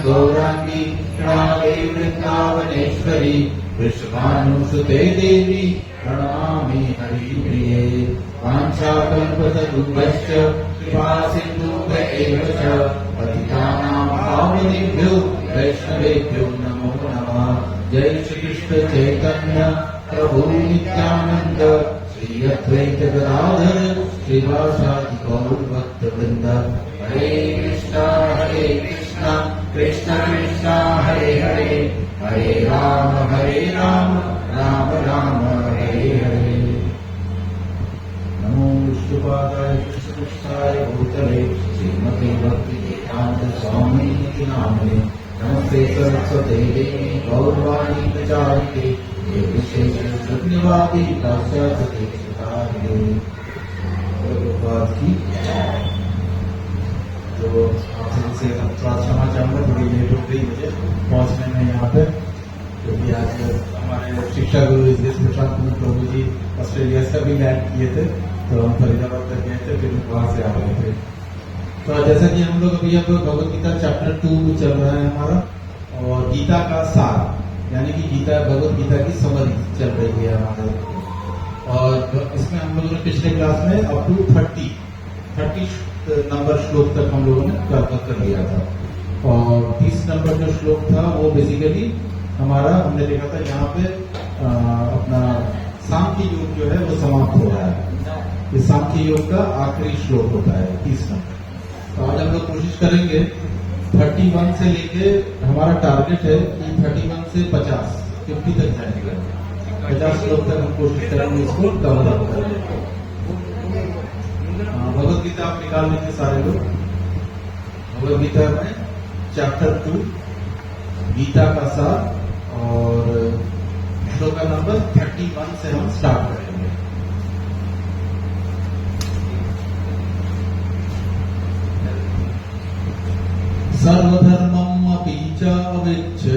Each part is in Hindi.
गौरांगी राधे वृंदावनेश्वरी कृष्ण वृषभानुसुते देवी प्रणमामि हरिप्रिये वाञ्छाकल्पतरुभ्यश्च कृपा सिन्धुभ्य च पतितानां पावनेभ्यो वैष्णवेभ्यो नमो नमः। जय श्री कृष्ण चैतन्य प्रभु नित्यानंद श्री अद्वैत गदाधर श्रीवासादि गौर भक्त वृंद। हरे कृष्णा कृष्ण कृष्ण हरे हरे, हरे राम राम राम हरे हरे। नमो विष्णुपादाय कृष्णपृष्ठाय भूतले श्रीमते भक्तिवेदांत स्वामी नामिने। नमस्ते सरस्वते देवी गौरवाणी प्रचारिते विशेष शून्यवादी पाश्चात्य की। तो आपसे थोड़ा क्षमा चाहूँगा, थोड़ी लेट हो गई मुझे पहुँचने में यहाँ पे, क्योंकि आज हमारे शिक्षा गुरु एस प्रशांत प्रभु जी ऑस्ट्रेलिया से भी लैंड किए थे, तो हम फरीदाबाद तक गए थे, फिर वहाँ से आ रहे थे। तो जैसा कि हम लोग अभी अब भगवद गीता चैप्टर 2 चल रहा है हमारा, और गीता का सार यानी कि गीता भगवद गीता की समरी चल रही है हमारे। और इसमें हम लोगों ने पिछले क्लास में अप टू 30 नंबर श्लोक तक हम लोगों ने कवर कर लिया था, और 30 नंबर जो श्लोक था वो बेसिकली हमारा हमने देखा था यहाँ पे अपना सांख्य योग जो है वो समाप्त हो रहा है। ये सांख्य योग का आखिरी श्लोक होता है 30 नंबर। तो आज हम लोग कोशिश करेंगे 31 से लेके, हमारा टारगेट है कि 31 से 50 तक जाएगा, 50 श्लोक तक हम कोशिश करेंगे इसको कवर अप करने। भगवद गीता आप निकाल लीजिए सारे लोग। भगवद गीता में चैप्टर 2 गीता का सार, और श्लोक का नंबर 31 से हम स्टार्ट करेंगे। सर्वधर्मम् अपि च अविच्य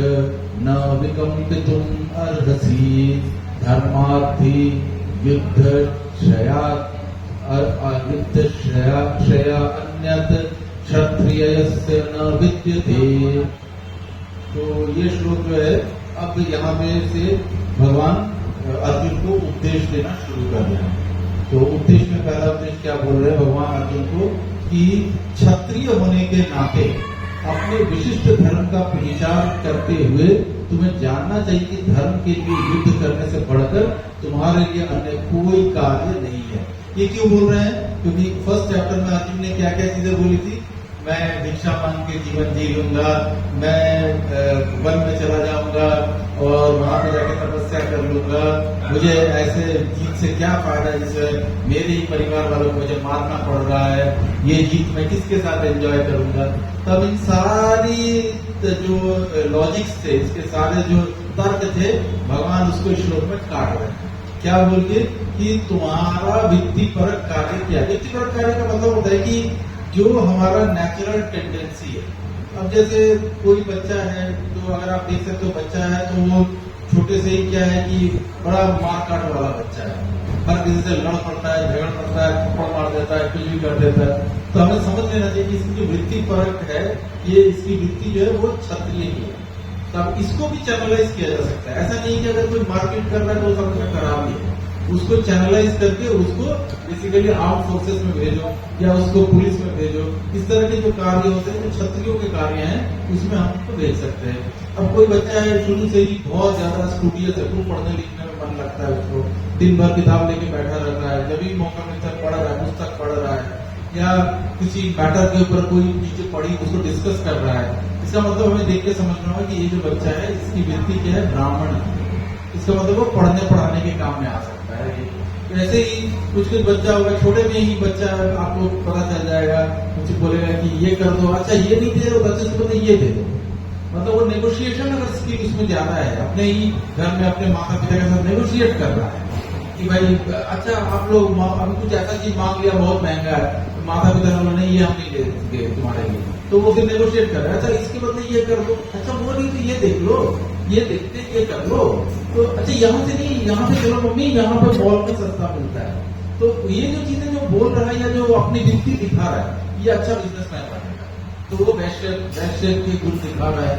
न विकम्पितुम् अर्हसि, धर्मार्थी युद्ध श्रेया अन्यत् क्षत्रियस्य न विद्यते। तो ये श्लोक जो है अब यहाँ पे से भगवान अर्जुन को उपदेश देना शुरू कर रहे हैं। तो उपदेश में पहला उपदेश क्या बोल रहे हैं भगवान अर्जुन को, कि क्षत्रिय होने के नाते अपने विशिष्ट धर्म का प्रचार करते हुए तुम्हें जानना चाहिए कि धर्म के लिए युद्ध करने से बढ़कर तुम्हारे लिए अन्य कोई कार्य नहीं है। ये क्यों बोल रहे हैं? क्योंकि फर्स्ट चैप्टर में अर्जुन ने क्या क्या चीजें बोली थी, मैं भिक्षा मांग के जीवन जी लूंगा, मैं वन में चला जाऊंगा और वहां पे जाके तपस्या कर लूंगा, मुझे ऐसे जीत से क्या फायदा जिससे मेरे ही परिवार वालों को मुझे मारना पड़ रहा है, ये जीत मैं किसके साथ एंजॉय करूंगा। तब इन सारी जो लॉजिक्स थे, इसके सारे जो तर्क थे, भगवान उसको श्लोक में काट रहे हैं। क्या बोल के कि तुम्हारा व्यक्तिपरक कार्य क्या। व्यक्तिपरक कार्य का मतलब होता है कि जो हमारा नेचुरल टेंडेंसी है। अब जैसे कोई बच्चा है, तो अगर आप देख सकते हो बच्चा है तो वो छोटे से ही क्या है कि बड़ा मार काट वाला बच्चा है, हर किसी से लड़ पड़ता है, झगड़ पड़ता है, थप्पड़ मार देता है, कुछ भी कर देता है। तो हमें समझ लेना चाहिए कि इसकी जो वृत्ति परक है, ये इसकी वृत्ति जो है वो क्षत्रिय की है। तब इसको भी चैनलाइज किया जा सकता है। ऐसा नहीं कि अगर कोई मारपीट कर रहा है तो सब खराब ही है, उसको चैनलाइज करके उसको बेसिकली आर्म फोर्सेस में भेजो या उसको पुलिस में भेजो। इस तरह के जो कार्य होते हैं, जो क्षत्रियों के कार्य हैं, उसमें हम उसको भेज सकते हैं। अब कोई बच्चा है शुरू से ही बहुत ज्यादा स्टूडियस है, खूब पढ़ने लिखने में मन लगता है, उसको दिन भर किताब लेके बैठा रहता है, जब भी मौका मिलता है पढ़ रहा है, पुस्तक पढ़ रहा है, या किसी मैटर के ऊपर कोई चीजें पढ़ी उसको डिस्कस कर रहा है। इसका मतलब हमें देख के समझना होगा कि ये जो बच्चा है इसकी वृत्ति क्या है, ब्राह्मण है। इसका मतलब वो पढ़ने पढ़ाने के काम में आ सकता है। ऐसे ही कुछ बच्चा होगा, छोटे में ही बच्चा आपको पता चल जाएगा, कुछ बोलेगा कि ये कर दो, अच्छा ये नहीं दे रहे बच्चे से बोलते ये दे दो। मतलब वो नेगोशिएशन अगर स्किल उसमें ज्यादा है, अपने ही घर में अपने माता पिता के साथ नेगोशिएट कर रहा है कि भाई अच्छा आप लोग अभी कुछ ऐसा चीज मांग लिया बहुत महंगा है, तो माता पिता ने बोला नहीं ये हम नहीं देंगे तुम्हारे लिए, तो वो फिर नेगोशिएट कर रहा है, अच्छा इसके बदले ये कर दो, अच्छा वो नहीं तो ये देख लो, ये देखते ये कर लो, तो अच्छा यहाँ से नहीं यहाँ से चलो मम्मी यहाँ पे मॉल में सस्ता मिलता है। तो ये जो चीजें जो बोल रहा है या जो अपनी वृत्ति दिखा रहा है, ये अच्छा बिजनेसमैन बनेगा। तो वो वैश्य के गुण दिखा रहा है,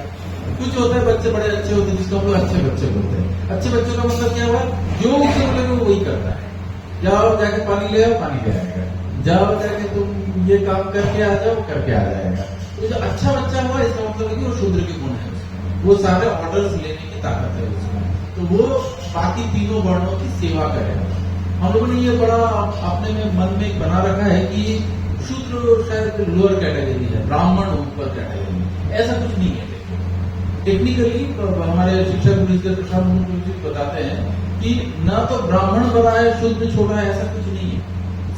कुछ होते हैं बच्चे बड़े अच्छे होते हैं जिसको हम लोग अच्छे बच्चे बोलते हैं। अच्छे बच्चों का मतलब क्या हुआ, जो उसे बोलेगा वो वही करता है। जाओ जाके पानी ले आओ, पानी ले आएगा। जाओ जाके तुम ये काम करके आ जाओ, करके आ जाएगा। तो जो अच्छा बच्चा हुआ इसका मतलब है कि वो शूद्र के गुण है उसमें, वो सारे ऑर्डर्स लेने की ताकत है उसमें, तो वो बाकी तीनों वर्णों की सेवा करेगा। हम लोगों ने ये बड़ा अपने में मन में बना रखा है कि शूद्र शायद लोअर कैटेगरी है, ब्राह्मण ऊपर कैटेगरी, ऐसा कुछ नहीं है। टेक्निकली हमारे शिक्षक बताते हैं कि न तो ब्राह्मण बड़ा है शूद्र छोटा है, ऐसा कुछ नहीं है।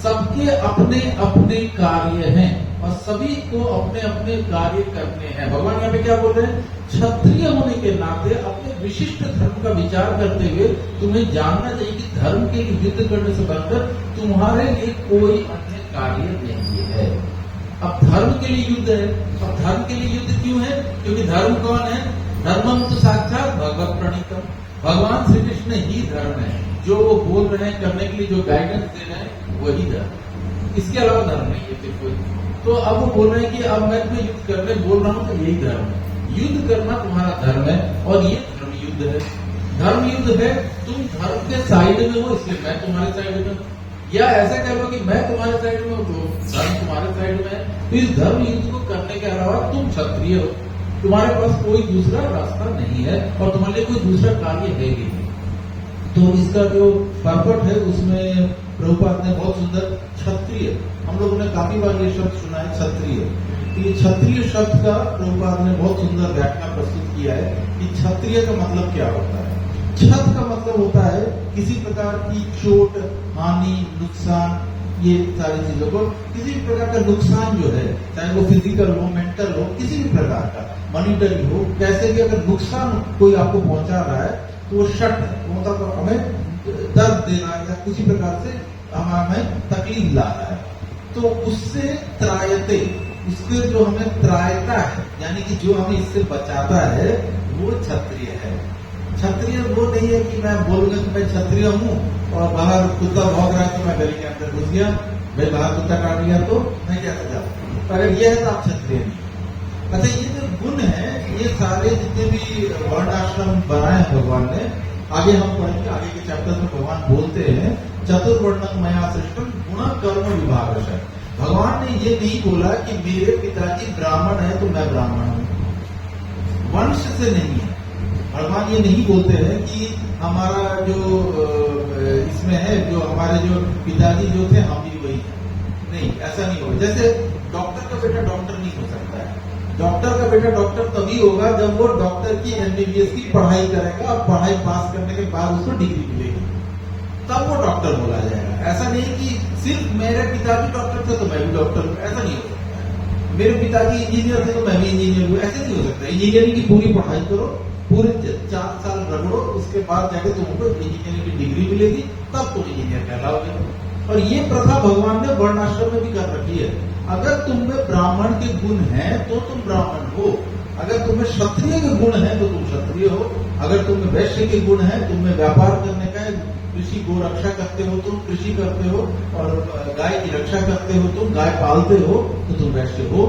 सबके अपने अपने कार्य हैं और सभी को अपने अपने कार्य करने हैं। भगवान यहाँ पे क्या बोल रहे हैं, क्षत्रिय होने के नाते अपने विशिष्ट धर्म का विचार करते हुए तुम्हें जानना चाहिए कि धर्म के युद्ध करने से बढ़कर तुम्हारे लिए कोई अन्य कार्य नहीं है। अब धर्म के लिए युद्ध है, अब धर्म के लिए युद्ध क्यों है, क्योंकि धर्म कौन है, धर्मम तो साक्षात भगवत प्रणीतम, भगवान श्री कृष्ण ही धर्म है। जो वो बोल रहे हैं करने के लिए, जो गाइडेंस दे रहे हैं वही धर्म, इसके अलावा धर्म नहीं है फिर कोई। तो अब वो बोल रहे हैं कि अब मैं तुम्हें युद्ध करने बोल रहा हूँ तो यही धर्म है, युद्ध करना तुम्हारा धर्म है और ये धर्म युद्ध है। धर्म युद्ध है, तुम धर्म के साइड में हो इसलिए मैं तुम्हारे साइड में, या ऐसा कह लो कि मैं तुम्हारे साइड में हूँ तो धर्म तुम्हारे साइड में है। तो इस धर्म युद्ध को करने के अलावा तुम क्षत्रिय हो, तुम्हारे पास कोई दूसरा रास्ता नहीं है और तुम्हारे लिए कोई दूसरा कार्य है ही नहीं। तो इसका जो पर्पट है उसमें प्रभुपाद ने बहुत सुंदर क्षत्रिय, हम लोगों ने काफी बार ये शब्द सुना है क्षत्रिय। ये क्षत्रिय शब्द का प्रभुपाद ने बहुत सुंदर व्याख्या प्रस्तुत किया है कि क्षत्रिय का मतलब क्या होता है। क्षत का मतलब होता है किसी प्रकार की चोट, हानि, नुकसान, ये सारी चीजों को, किसी भी प्रकार का नुकसान जो है, चाहे वो फिजिकल हो, मेंटल हो, किसी भी प्रकार का, मॉनिटरी हो, कैसे भी अगर नुकसान कोई आपको पहुंचा रहा है तो वो शट है, वो मतलब हमें दर्द दे रहा है या किसी प्रकार से हमें तकलीफ ला रहा है, तो उससे त्रायते, उसके जो हमें त्रायता है, यानी कि जो हमें इससे बचाता है वो क्षत्रिय है। क्षत्रिय वो नहीं है कि मैं बोलूंगा कि मैं क्षत्रिय हूँ और बाहर कुत्ता भौंक रहा है तो मैं गली के अंदर घुस गया, भाई बाहर कुत्ता काट लिया तो मैं क्या सजा, अगर ये है तो आप क्षत्रिय नहीं। अच्छा, ये जो गुण है, ये सारे जितने भी वर्ण आश्रम बनाए हैं भगवान ने, आगे हम पढ़ेंगे, आगे के चैप्टर में भगवान बोलते हैं चतुर्वर्णम मया सृष्टम गुण कर्म विभाग है। भगवान ने ये नहीं बोला कि मेरे पिताजी ब्राह्मण है तो मैं ब्राह्मण हूँ, वंश से नहीं है। भगवान ये नहीं बोलते हैं कि हमारा जो इसमें है, जो हमारे जो पिताजी जो थे हम भी वही हैं, नहीं, ऐसा नहीं होगा। जैसे डॉक्टर का बेटा डॉक्टर नहीं हो सकता है, डॉक्टर का बेटा डॉक्टर तभी होगा जब वो डॉक्टर की एमबीबीएस की पढ़ाई करेगा और पढ़ाई पास करने के बाद उसको डिग्री मिलेगी, तब वो डॉक्टर बोला जाएगा। ऐसा नहीं कि सिर्फ मेरे पिताजी डॉक्टर थे तो मैं भी डॉक्टर हूँ, ऐसा नहीं हो सकता है। मेरे पिताजी इंजीनियर थे तो मैं भी इंजीनियर हूँ, ऐसे नहीं हो सकता। इंजीनियरिंग की पूरी पढ़ाई करो, पूरे 4 साल रगड़ो, उसके बाद जाके तुमको इंजीनियरिंग की डिग्री मिलेगी, तब तुम इंजीनियर कहलाओगे। और ये प्रथा भगवान ने वर्णाश्रम में भी कर रखी है। अगर तुम में ब्राह्मण के गुण हैं तो तुम ब्राह्मण हो, अगर तुम्हें क्षत्रिय के गुण हैं तो तुम क्षत्रिय हो, अगर तुम्हें वैश्य के गुण हैं, तुम्हें व्यापार करने का, कृषि को रक्षा करते हो, तुम कृषि करते हो, और गाय की रक्षा करते हो, तुम गाय पालते हो तो तुम वैश्य हो।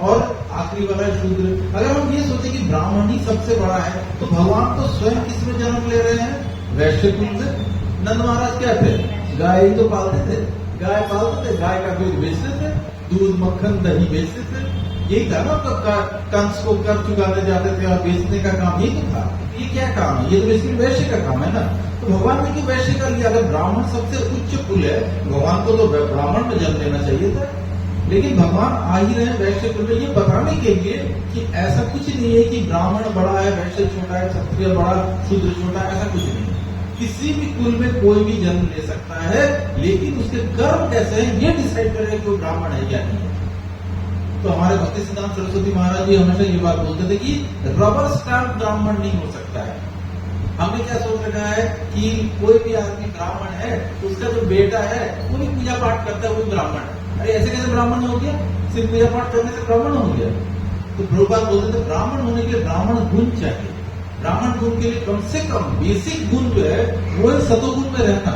और आखिरी वाला शूद्र। अगर हम ये सोचे कि ब्राह्मण ही सबसे बड़ा है तो भगवान तो स्वयं किसमें जन्म ले रहे हैं, वैश्य कुल से। नंद महाराज क्या थे, गाय ही तो पालते थे, गाय पालते थे, गाय का दूध बेचते थे, दूध मक्खन दही बेचते थे, यही था ना। कंस को कर चुकाने जाते थे और बेचने का काम यही तो था। ये क्या काम है, ये तो बेसिकली वैश्य का काम है ना। तो भगवान ने क्यों वैश्य का लिया? अगर ब्राह्मण सबसे उच्च कुल है, भगवान को तो ब्राह्मण में जन्म लेना चाहिए था, लेकिन भगवान आ ही रहे वैश्य कुल में, ये बताने के लिए कि ऐसा कुछ नहीं है कि ब्राह्मण बड़ा है, वैश्य छोटा है, क्षत्रिय बड़ा, शूद्र छोटा है, ऐसा कुछ नहीं है। किसी भी कुल में कोई भी जन्म ले सकता है, लेकिन उसके कर्म कैसे हैं ये डिसाइड करेगा कि वो ब्राह्मण है या नहीं है। तो हमारे भक्ति सिद्धांत सरस्वती महाराज जी हमेशा ये बात बोलते थे कि रबर स्टैम्प ब्राह्मण नहीं हो सकता है। हमने क्या सोच रखा है कि कोई भी आदमी ब्राह्मण है तो उसका जो बेटा है वो भी पूजा पाठ करता है, वो ब्राह्मण है। अरे ऐसे कैसे ब्राह्मण हो गया? सिर्फ पूजा पाठ करने से ब्राह्मण हो गया? तो प्रभुपाद बोलते थे ब्राह्मण होने के लिए ब्राह्मण गुण चाहिए। ब्राह्मण गुण के लिए कम से कम बेसिक गुण जो है वो है सतोगुण में रहना।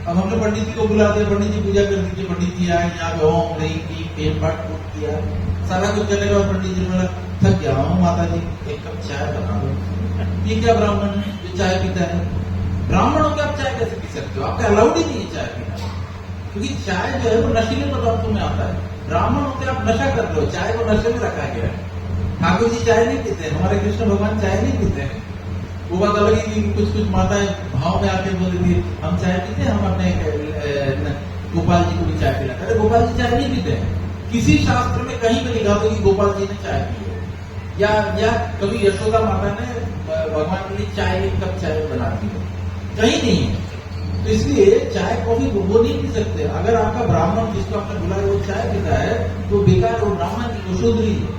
अब हमने पंडित जी को बुला दिया, पंडित जी पूजा कर दीजिए, पंडित जी आए यहाँ पे ओम नहीं की पेट पाठ किया, सारा कुछ करने के बाद पंडित जी बोला थक गया हूँ माता जी, एक कप चाय बना दो। ये क्या ब्राह्मण है जो चाय पीता है? ब्राह्मण हो के आप चाय कैसे पी सकते हो? आपका अलाउड ही नहीं है चाय पीना, क्योंकि चाय जो है वो नशीले पदार्थों में आता है। ब्राह्मण होकर आप नशा कर रहे हो, चाय को नशे में रखा गया है। ठाकुर जी चाय नहीं पीते, हमारे कृष्ण भगवान चाय नहीं पीते हैं। वो बात अलग है कि कुछ कुछ माताएं भाव में आके बोलेगी हम चाय पीते हैं, हम अपने गोपाल जी को भी चाय पिलाते हैं। अरे गोपाल जी चाय नहीं पीते हैं, किसी शास्त्र में कहीं पे लिखा हो कि गोपाल जी ने चाय पी है, या कभी यशोदा माता ने भगवान के लिए चाय, एक कप चाय बना दी है, कहीं नहीं है। तो इसलिए चाय कॉफी वो नहीं पी सकते। अगर आपका ब्राह्मण जिसको आपने बुलाया वो चाय पीता है तो बेकार, वो ब्राह्मण की वो शूद्र ही है,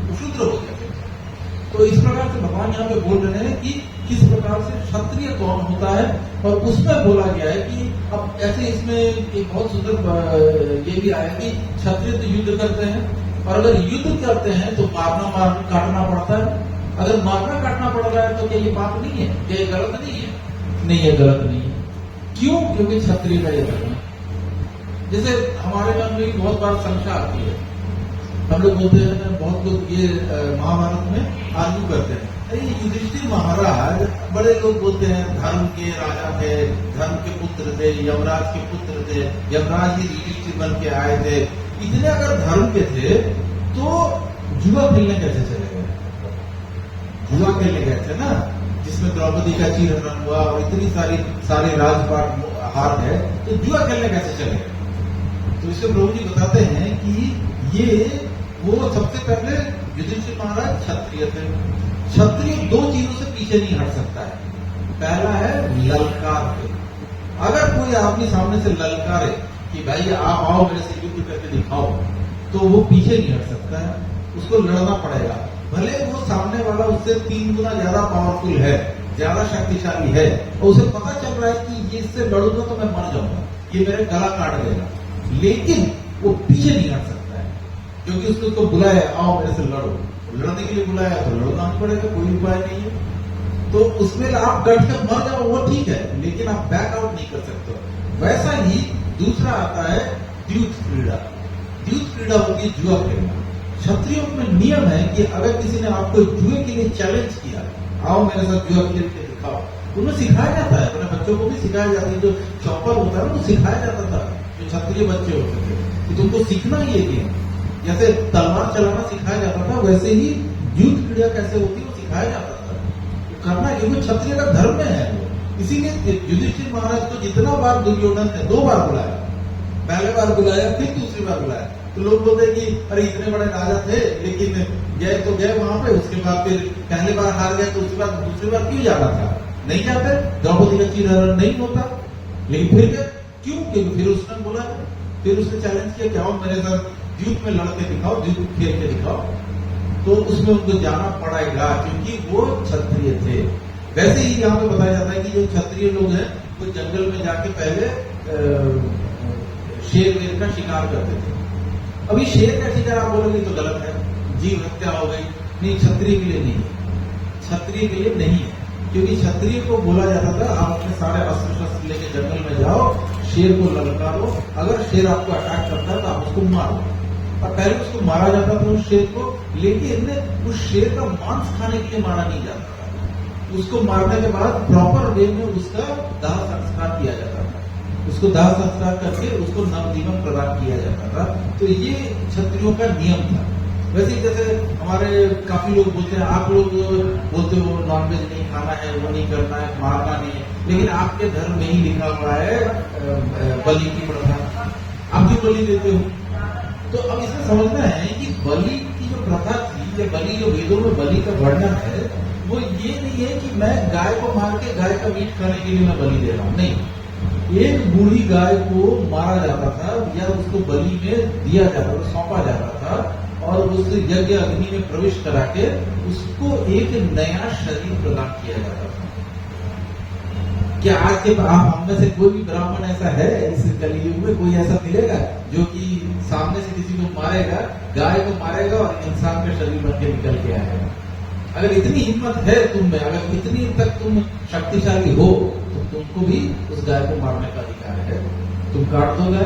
वो शूद्र हो गया। तो इस प्रकार से भगवान यहाँ पे बोल रहे हैं कि किस प्रकार से क्षत्रिय कौन होता है, और उसमें बोला गया है कि अब ऐसे इसमें एक बहुत सुंदर ये भी आया कि क्षत्रिय तो युद्ध करते हैं, और अगर युद्ध करते हैं तो काटना पड़ता है। अगर मारना काटना पड़ रहा है तो क्या ये पाप नहीं है? क्या ये गलत नहीं है? नहीं, ये गलत नहीं है। क्यों? क्योंकि क्षत्रिय का ये धर्म है। जैसे हमारे मन में बहुत बार संख्या आती है, हम लोग बोलते हैं, बहुत लोग ये महाभारत में आर्ग्यू करते हैं, अरे युधिष्ठिर महाराज, बड़े लोग बोलते हैं धर्म के राजा थे, धर्म के पुत्र थे, यमराज के पुत्र थे, यमराज ही युधिष्ठिर बन के आए थे, इतने अगर धर्म के थे तो जुआ खेलने कैसे चले गए? जुआ खेलने गए थे ना, जिसमें द्रौपदी का चीरहरण हुआ और इतनी सारे राजपाट हार है, तो जुआ खेलने कैसे चले गए? तो इसको प्रभु जी बताते हैं कि ये वो सबसे पहले युधिष्ठिर महाराज क्षत्रिय थे। क्षत्रिय दो चीजों से पीछे नहीं हट सकता है। पहला है ललकार के, अगर कोई आपके सामने से ललकारे कि भाई आप आओ मेरे से युद्ध करके दिखाओ, तो वो पीछे नहीं हट सकता है, उसको लड़ना पड़ेगा। भले वो सामने वाला उससे 3 गुना ज्यादा पावरफुल है, ज्यादा शक्तिशाली है, और उसे पता चल रहा है कि ये इससे लड़ूंगा तो मैं मर जाऊंगा, ये मेरे गला काट देगा, लेकिन वो पीछे नहीं हट सकता है, क्योंकि उसने उसको बुलाया आओ मेरे से लड़ो, लड़ने के लिए बुलाया तो लड़ना ही पड़ेगा, कोई उपाय नहीं है। तो उसमें आप डट कर मर जाओ वो ठीक है, लेकिन आप बैक आउट नहीं कर सकते। वैसा ही दूसरा आता है द्यूत क्रीड़ा। द्यूत क्रीड़ा होगी जुआ खेलना। क्षत्रियों में नियम है कि अगर किसी ने आपको जुए के लिए चैलेंज किया, आओ मेरे साथ जुआ खेल के दिखाओ, उन्हें सिखाया जाता है, अपने बच्चों को भी सिखाया जाता है। जो चौपर होता है वो सिखाया जाता था, जो क्षत्रिय बच्चे होते थे कि तुमको सीखना ही है गेम। जैसे तलवार चलाना सिखाया जाता था, वैसे ही युद्ध क्रीड़ा कैसे होती है वो सिखाया जाता था। तो करना, क्योंकि क्षत्रिय का धर्म में है वो। इसीलिए युधिष्ठिर महाराज को जितना बार दुर्योधन ने 2 बार बुलाया, पहले बार बुलाया फिर दूसरी बार बुलाया, तो लोग बोलते हैं कि अरे इतने बड़े राजा थे, लेकिन गए तो गए वहां पे, उसके बाद फिर पहली बार हार गए तो उसके बाद दूसरी बार क्यों जाना था? नहीं जाते, द्रौपदी का चीरहरण नहीं होता, लेकिन फिर गए क्यों? क्योंकि फिर उसने बोला, फिर उसने चैलेंज किया कि आओ मेरे साथ द्यूत में लड़के दिखाओ, द्यूत खेल के दिखाओ, तो उसमें उनको जाना पड़ेगा, क्योंकि वो क्षत्रिय थे। वैसे ही यहाँ पे बताया जाता है कि जो क्षत्रिय लोग हैं वो जंगल में जाके पहले शेर वेर का शिकार करते थे। अभी शेर का शिकार आप बोलोगे तो गलत है, जीव हत्या हो गई, नहीं, क्षत्रिय के लिए नहीं है, क्षत्रिय के लिए नहीं है, क्योंकि क्षत्रिय को बोला जाता था आप अपने सारे अस्त्र शस्त्र लेके जंगल में जाओ, शेर को ललकारो, अगर शेर आपको अटैक करता है तो आप उसको मारो। और पहले उसको मारा जाता था उस शेर को, लेकिन उस शेर का मांस खाने के लिए मारा नहीं जाता था। उसको मारने के बाद प्रॉपर वे में उसका दाह संस्कार किया जाता था, उसको दाह संस्कार करके उसको नवजीवन प्रदान किया जाता था। तो ये क्षत्रियों का नियम था। वैसे जैसे हमारे काफी लोग बोलते हैं, आप लोग बोलते हो नॉनवेज नहीं खाना है, वो नहीं करना है, मारना नहीं है, लेकिन आपके धर्म में ही लिखा हुआ है बलि की प्रथा, आप क्यों बलि देते हो? तो अब इसमें समझना है कि बलि की जो प्रथा थी, या बलि जो वेदों में बलि का वर्णन है, वो ये नहीं है कि मैं गाय को मार के गाय का मीट खाने के लिए मैं बलि दे रहा हूं, नहीं। एक बूढ़ी गाय को मारा जाता था या उसको बलि में दिया जाता था, सौंपा जाता था, और उस यज्ञ अग्नि में प्रवेश करा के उसको एक नया शरीर प्रदान किया जाता था। क्या आज के हम में से कोई भी ब्राह्मण ऐसा है इस कलयुग में, कोई ऐसा मिलेगा जो कि सामने से किसी को मारेगा, गाय को मारेगा और इंसान का शरीर बन के निकल के आएगा? अगर इतनी हिम्मत है तुम में, अगर इतनी तक तुम शक्तिशाली हो, तो तुमको भी उस गाय को मारने का अधिकार है। तुम काट दो गाय,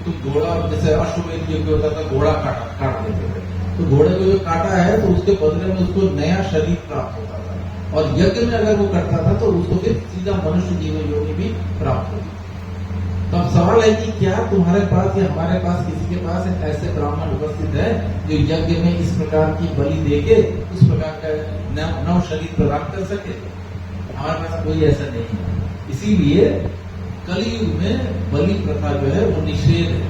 तुम घोड़ा, जैसे अश्वमेध यज्ञ होता था, घोड़ा काट देते थे, तो घोड़े को जो काटा है तो उसके बदले में उसको नया शरीर प्राप्त होता था, और यज्ञ में अगर वो करता था तो उसको फिर सीधा मनुष्य जीवन योनि भी प्राप्त होती। तो अब सवाल है कि क्या तुम्हारे पास या हमारे पास किसी के पास ऐसे ब्राह्मण उपस्थित है जो यज्ञ में इस प्रकार की बलि देके उस प्रकार का नव शरीर प्रदान कर सके? हमारे पास कोई ऐसा नहीं है। इसीलिए कलयुग में बलि प्रथा जो है वो निषेध है,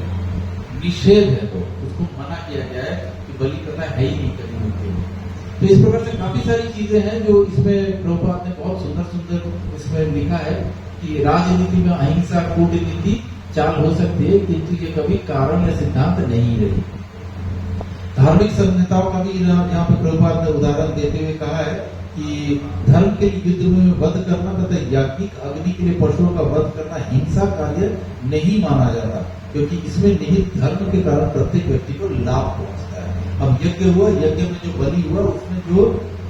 निषेध है, तो उसको मना किया गया है कि बलि प्रथा है ही नहीं कलयुग के लिए। तो इस प्रकार से काफी सारी चीजें हैं जो इसमें प्रभुपाद ने बहुत सुंदर सुंदर इसमें लिखा है कि राजनीति में अहिंसा कूटनीति चाल हो सकती है, किंतु ये कभी कारण या सिद्धांत नहीं रही। धार्मिक संहिताओं का भी यहाँ पे प्रभुपाद ने उदाहरण देते हुए कहा है कि धर्म के लिए युद्ध में वध करना तथा याज्ञिक अग्नि के लिए पशुओं का वध करना हिंसा कार्य नहीं माना जाता, क्योंकि इसमें निहित धर्म के कारण प्रत्येक व्यक्ति को लाभ पहुंचता है। अब यज्ञ हुआ, यज्ञ में जो बलि हुआ उसमें जो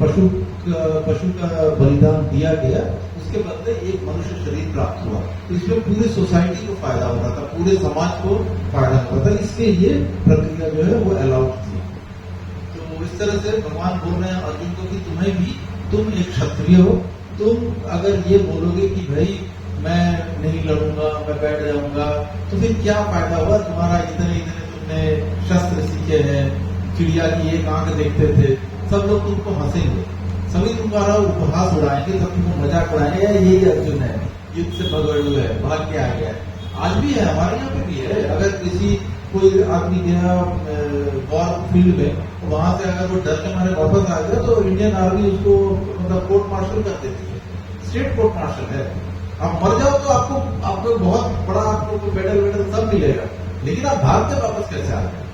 पशु का बलिदान दिया गया उसके बदले एक मनुष्य शरीर प्राप्त हुआ, तो इसमें पूरे सोसाइटी को फायदा हो रहा था, पूरे समाज को फायदा हो रहा था, इसलिए ये प्रक्रिया जो है वो अलाउड थी। तो इस तरह से भगवान बोल रहे हैं अर्जुन को कि तुम्हें भी, तुम एक क्षत्रिय हो, तुम अगर ये बोलोगे कि भाई मैं नहीं लड़ूंगा, मैं बैठ जाऊंगा, तो फिर क्या फायदा हुआ तुम्हारा? इतने इतने तुमने शस्त्र सीखे हैं, चिड़िया की एक आंख देखते थे, सब लोग तुमको हंसेंगे, सभी तुम्हारा उपहास उड़ाएंगे, सब तुमको मजाक उड़ाएंगे, यही अर्जुन है, युद्ध से भगड़ू है, भाग के आ गया है। आज भी है, हमारे यहाँ पे भी है। अगर किसी कोई आदमी गया वॉर फील्ड में, तो वहां से अगर वो डर के मारे वापस आ गया तो इंडियन आर्मी उसको मतलब कोर्ट मार्शल कर देती है, स्टेट कोर्ट मार्शल है। आप मर जाओ तो आपको बहुत बड़ा आपको मेडल सब मिलेगा, लेकिन आप भाग के वापस कैसे आ गए?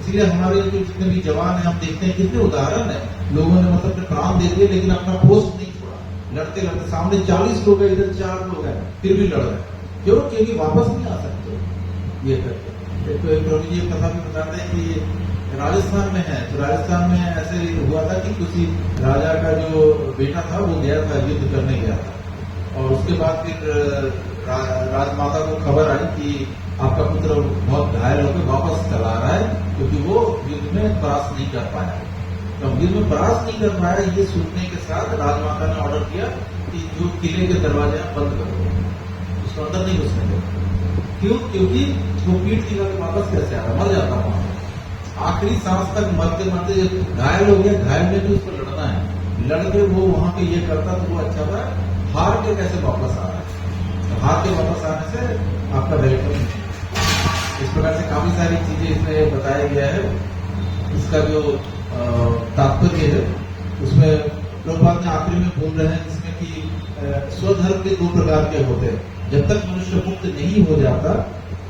इसीलिए हमारे जो जितने भी जवान हैं, हम देखते हैं कितने उदाहरण है, लोगों ने मतलब प्राण दे दिए लेकिन अपना पोस्ट नहीं छोड़ा, लड़ते लड़ते सामने 40 लोग हैं, इधर 4 लोग हैं, फिर भी लड़ रहे। क्यों? क्योंकि वापस नहीं आ सकते ये करके। तो प्रभु जी कथा भी बताते हैं कि राजस्थान में है, तो राजस्थान में ऐसे हुआ था कि किसी राजा का जो बेटा था वो गया था, युद्ध करने गया था, और उसके बाद फिर राजमाता को खबर आई कि आपका पुत्र बहुत घायल होकर वापस चला रहा है, क्योंकि वो युद्ध में परास्त नहीं कर पाया। तो युद्ध में परास्त नहीं कर पाया, ये सुनने के साथ राजमाता ने ऑर्डर किया कि जो किले के दरवाजे बंद कर दो, उसको अंदर नहीं घुसने दो। क्यों? क्योंकि वो पीठ दिखा के वापस कैसे आ रहा, मर जाता वहां, आखिरी सांस तक मरते मरते घायल हो गया, घायल में भी उसको लड़ना है, लड़के वो वहां पे ये करता तो वो अच्छा था, हार के कैसे वापस आ रहा है, तो हार के वापस आने से आपका वेलकम नहीं। इस प्रकार से काफी सारी चीजें इसमें बताया गया है। इसका जो तात्पर्य है उसमें प्रभुपाद ने आखिरी में बोल रहे हैं जिसमें कि स्वधर्म के 2 प्रकार के होते हैं। जब तक मनुष्य मुक्त नहीं हो जाता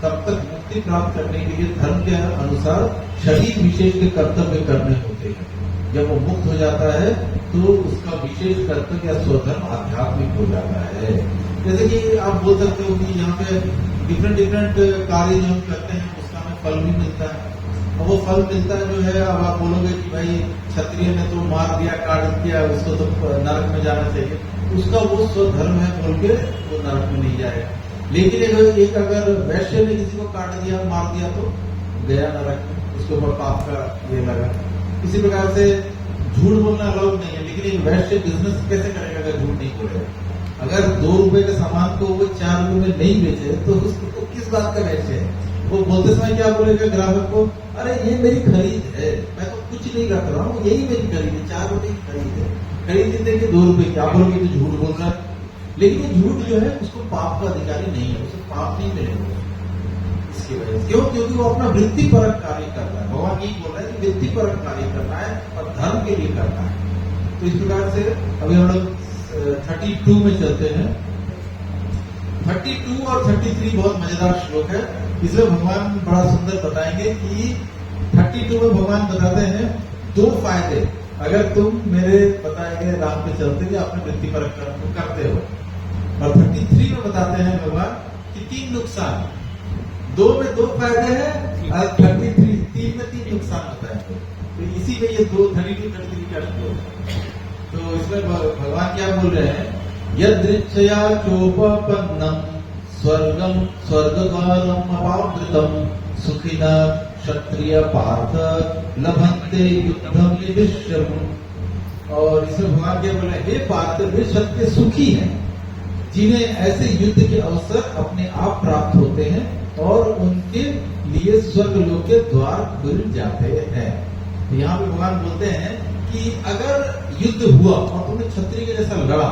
तब तक मुक्ति प्राप्त करने के लिए धर्म के अनुसार शरीर विशेष के कर्तव्य करने होते हैं। जब वो मुक्त हो जाता है तो उसका विशेष कर्तव्य या स्वधर्म आध्यात्मिक हो जाता है। जैसे कि आप बोल सकते हो कि यहाँ पे डिफरेंट कार्य जो हम करते हैं उसका हमें फल भी मिलता है, और वो फल मिलता है जो है, अब आप बोलोगे कि भाई क्षत्रिय ने तो मार दिया, काट दिया, उसको तो नरक में जाना चाहिए, उसका वो स्वधर्म है बोल के वो नरक में नहीं जाएगा। लेकिन एक अगर वैश्य ने किसी को काट दिया, मार दिया, तो गया नरक में, उसके ऊपर पाप का ये लगा। इसी प्रकार से झूठ बोलना अलाउड नहीं है, लेकिन एक वैश्य बिजनेस कैसे करेगा अगर झूठ नहीं बोलेगा? अगर 2 रुपए के सामान को वो 4 रुपए में नहीं बेचे तो उसको किस बात का वैश्य है? वो बोलते समय क्या बोलेगा ग्राहक को, अरे ये मेरी खरीद है, मैं तो कुछ नहीं कर रहा हूँ, यही मेरी खरीद है, 4 रुपए की खरीद है, खरीद देंगे 2 रुपए की, आप बोलोगे तो झूठ बोल रहा है। लेकिन ये झूठ जो है उसको पाप का अधिकारी नहीं है, उसे पाप नहीं मिलेगा इसकी वजह से। क्यों? क्योंकि वो अपना वृत्ति परक कार्य कर रहा है। भगवान यही बोल रहा है कि वृत्ति परक कार्य करना है और धर्म के लिए करना है। तो इस प्रकार से अभी हम लोग 32 में चलते हैं। 32 और 33 बहुत मजेदार श्लोक है। इसमें भगवान बड़ा सुंदर बताएंगे कि 32 में भगवान बताते हैं 2 फायदे अगर तुम मेरे बताए गए राह पे चलते कि अपने वृत्ति पर करते हो, और 33 में बताते हैं भगवान कि 3 नुकसान। 2 में 2 फायदे हैं और 33 3 में 3 नुकसान होता है। तो इसी में ये 32-33 का श्लोक है। तो इसमें भगवान क्या बोल रहे हैं, यदृच्छया चोपपन्नम स्वर्गम स्वर्गद्वारम अपावृतम सुखिना क्षत्रिय पार्थ लभन्ते युद्धम निविष्यम्। और इसमें भगवान क्या बोला, हे पार्थ वे क्षत्रिय सुखी हैं जिन्हें ऐसे युद्ध के अवसर अपने आप प्राप्त होते हैं और उनके लिए स्वर्ग लोक के द्वार खुल जाते हैं। यहाँ पे भगवान बोलते हैं कि अगर युद्ध हुआ और तुमने क्षत्रिय के जैसा लड़ा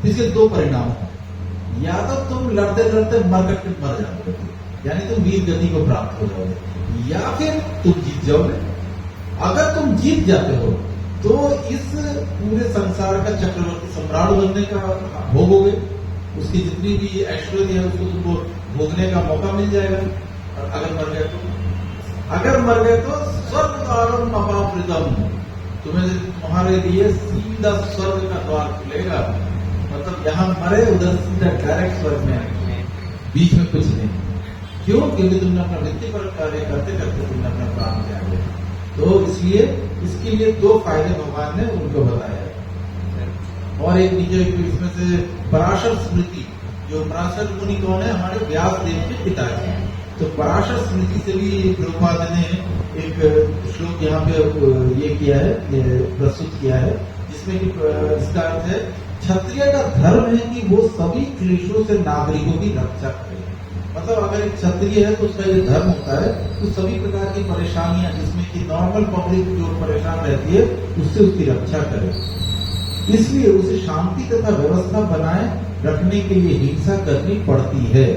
तो इसके दो परिणाम हैं। या तो तुम लड़ते लड़ते मर जाओगे, यानी तुम वीर गति को प्राप्त हो जाओगे, या फिर तुम जीत जाओगे। अगर तुम जीत जाते हो तो इस पूरे संसार का चक्रवर्ती सम्राट बनने का भोगोगे, उसकी जितनी भी ऐश्वर्य है उसको तुमको भोगने का मौका मिल जाएगा। और अगर मर गए तो स्वर्ग द्वारम अपावृतम, तुम्हें तुम्हारे लिए सीधा स्वर्ग का द्वार खुलेगा। मतलब यहाँ मरे उधर सीधा डायरेक्ट स्वर्ग में, बीच में कुछ नहीं। क्यों? क्योंकि तुमने अपना वृत्ति पर कार्य करते करते तुमने अपना प्राण त्याग दिया। तो इसलिए इसके लिए दो फायदे भगवान ने उनको बताया। और एक नीचे इसमें से पराशर स्मृति, जो पराशर मुनि कौन है, हमारे व्यास देव के पिताजी हैं। तो पराशर स्मृति से भी प्रभुपाद ने एक श्लोक यहाँ पे ये किया है, प्रस्तुत किया है, जिसमें कि इसका अर्थ है क्षत्रिय का धर्म है कि वो सभी क्लेशों से नागरिकों की रक्षा करे। मतलब अगर एक क्षत्रिय है तो उसका ये धर्म होता है तो सभी प्रकार की परेशानियां जिसमें कि नॉर्मल पब्लिक जो परेशान रहती है उससे उसकी रक्षा करे। इसलिए उसे शांति तथा व्यवस्था बनाए रखने के लिए हिंसा करनी पड़ती है।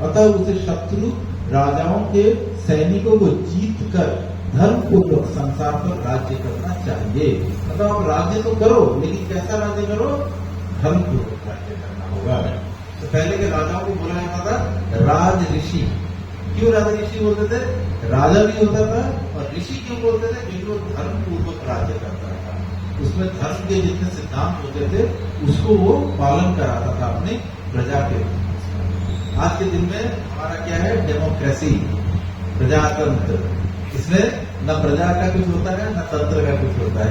अतः उसे शत्रु राजाओं के सैनिकों को जीत कर धर्म पूर्वक संसार पर राज्य करना चाहिए। मतलब आप राज्य तो करो, लेकिन कैसा राज्य करो? धर्म पूर्वक राज्य करना होगा। तो पहले के राजाओं को बोला जाता था राज ऋषि। क्यों राज ऋषि बोलते थे? राजा भी होता था, और ऋषि क्यों बोलते थे? क्योंकि वो धर्म पूर्वक राज्य करता था। उसमें धर्म के जितने सिद्धांत होते थे उसको वो पालन कराता था अपने प्रजा के। आज के दिन में हमारा क्या है? डेमोक्रेसी, प्रजातंत्र। इसमें न प्रजा का कुछ होता है न तंत्र का कुछ होता है।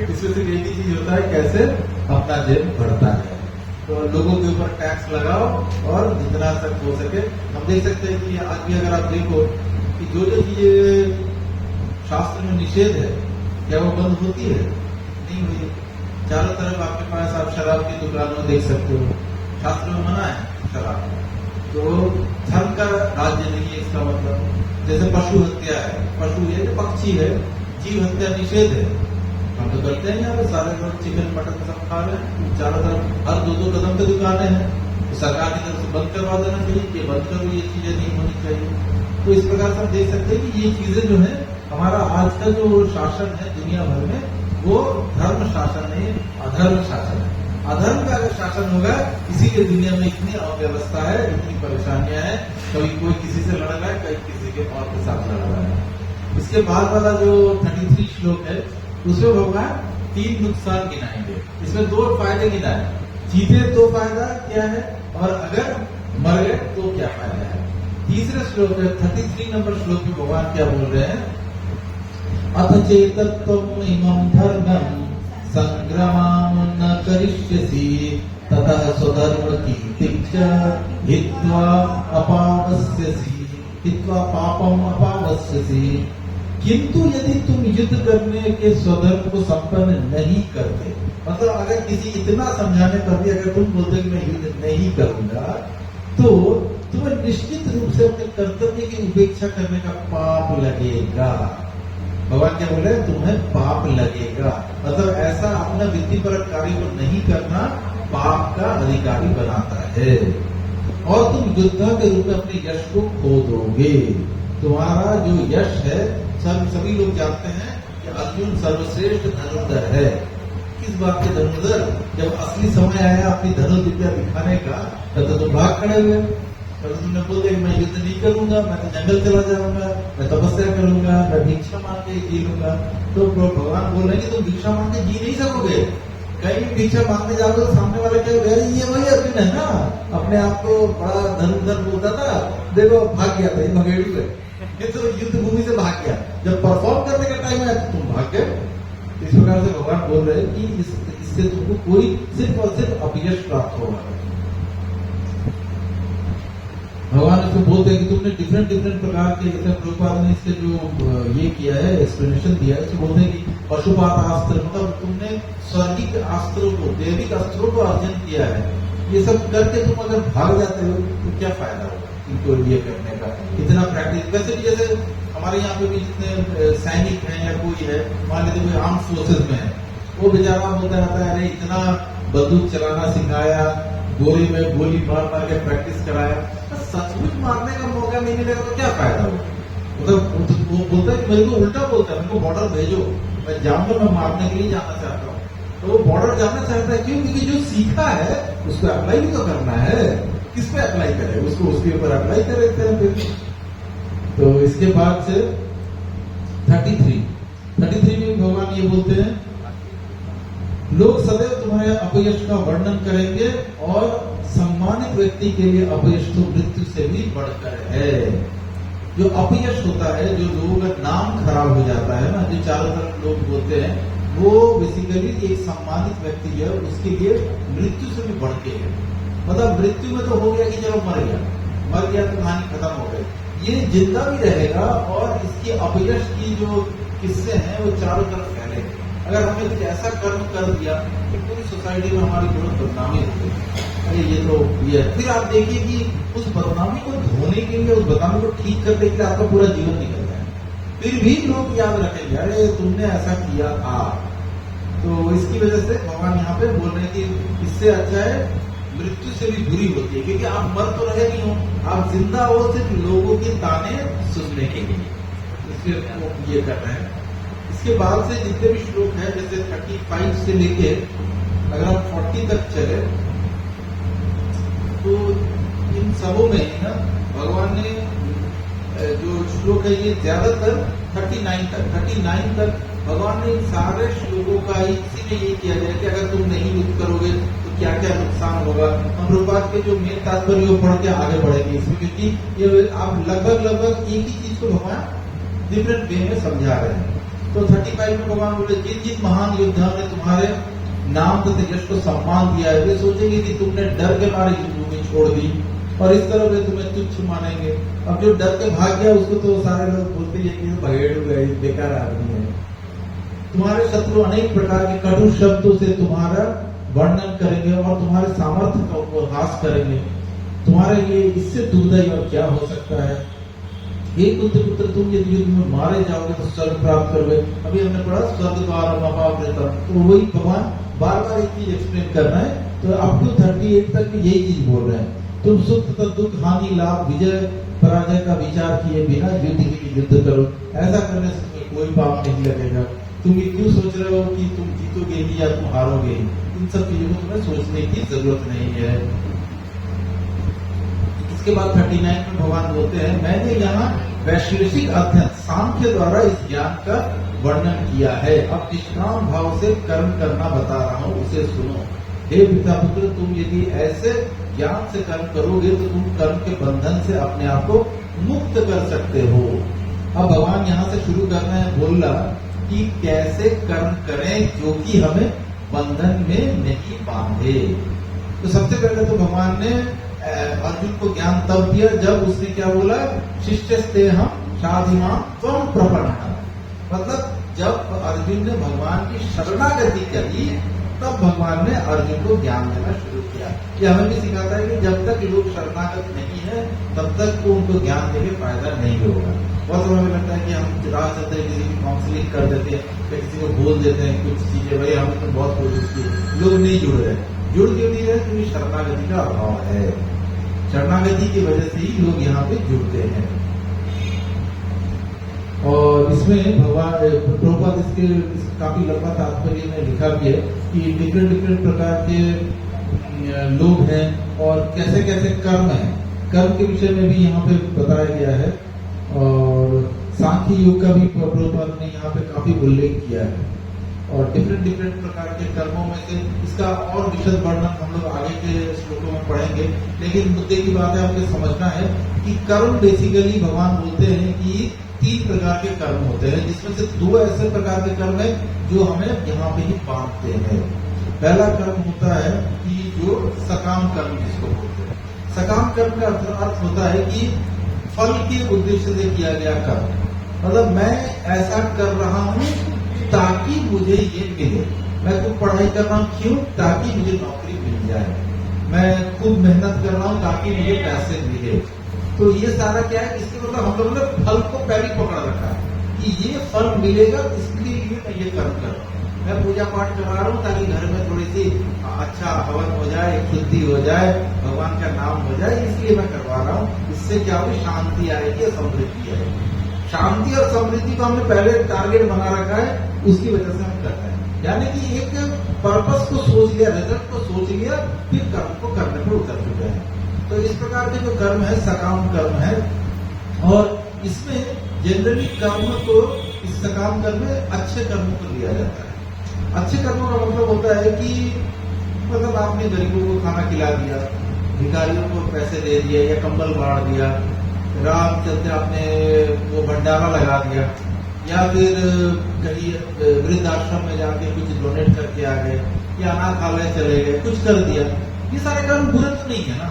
इसमें सिर्फ एक ही चीज होता है, कैसे अपना जेब बढ़ता है। तो लोगों के ऊपर टैक्स लगाओ और जितना तक हो सके। हम देख सकते हैं कि आज भी अगर आप देखो कि जो जो चीजें शास्त्र में निषेध है, क्या वो बंद होती है? नहीं हुई। चारों तरफ आपके पास आप शराब की दुकानों देख सकते हो, शास्त्र में मना है शराब। तो धर्म का राज्य नहीं है इसका मतलब। जैसे पशु हत्या है, पशु है, पक्षी है, जीव हत्या निषेध है। हम तो करते हैं, यहाँ पे सारे लोग चिकन मटन सब खा रहे हैं, चारों तरफ हर 2-2 कदम पे दुकानें हैं। तो सरकार की तरफ से बंद करवा देना चाहिए कि बंद करो, ये चीजें नहीं होनी चाहिए। तो इस प्रकार से हम देख सकते हैं कि ये चीजें जो है हमारा आज का जो शासन है दुनिया भर में, वो धर्म शासन नहीं, अधर्म शासन है। अधर्म का अगर शासन होगा, इसीलिए दुनिया में इतनी अव्यवस्था है, इतनी परेशानियां हैं। कभी कोई किसी से लड़ रहा है, कभी किसी के और के साथ लड़ रहा है। इसके बाद वाला जो 33 श्लोक है उसमें भगवान 3 नुकसान गिनाएंगे। इसमें 2 फायदे गिनाए, जीते तो फायदा क्या है और अगर मर गए तो क्या फायदा है। तीसरे श्लोक है 33 नंबर श्लोक में भगवान क्या बोल रहे हैं? अथ चेतत्वम् इमं धर्मम् संग्रामं न करिष्यसि ततः स्वधर्म कीर्तिं च हित्वा पापम अपावस्यसि। किंतु यदि तुम युद्ध करने के स्वधर्म को संपन्न नहीं करते, मतलब अगर किसी इतना समझाने पर भी अगर तुम बोलते कि मैं युद्ध नहीं करूंगा, तो तुम्हें निश्चित रूप से अपने कर्तव्य की उपेक्षा करने का पाप लगेगा। भगवान क्या बोले? तुम्हें पाप लगेगा। मतलब ऐसा अपना वृत्तिपरक कार्य को नहीं करना पाप का अधिकारी बनाता है, और तुम योद्धा के रूप में अपने यश को खो दोगे। तुम्हारा जो यश है, सभी लोग जानते हैं कि अर्जुन सर्वश्रेष्ठ धनुर्धर है। किस बात के धनुर्धर? जब असली समय आया अपनी धनुर्विद्या दिखाने का, तब तो तुम भाग खड़े हुए। तो तुमने बोल दिया मैं युद्ध नहीं करूंगा, मैं तो जंगल चला जाऊंगा, मैं तपस्या करूंगा, मैं भिक्षा मांग के जी लूंगा। तो भगवान बोल रहे हैं कि तुम भिक्षा मांग के जी नहीं सकोगे। कहीं भी भिक्षा मांगने जाओगे तो सामने वाला क्या होगा? ये वही अर्जुन है ना, अपने आप को बड़ा धनुर्धर बोलता था, देखो भाग गया था, ये भगेड़ू है, ये तो युद्ध भूमि से भाग गया। जब परफॉर्म करने का टाइम आया तो तुम भाग गए। इस प्रकार से भगवान बोल रहे हैं कि इससे तुमको कोई सिर्फ और सिर्फ अपयश प्राप्त होगा। भगवान इसको बोलते हैं कि तुमने डिफरेंट प्रकार प्रकार के, जैसे प्रभुपाद ने इसके जो ये किया है, एक्सप्लेनेशन दिया है, इसको बोलते हैं कि पशुपात अस्त्र, मतलब तुमने स्वर्गिक अस्त्रों को, दैविक अस्त्रों को अर्जन किया है, ये सब करके तुम अगर भाग जाते हो तो क्या फायदा होगा इनको ये करने का, इतना प्रैक्टिस। वैसे भी जैसे हमारे यहाँ पे भी जितने सैनिक हैं या कोई है, मान लीजिए कोई आर्म फोर्सेज में है, वो बेचारा बोलता रहता है, अरे इतना बंदूक चलाना सिखाया, गोली में गोली मार मार के प्रैक्टिस कराया, तो सचमुच मारने का मौका नहीं मिलेगा तो क्या फायदा होगा। मतलब वो बोलता है कि मेरे को उल्टा बोलता है, मेरे को बॉर्डर भेजो, मैं जाऊंगा, मैं मारने के लिए जाना चाहता हूँ। तो वो बॉर्डर जाना चाहता है क्यों? क्योंकि जो सीखा है उसको अप्लाई भी तो करना है। किस पे अप्लाई करे? उसको उसके ऊपर अप्लाई कर देते हैं फिर। तो इसके बाद से 33 में भगवान ये बोलते हैं, लोग सदैव तुम्हारे अपयश का वर्णन करेंगे और सम्मानित व्यक्ति के लिए अपयश तो मृत्यु से भी बढ़कर है। जो अपयश होता है, जो लोगों का नाम खराब हो जाता है ना, जो चारों तरफ लोग बोलते हैं, वो बेसिकली एक सम्मानित व्यक्ति है, उसके लिए मृत्यु से भी बढ़ के है। मतलब मृत्यु में तो हो गया कि चलो मर गया तो कहानी खत्म हो गई। ये जिंदा भी रहेगा और इसकी अपयश की जो किस्से हैं वो चारों तरफ फैलेंगे। अगर हमने कुछ ऐसा कर्म कर दिया तो पूरी सोसाइटी में हमारी बहुत बदनामी हो गई, अरे ये तो ये। फिर आप देखिए कि उस बदनामी को धोने के लिए, उस बदनामी को ठीक करने के लिए आपका पूरा जीवन निकल जाए, फिर भी लोग याद रखेंगे, अरे तुमने ऐसा किया था। तो इसकी वजह से भगवान यहाँ पे बोल रहे हैं कि इससे अच्छा है मृत्यु से भी बुरी होती है, क्योंकि आप मर तो रहे नहीं हो, आप जिंदा हो सिर्फ लोगों के ताने सुनने के लिए। इसलिए वो ये कर रहे हैं। इसके बाद से जितने भी श्लोक हैं, जैसे 35 से लेके अगर हम 40 तक चले, तो इन सबों में ना भगवान ने जो श्लोक है ये ज्यादातर 39 तक भगवान ने इन सारे श्लोकों का इसी में ये किया जाए कि अगर तुम नहीं युद्ध करोगे तो क्या क्या नुकसान होगा। हम प्रभुपाद के जो मेन तात्पर्य वो पढ़ के आगे बढ़ेंगे इसमें, क्योंकि ये आप लगभग एक ही चीज को भगवान डिफरेंट वे में समझा रहे हैं। तो 35 में भगवान बोले, जिन महान योद्धा ने तुम्हारे नाम तथा यश को सम्मान दिया है, वे सोचेंगे कि तुमने डर के मारे युद्ध भूमि छोड़ दी और इस तरह वे तुम्हें तुच्छ मानेंगे। अब जो डर के भाग गया उसको तो सारे लोग बोलते हैं कि भगेड़ू गए, बेकार आदमी है। तुम्हारे शत्रु अनेक प्रकार के कटु शब्दों से तुम्हारा वर्णन करेंगे और तुम्हारे सामर्थ्य का उपहास करेंगे। तुम्हारे लिए इससे दुर्दय और क्या हो सकता है। एक पुत्र तुम यदि युद्ध में मारे जाओगे तो स्वर्ग प्राप्त करोगे। अभी हमने पढ़ा स्वर्ग द्वारा महावृतम, तो वही भगवान बार बार एक चीज एक्सप्लेन कर रहे हैं। तो अप टू 38 तक यही चीज बोल रहे हैं, तुम सुख तथा दुख, हानि, लाभ, विजय पराजय का विचार किए बिना युद्ध करो। ऐसा करने से तुम्हें कोई पाप नहीं लगेगा। तुम ये क्यों सोच रहे हो कि तुम जीतोगे ही या तुम हारोगे? इन सब चीजों को तुम्हें सोचने की जरूरत नहीं है। इसके बाद 39 में भगवान बोलते हैं, मैंने यहाँ वैशेषिक अध्ययन सांख्य द्वारा इस ज्ञान का वर्णन किया है। अब निष्काम भाव से कर्म करना बता रहा हूँ, उसे सुनो। हे पिता पुत्र, तुम यदि ऐसे ज्ञान से कर्म करोगे तो तुम कर्म के बंधन से अपने आप को मुक्त कर सकते हो। अब भगवान यहाँ से शुरू कर रहे हैं बोलना कि कैसे कर्म करें जो कि हमें बंधन में नहीं बांधे। तो सबसे पहले तो भगवान ने अर्जुन को ज्ञान तब दिया जब उसने क्या बोला, शिष्यस्ते हम शाधिमाम त्वं प्रपन्नः। मतलब जब अर्जुन ने भगवान की शरणागति करी तब भगवान ने अर्जुन को ज्ञान देना शुरू किया। ये हमें भी सिखाता है कि जब तक लोग शरणागत नहीं है तब तक तो उनको ज्ञान देके फायदा नहीं होगा। बहुत हमें लगता है कि हम राह चलते हैं, किसी की काउंसलिंग कर देते हैं या किसी को बोल देते हैं कुछ चीजें, भाई हमने तो बहुत कोशिश की, लोग नहीं जुड़ रहे। जुड़ क्यों नहीं रहे? क्योंकि शरणागति का अभाव है। शरणागति की वजह से ही लोग यहाँ पे जुड़ते हैं। और इसमें भगवान प्रभुपाद इसके काफी लंबा तात्पर्य में लिखा भी है कि डिफरेंट प्रकार के लोग हैं और कैसे कैसे कर्म है। कर्म के विषय में भी यहाँ पे बताया गया है और सांख्य योग का भी प्रभुपाद ने यहाँ पे काफी उल्लेख किया है। और डिफरेंट प्रकार के कर्मों में से इसका और विशद वर्णन हम लोग आगे के श्लोकों में पढ़ेंगे। लेकिन मुद्दे की बात है, आपको समझना है कि कर्म बेसिकली भगवान बोलते हैं कि 3 प्रकार के कर्म होते हैं, जिसमें से 2 ऐसे प्रकार के कर्म है जो हमें यहाँ पे ही बांधते हैं। पहला कर्म होता है कि जो सकाम कर्म जिसको बोलते हैं। सकाम कर्म का अर्थ होता है कि फल के उद्देश्य से किया गया कर्म, मतलब मैं ऐसा कर रहा हूँ ताकि मुझे ये मिले। मैं खूब पढ़ाई कर रहा हूँ, क्यों? ताकि मुझे नौकरी मिल जाए। मैं खूब मेहनत कर रहा हूँ ताकि मुझे पैसे मिले। तो ये सारा क्या है, इसके मतलब हम लोगों ने फल को पहले पकड़ रखा है कि ये फल मिलेगा, इसलिए मैं ये कर्म कर रहा हूँ। मैं पूजा पाठ करवा रहा हूँ ताकि घर में थोड़ी सी अच्छा हवन हो जाए, शुद्धि हो जाए, भगवान का नाम हो जाए, इसलिए मैं करवा रहा हूँ। इससे क्या होगी, शांति आएगी और समृद्धि आएगी। शांति और समृद्धि को हमने पहले टारगेट बना रखा है, उसकी वजह से हम करते हैं। यानी कि एक पर्पस को सोच लिया, रिजल्ट को सोच लिया, फिर कर्म को करने पर उतर चुके हैं। तो इस प्रकार के जो कर्म है सकाम कर्म है, और इसमें जनरली कर्म को, इस सकाम कर्म में अच्छे कर्मों को लिया जाता है। अच्छे कर्मों का मतलब होता है कि मतलब आपने गरीबों को खाना खिला दिया, भिखारियों को पैसे दे दिए या कंबल बांट दिया, राम चलते आपने वो भंडारा लगा दिया, या फिर कहीं वृद्धाश्रम में जाके कुछ डोनेट करके आ गए, या अनाथालय चले गए, कुछ कर दिया। ये सारे कर्म बुरे तो नहीं है ना,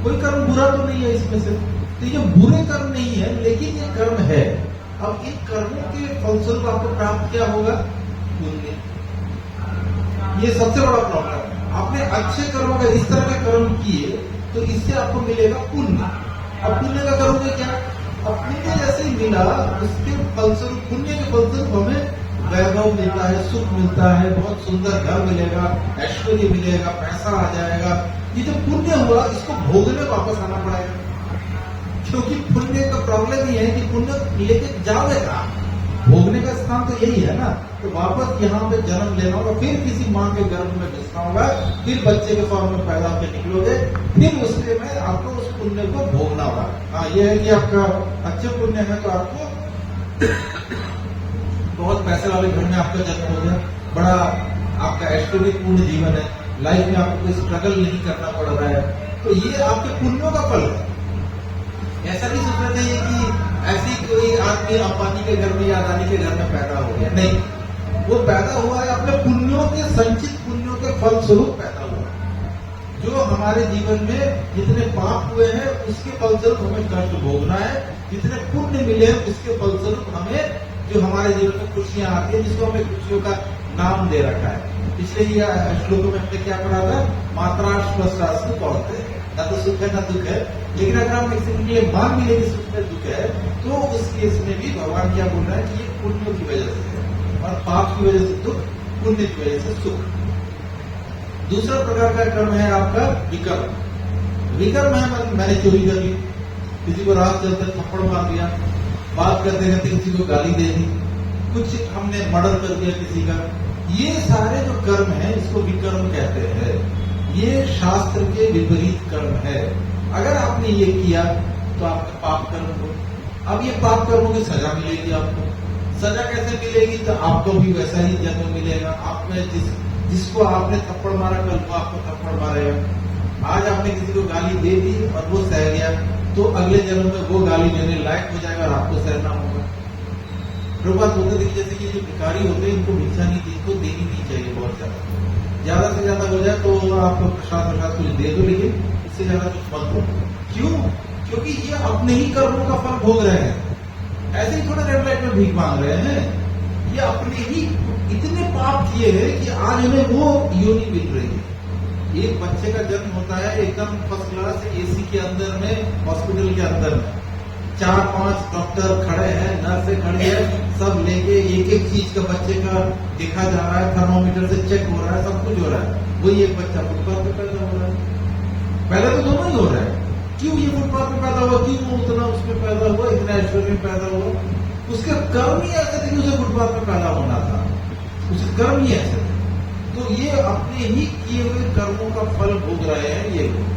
कोई कर्म बुरा तो नहीं है इसमें से। तो ये बुरे कर्म नहीं है, लेकिन ये कर्म है। अब इन कर्मों के फलस्वरूप आपको प्राप्त क्या होगा, पुण्य। ये सबसे बड़ा प्रॉब्लम है। आपने अच्छे कर्मों का इस तरह के कर्म किए तो इससे आपको मिलेगा पुण्य। अब पुण्य का करोगे क्या, अब पुण्य जैसे ही मिला उसके फलस्वरूप, पुण्य के फलस्वरूप हमें वैभव मिलता है, सुख मिलता है, बहुत सुंदर घर मिलेगा, ऐश्वर्य मिलेगा, पैसा आ जाएगा। ये जो पुण्य हुआ इसको भोगने वापस आना पड़ेगा, क्योंकि पुण्य का प्रॉब्लम ये है कि पुण्य लेके जाएगा, भोगने का स्थान तो यही है ना। तो वापस यहाँ पे जन्म लेना होगा, फिर किसी माँ के गर्भ में घुसना होगा, फिर बच्चे के फॉर्म में पैदा होकर निकलोगे, फिर उसके में आपको उस पुण्य को भोगना होगा। हाँ, ये है कि आपका अच्छे पुण्य है तो आपको बहुत पैसे वाले घर में आपका जन्म हो गया, बड़ा आपका ऐश्वर्यपूर्ण जीवन है, लाइफ में आपको कोई स्ट्रगल नहीं करना पड़ रहा है, तो ये आपके पुण्यों का फल है। ऐसा नहीं सोचना चाहिए कि ऐसी कोई आदमी अंबानी के घर में या अदानी के घर में पैदा हो गया, नहीं, वो पैदा हुआ है अपने पुण्यों के, संचित पुण्यों के फल स्वरूप पैदा हुआ है। जो हमारे जीवन में जितने पाप हुए हैं उसके फलस्वरूप हमें कष्ट भोगना है, जितने पुण्य मिले हैं उसके फलस्वरूप हमें जो हमारे जीवन में खुशियां आती है, जिसको हमने खुशियों का नाम दे रखा है। इसलिए ये श्लोकों में हमने क्या पढ़ा था, मात्रा स्वस्थ पढ़ते हैं, न तो सुख है न दुख है, लेकिन अगर हम किसी के लिए मान भी लेंगे सुख में दुख है, तो उस केस में भी भगवान क्या बोल रहा है कि ये पुण्यों की वजह से है, और पाप की वजह से दुख, पुण्य की वजह से सुख। दूसरा प्रकार का कर्म है आपका विकर्म। विकर्म है मैंने चोरी कर ली, किसी को रात चलते थप्पड़ मार दिया, बात करते करते किसी को गाली दे दी, कुछ हमने मर्डर कर दिया किसी का। ये सारे जो कर्म है इसको विकर्म कहते हैं। ये शास्त्र के विपरीत कर्म है। अगर आपने ये किया तो आपका पाप कर्म हो। अब ये पाप कर्मों की सजा मिलेगी आपको। सजा कैसे मिलेगी, तो आपको भी वैसा ही जन्म मिलेगा। आप में जिसको आपने थप्पड़ मारा कल वो आपको थप्पड़ मारेगा। आज आपने किसी को गाली दे दी और वो सह गया, तो अगले जन्म में वो गाली देने लायक हो जाएगा और आपको सहना होगा। प्रभुपाद बोलते थे जैसे कि जो भिखारी होते हैं इनको भिक्षा नहीं दी, इनको देनी नहीं चाहिए, बहुत ज्यादा से ज्यादा हो जाए तो आप प्रसाद कुछ दे दो, लेकिन इससे ज्यादा कुछ मत दो। क्यों? क्योंकि ये अपने ही कर्मों का फल भोग रहे हैं। ऐसे ही थोड़ा रेड लाइट में भीख मांग रहे हैं, ये अपने ही इतने पाप किए हैं कि आज हमें वो योनि मिल रही है। एक बच्चे का जन्म होता है एकदम फर्स्ट क्लास एसी के अंदर में, हॉस्पिटल के अंदर में 4-5 डॉक्टर खड़े हैं, नर्सें खड़ी है, सब लेके एक एक चीज का बच्चे का देखा जा रहा है, थर्मोमीटर से चेक हो रहा है, सब कुछ हो रहा है। वही एक बच्चा फुटपाथ पे पैदा हो रहा है। पहले तो दोनों ही हो रहा है। क्यों ये फुटपाथ पे पैदा हुआ, क्यों वो उतना उसमें पैदा हुआ, इतना ऐश्वर्य में पैदा हुआ? उसके कर्म ही ऐसे थे कि उसे फुटपाथ पे पैदा होना था, उसके कर्म ही ऐसे थे। तो ये अपने ही किए हुए कर्मों का फल भोग रहे हैं ये लोग।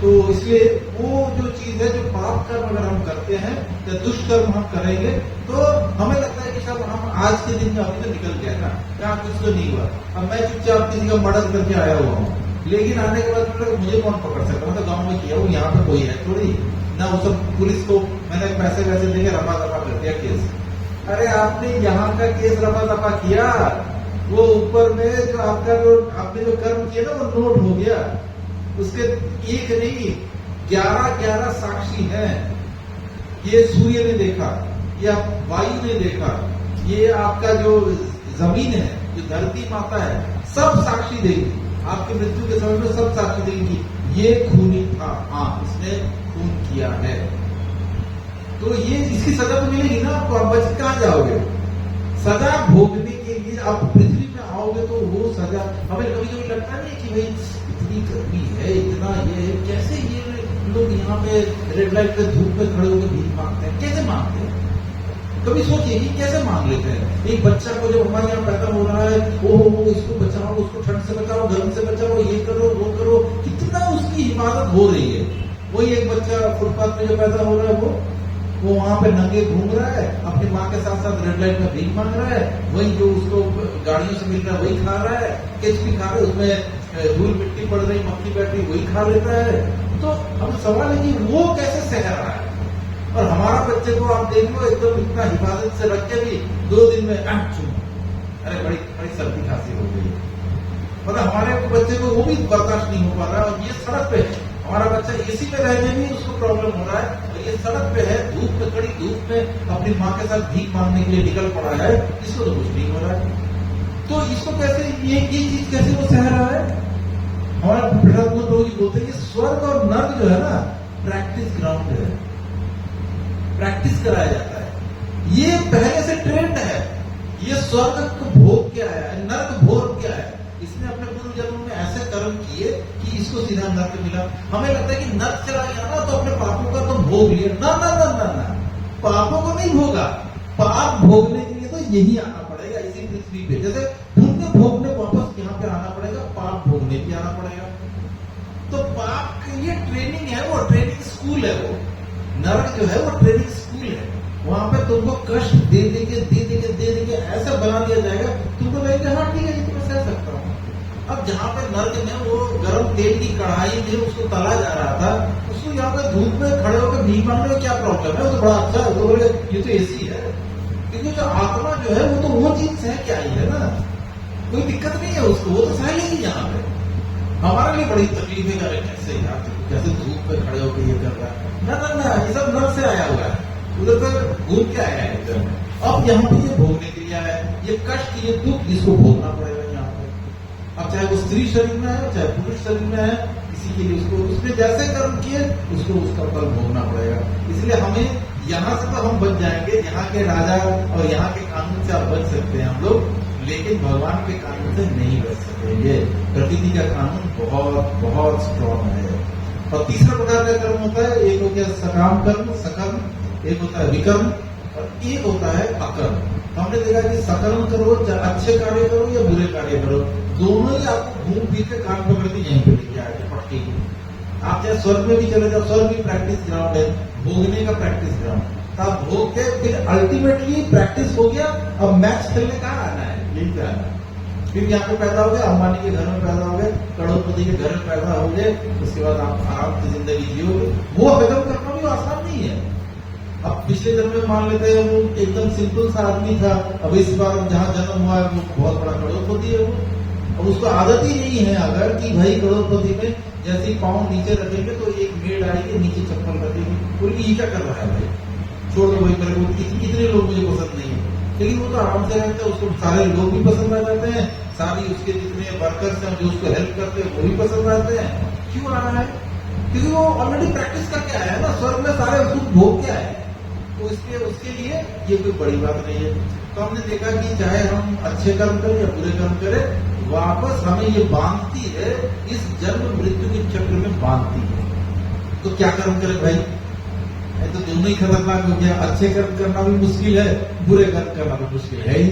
तो इसलिए वो जो चीज है, जो पाप कर्म अगर हम करते हैं या दुष्कर्म हम करेंगे, तो हमें लगता है कि सब हम आज के दिन में अभी तो निकल गया ना, क्या कुछ तो नहीं हुआ। अब मैं चुपचाप किसी का मर्डर करके आया हुआ हूँ, लेकिन आने के बाद मुझे कौन पकड़ सकता? मैं तो गाँव में किया हूँ, यहाँ पे कोई है थोड़ी ना। वो सब पुलिस को मैंने पैसे वैसे देके रफा दफा कर दिया केस। अरे आपने यहाँ का केस रफा दफा किया, वो ऊपर में जो आपका जो आपने जो कर्म किया ना वो नोट हो गया। उसके एक नहीं 11 साक्षी हैं, ये सूर्य ने देखा, ये वायु ने देखा, ये आपका जो जमीन है, जो धरती माता है, सब साक्षी देगी। आपकी मृत्यु के समय में सब साक्षी देगी ये खूनी था, हाँ इसने खून किया है। तो ये इसकी सजा तो मिलेगी ना आपको, आप बच कहां जाओगे? सजा भोगने के लिए आप पृथ्वी में आओगे तो वो सजा, हमें कभी कभी लगता नहीं कि भाई इतनी गर्मी है, इतना ये है, कैसे ये लोग यहाँ पे रेड लाइट पे धूप पे खड़े होकर भीख मांगते हैं, कैसे मांगते हैं? कभी सोचिए कि कैसे मांग लेते हैं। एक बच्चा को जब हमारे यहाँ पैदा हो रहा है, वो इसको बचाओ, उसको ठंड से बचाओ, गर्म से बचाओ, ये करो वो करो, कितना उसकी हिफाजत हो रही है। वही एक बच्चा फुटपाथ पे जो पैदा हो रहा है वो वहां पे नंगे घूम रहा है, अपनी माँ के साथ साथ रेड लाइट में भीख मांग रहा है, वही जो उसको गाड़ियों से मिल रहा है वही खा रहा है, केचपी खा रहा है, उसमें धूल मिट्टी पड़ रही, मक्खी बैठ रही, वही खा लेता है। तो अब सवाल है कि वो कैसे सह रहा है, और हमारा बच्चे को आप देख लो एकदम इतना हिफाजत से रख के भी 2 दिन में अरे बड़ी बड़ी सर्दी खांसी हो गई, मतलब हमारे बच्चे को वो भी बर्दाश्त नहीं हो पा रहा है। और ये सड़क पे है, हमारा बच्चा एसी में रहने में उसको प्रॉब्लम हो रहा है, और ये सड़क पे है, धूप में, कड़ी धूप में अपनी माँ के साथ भीख मांगने के लिए निकल पड़ा है, इसको तो कुछ नहीं हो रहा है। तो इसको कैसे ये चीज कैसे वो सह रहा है? हमारे प्रधानमंत्री लोग बोलते हैं कि स्वर्ग और नर्क जो है ना प्रैक्टिस ग्राउंड है, प्रैक्टिस कराया जाता है। ये पहले से ट्रेंड है, ये स्वर्ग को भोग के आया है, नर्क भोग के आया है। इसने अपने पूर्व जन्म में ऐसे कर्म किए कि इसको सीधा नर्क मिला। हमें लगता है कि नर्क चला गया ना तो अपने पापों का तो भोग लिया, ना ना ना ना ना, पापों को नहीं भोगा। पाप भोगने के लिए तो यही आना पड़ेगा, इसी पृथ्वी पे। जैसे पुण्य भोगने वापस यहाँ पे आना पड़ेगा, पाप भोगने भी आना पड़ेगा। तो पाप के लिए ट्रेनिंग है, वो ट्रेनिंग स्कूल है। वो नरक जो है वो ट्रेनिंग स्कूल है, वहां पे तुमको कष्ट दे देके ऐसा बना दिया जाएगा, तुमको लगेगा हाँ ठीक है, ये तो मैं सह सकता हूँ। अब जहाँ पे नर्क में वो गर्म तेल की कढ़ाई में उसको तला जा रहा था, उसको यहाँ पे धूप में खड़े होकर भीख मांगने में क्या प्रॉब्लम है? वो तो बड़ा अच्छा है, तो बोले ये तो एसी है। क्योंकि जो आत्मा जो है वो तो वो चीज सह के आई है ना, कोई दिक्कत नहीं है उसको, वो तो सह लेगी। यहाँ पे हमारे लिए बड़ी तकलीफ है, कैसे यार कैसे धूप पे खड़े होकर ये कर रहा है, ना ना ना, ये सब नर्क से आया हुआ है, उधर पे घूम के आया है इधर में। अब यहाँ पे ये भोगने के लिए आया है, ये कष्ट, ये दुख इसको भोगना पड़ेगा यहाँ पे। अब चाहे वो स्त्री शरीर में है चाहे पुरुष शरीर में है, किसी के लिए उसको उसने जैसे कर्म किए उसको उसका फल भोगना पड़ेगा। इसलिए हमें यहाँ से तो हम बच जाएंगे, यहाँ के राजा और यहाँ के कानून से आप बच सकते हैं हम लोग, लेकिन भगवान के कानून से नहीं बच सकेंगे। प्रकृति का कानून बहुत बहुत स्ट्रॉन्ग है। और तीसरा प्रकार का कर्म होता है, एक हो गया सकाम कर्म, सकर्म, एक होता है विकर्म, और एक होता है अकर्म। हमने देखा कि सकर्म करो, अच्छे कार्य करो या बुरे कार्य करो, दोनों ही आपको घूम फिर के कान पकड़ के यहीं पे लेके आएंगे पटके की। आप चाहे स्वर्ग में भी चले जाओ, स्वर्ग भी प्रैक्टिस ग्राउंड है, भोगने का प्रैक्टिस ग्राउंड। आप भोग के फिर अल्टीमेटली प्रैक्टिस हो गया, अब मैच खेलने कहाँ आना है, यही पे आना है। फिर यहाँ पे पैदा हो गए, अंबानी के घर में पैदा हो गए, करोड़पति के घर में पैदा हो गए, उसके बाद आप आराम से जिंदगी जियोगे। वो हजम करना भी आसान नहीं है। अब पिछले जन्म में मान लेते हैं वो एकदम सिंपल सा आदमी था, अब इस बार जहाँ जन्म हुआ है वो बहुत बड़ा करोड़पति है वो। अब उसको आदत ही नहीं है अगर कि भाई करोड़पति में जैसे ही पाँव नीचे रखेंगे तो एक मेड आएगी नीचे चप्पल रखेगी, बोलेगी ये क्या कर रहा है भाई, छोड़ दो वही करे। इतने लोग मुझे पसंद नहीं है, लेकिन वो तो आराम से रहते हैं, उसको सारे लोग भी पसंद आ जाते हैं, सारी उसके जितने वर्कर्स हैं जो उसको हेल्प करते हैं वो भी पसंद आते हैं। क्यों आ रहा है? क्योंकि वो ऑलरेडी प्रैक्टिस करके आया है ना, स्वर्ग में सारे दुख भोग के आए, तो उसके लिए ये कोई बड़ी बात नहीं है। तो हमने देखा कि चाहे हम अच्छे कर्म करें या बुरे कर्म करें, वापस हमें ये बांधती है, इस जन्म मृत्यु के चक्र में बांधती है। तो क्या कर्म करें भाई? तो दोनों ही खतरनाक हो गया, अच्छे कर्म करना भी मुश्किल है, बुरे कर्म करना भी मुश्किल है ही।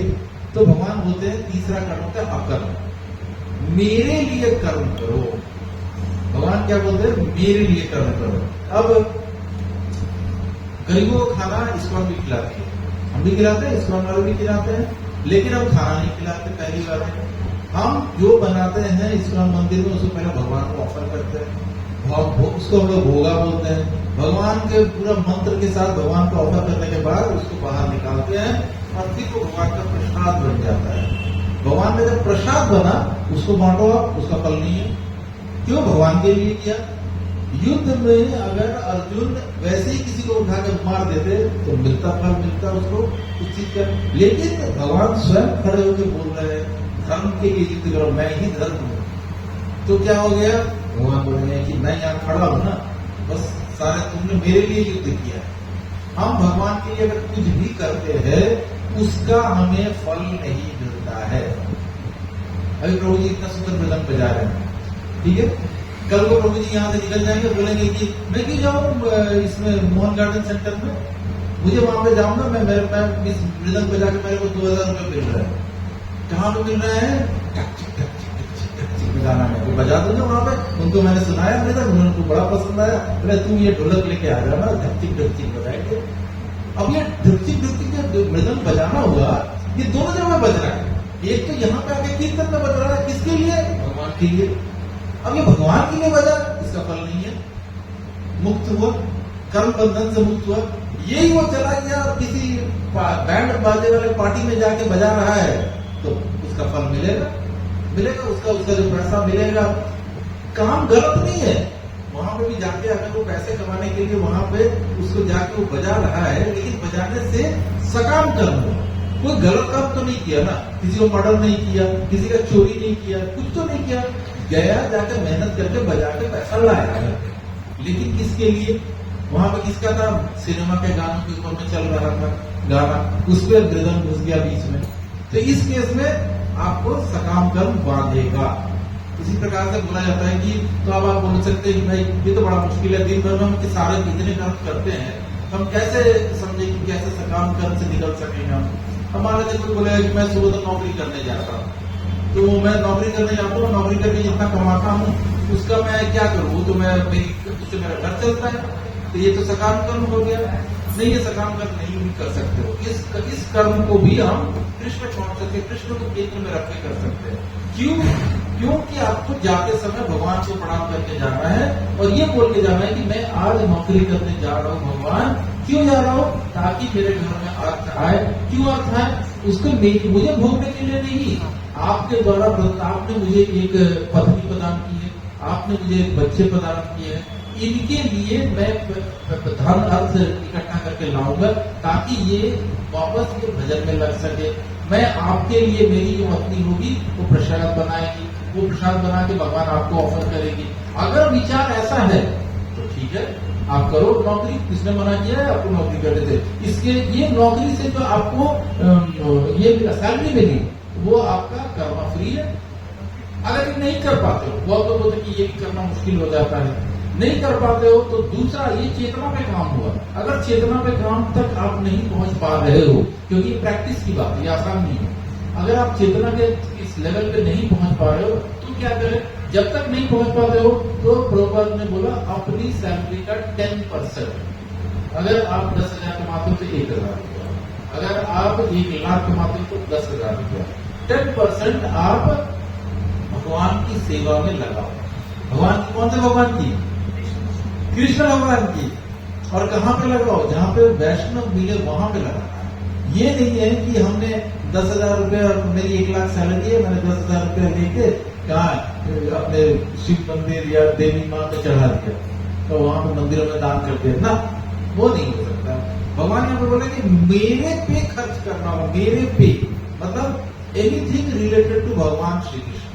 तो भगवान बोलते हैं तीसरा कर्म होता है अकर्म, मेरे लिए कर्म करो। भगवान क्या बोलते हैं? मेरे लिए कर्म करो। अब गरीबों को खाना इस्कॉन भी खिलाते हैं, हम भी खिलाते हैं, इस्कॉन वाले भी खिलाते हैं, लेकिन हम खाना नहीं खिलाते। पहली बात है, हम जो बनाते हैं इस्कॉन मंदिर में उसको पहले भगवान को ऑफर करते हैं, उसको हम लोग भोगा बोलते हैं। भगवान के पूरा मंत्र के साथ भगवान को ऑफर करने के बाद उसको बाहर निकालते हैं और फिर वो भगवान का प्रसाद बन जाता है। भगवान ने जब प्रसाद बना उसको बांटो आप, उसका फल नहीं है। क्यों? भगवान के लिए किया। युद्ध में अगर अर्जुन वैसे ही किसी को उठाकर मार देते तो मिलता फल मिलता उसको उस चीज का। लेकिन भगवान स्वयं खड़े होकर बोल रहे हैं धर्म के लिए युद्ध करो, मैं ही धर्म हूं। तो क्या हो गया, भगवान बोल रहे हैं कि मैं यहाँ खड़ा हूं ना, बस सारे तुमने मेरे लिए युद्ध किया है। हम भगवान के लिए अगर कुछ भी करते हैं उसका हमें फल नहीं मिलता है। अभी प्रभु जी इतना सुंदर मृदंग बजा रहे हैं, ठीक है, कल को प्रभु जी यहाँ से निकल जाएंगे, बोलेंगे कि मैं क्यों जाऊँ इसमें मोहन गार्डन सेंटर में, मुझे वहां पे जाऊंगा, मैं इस मृदंग बजा के मेरे को 2000 रुपये मिल रहा है। कहाँ पे मिल रहा है, बजाना है, वो बजा दूंगा वहां पे। उनको मैंने सुनाया मृदंग, उनको बड़ा पसंद आया, बोले तू ये ढोलक लेके आ जाना, ढकचिक ढकचिक बजाएंगे। अब ये ढकचिक ढकचिक जो मृदंग बजाना हुआ, ये दोनों जगह बज रहा है। एक तो यहाँ पे आके कीर्तन में बज रहा है, किसके लिए, भगवान के लिए। अब ये भगवान के लिए बजा, इसका फल नहीं है, मुक्त हुआ, कर्म बंधन से मुक्त हुआ। यही वो चला गया किसी बैंड बाजे वाले पार्टी में जाके बजा रहा है तो उसका फल मिलेगा, उसका जो पैसा मिलेगा। काम गलत नहीं है, वहां पे भी जाके अगर वो पैसे कमाने के लिए वहां पे उसको जाके वो बजा रहा है, लेकिन बजाने से सकाम कर्म हो, कोई गलत काम तो नहीं किया ना, किसी को मर्डर नहीं किया, किसी का चोरी नहीं किया, कुछ तो नहीं किया, गया जाके मेहनत करके बजा के पैसा लाया। लेकिन किसके लिए, वहां पे किसका था, सिनेमा के गानों के ऊपर में चल रहा था गाना, उस पर मृदंग घुस गया बीच में, तो इस केस में आपको सकाम कर्म बांधेगा। इसी प्रकार से बोला जाता है कि तो अब आप बोल सकते हैं कि भाई ये तो बड़ा मुश्किल है, दिन भर में हम सारे कितने कर्म करते हैं, हम कैसे समझे कि कैसे सकाम कर्म से निकल सकेंगे हम। हमारे से कोई बोलेगा कि मैं सुबह तो नौकरी करने जाता हूँ, तो मैं नौकरी करने जाता हूँ, नौकरी करके जितना कमाता हूँ उसका मैं क्या करूँ, तो मैं उससे मेरा घर चलता है, तो ये तो सकाम कर्म हो गया। नहीं, ये सकाम कर्म नहीं भी कर सकते हो। इस कर्म को भी हम कृष्ण कॉन्शियस, कृष्ण को केंद्र में रख के कर सकते हैं। क्यों, क्योंकि आपको जाते समय भगवान को प्रणाम करके जाना है और ये बोल के जाना है कि मैं आज नौकरी करने जा रहा हूँ भगवान, क्यों जा रहा हूँ, ताकि मेरे घर में अर्थ आए। क्यों अर्थ आए, उसको मुझे भोगने के लिए नहीं, आपके द्वारा आपने मुझे एक पत्नी प्रदान की है, आपने मुझे एक बच्चे प्रदान किए हैं, इनके लिए मैं धन अर्थ इकट्ठा करके लाऊंगा ताकि ये वापस ये भजन में लग सके। मैं आपके लिए, मेरी जो पत्नी होगी वो प्रसाद बनाएगी, वो प्रसाद बना के भगवान आपको ऑफर करेगी। अगर विचार ऐसा है तो ठीक है, आप करो नौकरी, किसने मना किया है आपको नौकरी करने से। इसके ये नौकरी से जो आपको ये सैलरी मिली वो आपका कर्म फ्री है। अगर ये नहीं कर पाते हो, बहुत लोग बोलते कि ये भी करना मुश्किल हो जाता है, नहीं कर पाते हो तो दूसरा ये चेतना पे काम हुआ। अगर चेतना पे काम तक आप नहीं पहुंच पा रहे हो, क्योंकि प्रैक्टिस की बात है, ये आसान नहीं है। अगर आप चेतना के इस लेवल पे नहीं पहुंच पा रहे हो तो क्या करें, जब तक नहीं पहुंच पाते हो तो प्रभुपाद ने बोला अपनी सैलरी का 10%, अगर आप 10,000 कमाते हो तो 1,000 रुपया, अगर आप 1,00,000 कमाते हो तो 10,000 रुपया, 10% आप भगवान की सेवा में लगाओ। भगवान की, कौन से भगवान की, कृष्ण भगवान की। और कहाँ पे लगाओ, जहाँ पे वैष्णव मिले वहां पे लगाना है। ये नहीं है कि हमने 10,000 रुपया, मेरी 1,00,000 सैलरी है, मैंने 10,000 रुपया लेके कहा अपने शिव मंदिर या देवी माँ पे चढ़ा दिया तो वहां पे मंदिरों में दान कर दिया ना, वो नहीं हो सकता। भगवान यहाँ पे बोले कि मेरे पे खर्च करना हो, मेरे पे, मतलब एनीथिंग रिलेटेड टू भगवान श्री कृष्ण।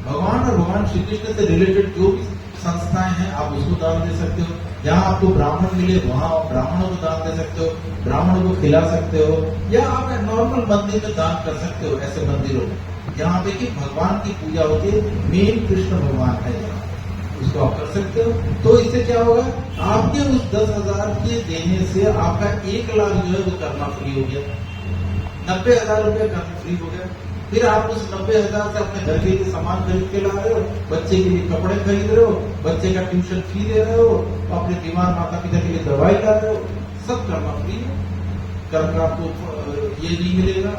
भगवान और भगवान श्री कृष्ण से रिलेटेड जो भी संस्थाएं हैं आप उसको दान दे सकते हो। जहाँ आपको ब्राह्मण मिले वहां आप ब्राह्मणों को दान दे सकते हो, ब्राह्मणों को खिला सकते हो, या आप नॉर्मल मंदिर में दान कर सकते हो। ऐसे मंदिरों में जहाँ पे कि भगवान की पूजा होती है, मेन कृष्ण भगवान है, जहाँ उसको आप कर सकते हो। तो इससे क्या होगा, आपके उस 10,000 के देने से आपका 1,00,000 जो है वो करना फ्री हो गया, 90,000 रुपया करना फ्री हो गया। फिर आप उस 90,000 से अपने घर के लिए सामान खरीद के ला रहे हो, बच्चे के लिए कपड़े खरीद रहे हो, बच्चे का ट्यूशन फी दे रहे हो, अपने बीमार माता पिता के लिए दवाई ला रहे हो, सब करना फ्री है। कर्म का आपको ये नहीं मिलेगा,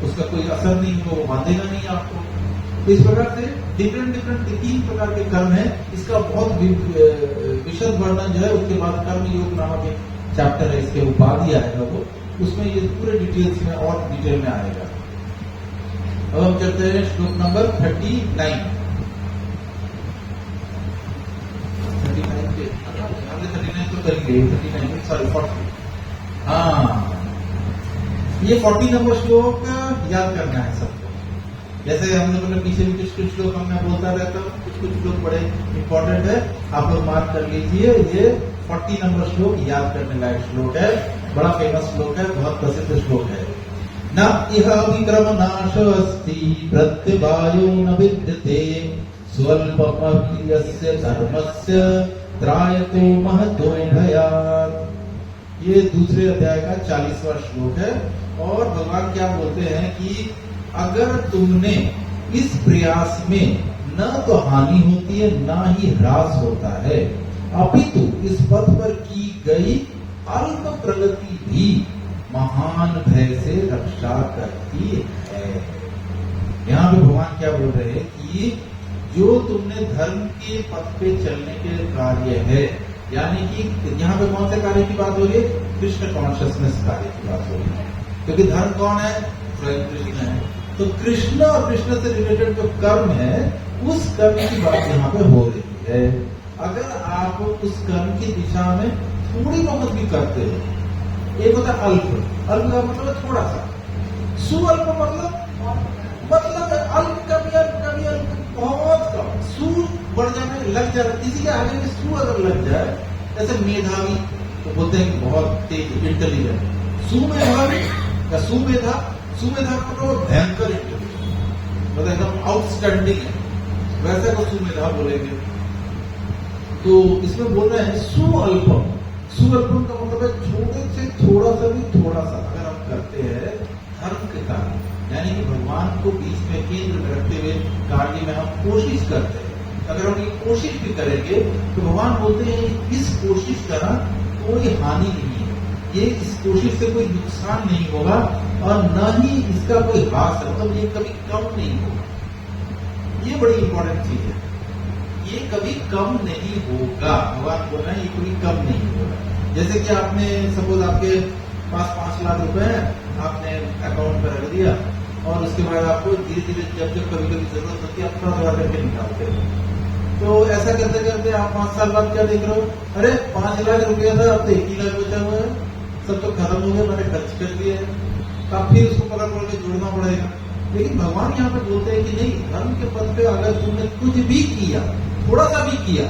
उसका कोई असर नहीं होगा, वो बांधेगा नहीं आपको। इस प्रकार से डिफरेंट 3 प्रकार के कर्म है। इसका बहुत विशद वर्णन जो है उसके बाद कर्म योग नामक एक चैप्टर है, इसके उपाधि आएगा वो, उसमें ये पूरे डिटेल्स में और डिटेल में आएगा। अब हम चलते हैं श्लोक नंबर 39 पे। करेंगे 39 सॉरी 40। हाँ, ये 40 नंबर श्लोक याद करना है सबको। जैसे हम लोगों ने पीछे भी कुछ कुछ श्लोक मैं बोलता रहता हूँ, कुछ कुछ श्लोक बड़े इंपॉर्टेंट है, आप लोग मार्क कर लीजिए। ये 40 नंबर श्लोक याद करने लायक श्लोक है, बड़ा फेमस श्लोक है, बहुत प्रसिद्ध श्लोक है। न इह विक्रम नाशोऽस्ति प्रत्यवायो न विद्यते स्वल्पमपि यस्य धर्मस्य त्रायतो महतो भयात्। ये दूसरे अध्याय का 40वां श्लोक है। और भगवान क्या बोलते हैं कि अगर तुमने इस प्रयास में न तो हानि होती है न ही ह्रास होता है, अपितु इस पथ पर की गई अल्प प्रगति भी महान भय से रक्षा करती है। यहाँ पे भगवान क्या बोल रहे हैं कि जो तुमने धर्म के पथ पे चलने के कार्य है, यानी कि यहाँ पे कौन से कार्य की बात हो रही है? कृष्ण कॉन्शियसनेस कार्य की बात हो रही है, क्योंकि धर्म कौन है? स्वयं कृष्ण है। तो कृष्ण और कृष्ण से रिलेटेड जो कर्म है, उस कर्म की बात यहाँ पे हो रही है। अगर आप उस कर्म की दिशा में थोड़ी बहुत भी करते हो, एक होता है अल्प, अल्प का मतलब है थोड़ा सा, सुअल्प मतलब अल्प कभी अल्प बहुत कम, सु बढ़ जाने लग जाए, किसी के आगे में सु अगर लग जाए, जैसे मेधावी तो बोलते हैं कि बहुत तेज इंटेलिजेंट, सुमेधावी या सुमेधा मतलब भयंकर इंटेलिजेंट, मतलब एकदम आउटस्टैंडिंग है, वैसे को सुमेधा बोलेंगे। तो इसमें बोल रहे हैं सुअल्पम, सुअल्पम का मतलब है छोटे से थोड़ा सा भी, थोड़ा सा अगर हम करते हैं धर्म के कार्य, यानी कि भगवान को बीच में केंद्र में रखते हुए कार्य में हम कोशिश करते हैं, अगर हम ये कोशिश भी करेंगे तो भगवान बोलते हैं इस कोशिश का कोई हानि नहीं है, ये इस कोशिश से कोई नुकसान नहीं होगा और न ही इसका कोई ह्रास है, मतलब ये कभी कम नहीं होगा। ये बड़ी इंपॉर्टेंट चीज है, ये कभी कम नहीं होगा। भगवान बोल रहे हैं ये कभी कम नहीं होगा। जैसे कि आपने सपोज आपके पास 5 लाख रुपए है, आपने अकाउंट पर रख दिया और उसके बाद आपको धीरे धीरे जब जब कभी कभी जरूरत होती है आप थोड़ा करके निकालते हो। तो ऐसा करते करते आप 5 साल बाद क्या देख रहे हो? अरे 5 लाख रुपया था, अब तो 1 ही लाख बचा हुआ है, सब तो खत्म हो गया, मैंने खर्च कर दिया है, तब फिर उसको पकड़ पकड़ के जोड़ना पड़ेगा। लेकिन भगवान यहाँ पे बोलते हैं कि नहीं, धर्म के पद पे अगर तुमने कुछ भी किया, थोड़ा सा भी किया,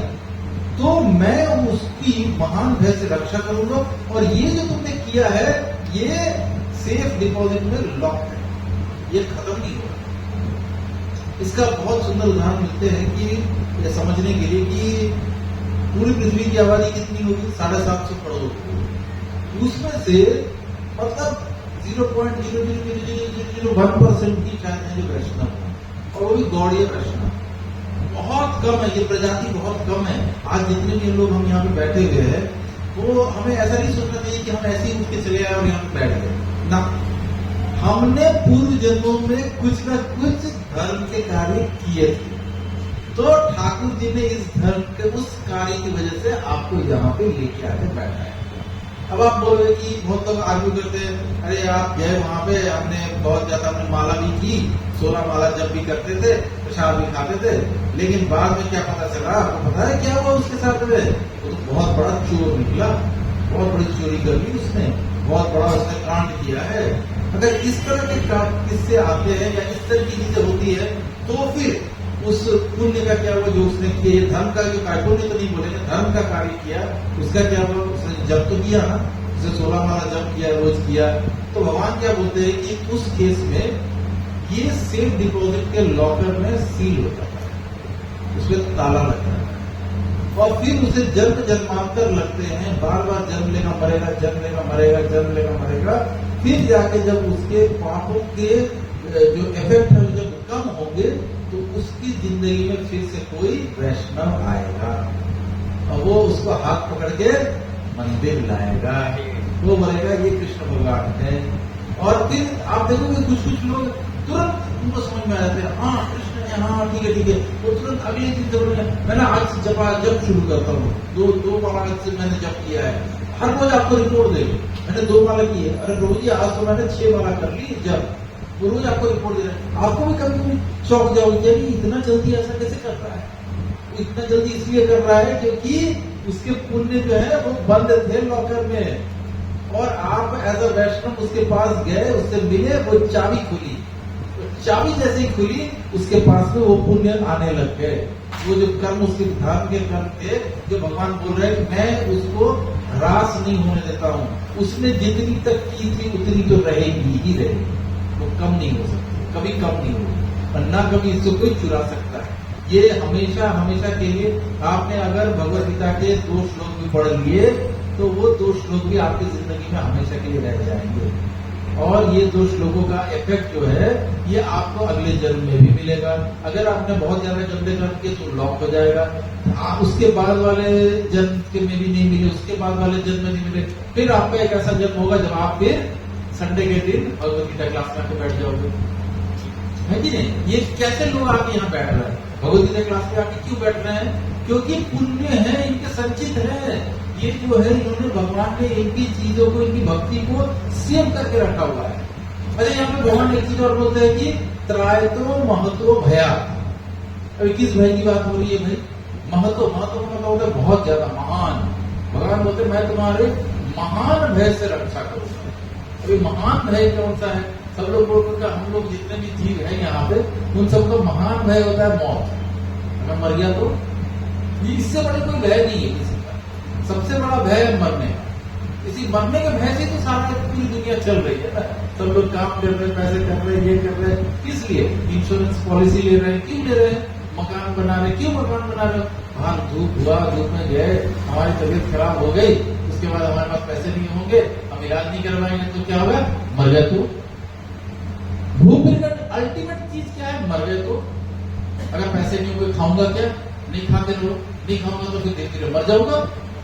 तो मैं उसकी महान भय से रक्षा करूंगा, और ये जो तुमने किया है ये सेफ डिपॉजिट में लॉक है, ये खत्म नहीं होगा। इसका बहुत सुंदर उदाहरण मिलते हैं कि समझने के लिए कि पूरी पृथ्वी की आबादी कितनी होगी? 750 करोड़ होगी, उसमें से मतलब 0.00001% की शायद है जो वैष्णव है, और वो भी गौड़ीय वैष्णव, बहुत कम है, ये प्रजाति बहुत कम है। आज जितने भी लोग हम यहाँ पे बैठे हुए हैं, वो हमें ऐसा नहीं सोचना चाहिए कि हम ऐसे ही उठ के चले आए और यहाँ पे बैठ गए ना। हमने पूर्व जन्मों में कुछ न कुछ धर्म के कार्य किए थे, तो ठाकुर जी ने इस धर्म के उस कार्य की वजह से आपको यहाँ पे लेके आके बैठा है। अब आप बोल रहे कि बहुत लोग आर्ग्यू करते हैं, अरे आप गए वहां पे, हमने बहुत ज्यादा हमने माला भी की, 16 माला जब भी करते थे, प्रसाद भी खाते थे, लेकिन बाद में क्या पता चला? आपको पता है क्या हुआ उसके साथ में? वो तो बहुत बड़ा चोर निकला, बहुत बड़ी चोरी कर ली उसने, बहुत बड़ा उसने कांड किया है। अगर इस तरह के किस्से आते हैं या इस तरह की चीजें होती है, तो फिर उस पुण्य का क्या हुआ जो उसने किया? धर्म का जो कार्य, पुण्य तो नहीं बोलेंगे, धर्म का कार्य किया, उसका क्या हुआ? उसने जब तो किया ना, उसने 16 माला जब किया, रोज किया। तो भगवान क्या बोलते हैं कि उस केस में ये सेफ डिपॉजिट के लॉकर में सील होता है, उसमें ताला लगता है, और फिर उसे जन्म जन्मांतर लगते हैं, बार बार जन्म लेना मरेगा, जन्म लेना मरेगा, जन्म लेना मरेगा। फिर जाके जब उसके पापों के जो इफेक्ट है जब कम होंगे, तो उसकी जिंदगी में फिर से कोई वैष्णव आएगा और वो उसको हाथ पकड़ के मंदिर लाएगा, वो बोलेगा ये कृष्ण भगवान है। और फिर आप देखोगे कुछ कुछ लोग तुरंत उनको समझ में आ जाते हैं, हाँ कृष्ण है, हाँ ठीक है, वो तुरंत अगली चीज बोलेंगे, मैंने आज जब शुरू करता हूँ, दो माला से मैंने जब किया है, हर रोज आपको रिपोर्ट देंगे, मैंने 2 माला की है, अरे प्रभु जी आज तो मैंने 6 माला कर ली, जब वो रोज आपको रिपोर्ट दे रहे हैं। आपको भी कभी कभी चौंक जाओगे, इतना जल्दी ऐसा कैसे कर रहा है? इतना जल्दी इसलिए कर रहा है क्योंकि उसके पुण्य जो है वो बंद थे लॉकर में, और आप एज अ वैष्णव उसके पास गए, उससे मिले, वो चाबी खुली, चाबी जैसे ही खुली उसके पास में वो पुण्य आने लग गए। वो जो कर्म उसके धर्म के कर्म थे, जो भगवान बोल रहे हैं मैं उसको ह्रास नहीं होने देता हूँ, उसने जितनी तक की थी उतनी तो रहेगी ही रहेगी, वो कम नहीं हो सकती, कभी कम नहीं होगी, और ना कभी इसको कोई चुरा सकता है। ये हमेशा हमेशा के लिए, आपने अगर भगवद गीता के 2 श्लोक भी पढ़ लिए तो वो 2 श्लोक भी आपकी जिंदगी में हमेशा के लिए रह जाएंगे, और ये 2 श्लोकों का इफेक्ट जो है ये आपको अगले जन्म में भी मिलेगा। अगर आपने बहुत ज्यादा गंदे कर्म किए तो लॉक हो जाएगा, उसके बाद वाले जन्म के में भी नहीं मिले, उसके बाद वाले जन्म में नहीं मिले, फिर आपका एक ऐसा जन्म होगा जब आप फिर संडे के दिन भगवद गीता क्लास में आके बैठ जाओगे, है कि नहीं? ये कैसे लोग आके यहाँ बैठ रहे हैं, भगवद गीता क्लास में आके क्यों बैठ रहे हैं? क्योंकि पुण्य है, इनके संचित है, ये जो है इन्होंने, भगवान ने इनकी चीजों को, इनकी भक्ति को सेव करके रखा हुआ है। अच्छा, यहाँ पे भगवान एक चीज और बोलते हैं कि त्रायतो महतो भया। अभी किस भय की बात हो रही है भाई? महतो, महतो का मतलब होता है बहुत ज्यादा महान। भगवान बोलते मैं तुम्हारे महान भय से रक्षा करूंगा। अभी महान भय कौन सा है? सब लोग बोलते हैं हम लोग जितने भी जीव हैं यहाँ पे, उन सबका महान भय होता है मौत। अगर मर गया तो इससे बड़े कोई भय नहीं है किसी का, सबसे बड़ा भय है मरने का। इसी मरने के भय से तो सारा पूरी दुनिया चल रही है ना, सब लोग काम कर रहे हैं, पैसे कर रहे हैं, ये कर रहे हैं, किस लिए? इंश्योरेंस पॉलिसी ले रहे हैं, क्यों ले रहे हैं? मकान बना रहे हैं, क्यों मकान बना रहे हो? बाहर धूप हुआ, धूप में गए, हमारी तबीयत खराब हो गई, उसके बाद हमारे पास पैसे नहीं होंगे, हम इलाज नहीं करवाएंगे तो क्या होगा? मर गए तो। भूख अल्टीमेट चीज क्या है? मर गए तो। अगर पैसे नहीं होंगे खाऊंगा क्या? नहीं खाते रहो, नहीं खाऊंगा तो फिर धीरे धीरे मर जाऊंगा।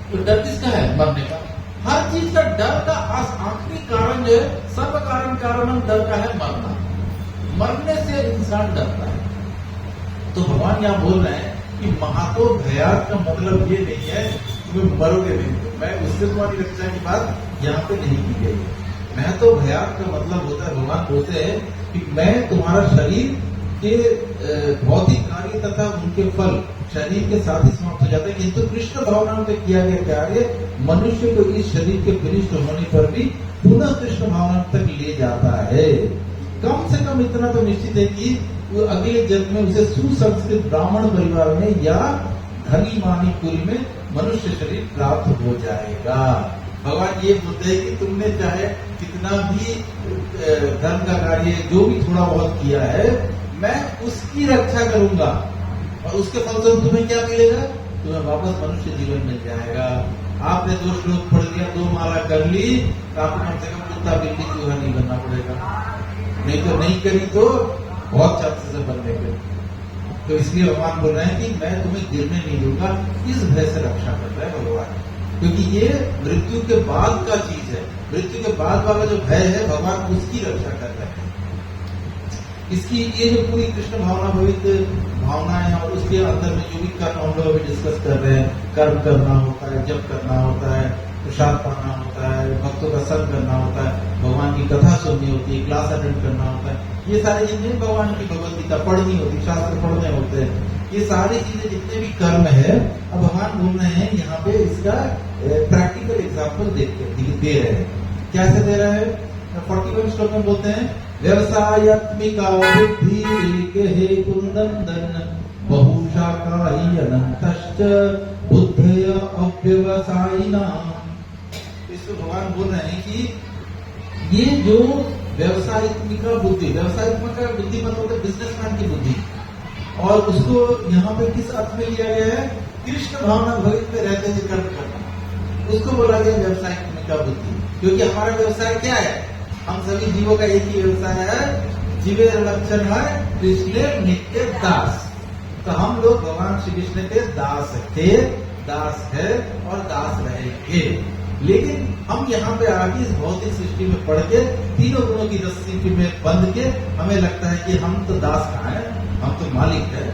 तो डर किसका है? मरने का। हर चीज का डर का आखिरी कारण जो है, सर्व कारण डर का है मरना। मरने से इंसान डरता है। तो भगवान यहाँ बोल रहे हैं कि महातो भयात का मतलब ये नहीं है कि तुम मरोगे नहीं। मैं उससे तुम्हारी रक्षा की बात यहाँ पे नहीं की गई है। महतो भयात का मतलब होता है, भगवान बोलते हैं कि मैं तुम्हारा शरीर के भौतिक कार्य तथा उनके फल शरीर के साथ ही समाप्त हो जाते हैं, किंतु कृष्ण भावना में किया गया कार्य मनुष्य को इस शरीर के विनिष्ट होने पर भी पुनः कृष्ण भावना तक ले जाता है। कम से कम इतना तो निश्चित है कि वो अगले जन्म में उसे सुसंस्कृत ब्राह्मण परिवार में या धनी मानी कुल में मनुष्य शरीर प्राप्त हो जाएगा। भगवान ये बोलते हैं कि तुमने चाहे कितना भी धर्म का कार्य जो भी थोड़ा बहुत किया है, मैं उसकी रक्षा करूंगा, और उसके फलस्वरूप तुम्हें क्या मिलेगा? तुम्हें वापस मनुष्य जीवन मिल जाएगा। आपने 2 श्लोक पढ़ लिया, 2 माला कर ली, तो आपको कम से कम कुत्ता बिल्ली चूहा नहीं बनना पड़ेगा, नहीं तो नहीं करी तो बहुत चांसेस है बनने के। तो इसलिए भगवान बोल रहे हैं कि मैं तुम्हें गिरने नहीं दूंगा। इस भय से रक्षा कर रहे हैं भगवान, क्योंकि ये मृत्यु के बाद का चीज है। मृत्यु के बाद वाला जो भय है, भगवान उसकी रक्षा कर रहे हैं। इसकी ये जो पूरी कृष्ण भावना भवित भावना है, और उसके अंदर में जो भी कर्म हम लोग अभी डिस्कस कर रहे हैं, कर्म करना होता है, जप करना होता है, प्रसाद पाना होता है, भक्तों का संग करना होता है, भगवान की कथा सुननी होती है, क्लास अटेंड करना होता है, ये सारी चीजें भगवान की भगवत गीता पढ़नी होती है, शास्त्र पढ़ने होते हैं, ये सारी चीजें जितने भी कर्म है, अब भगवान बोल रहे हैं यहाँ पे इसका प्रैक्टिकल एग्जाम्पल दे रहे हैं। कैसे दे रहे हैं? 41 श्लोक में बोलते हैं, व्यवसायत्मिका बुद्धि हे कुंदन बहुशाखा ही अनंतश्च बुद्धय अव्यवसायिना। इसमें भगवान बोल रहे हैं कि ये जो व्यवसायत्मिका बुद्धि, व्यवसायत्मिका बुद्धि मतलब होता है बिजनेसमैन की बुद्धि, और उसको यहाँ पे किस अर्थ में लिया गया है? कृष्ण भावना भवित में रहते हुए कर्म करना, उसको बोला गया व्यवसायत्मिका बुद्धि। क्योंकि हमारा व्यवसाय क्या है? हम सभी जीवों का एक ही व्यवसाय है, जीवे लक्षण है कृष्ण नित्य दास। तो हम लोग भगवान श्री कृष्ण के दास थे, दास है और दास रहेंगे। लेकिन हम यहाँ पे आगे इस भौतिक सृष्टि में पढ़ के तीनों गुणों की रस्सी में बंध के हमें लगता है कि हम तो दास कहाँ है, हम तो मालिक है,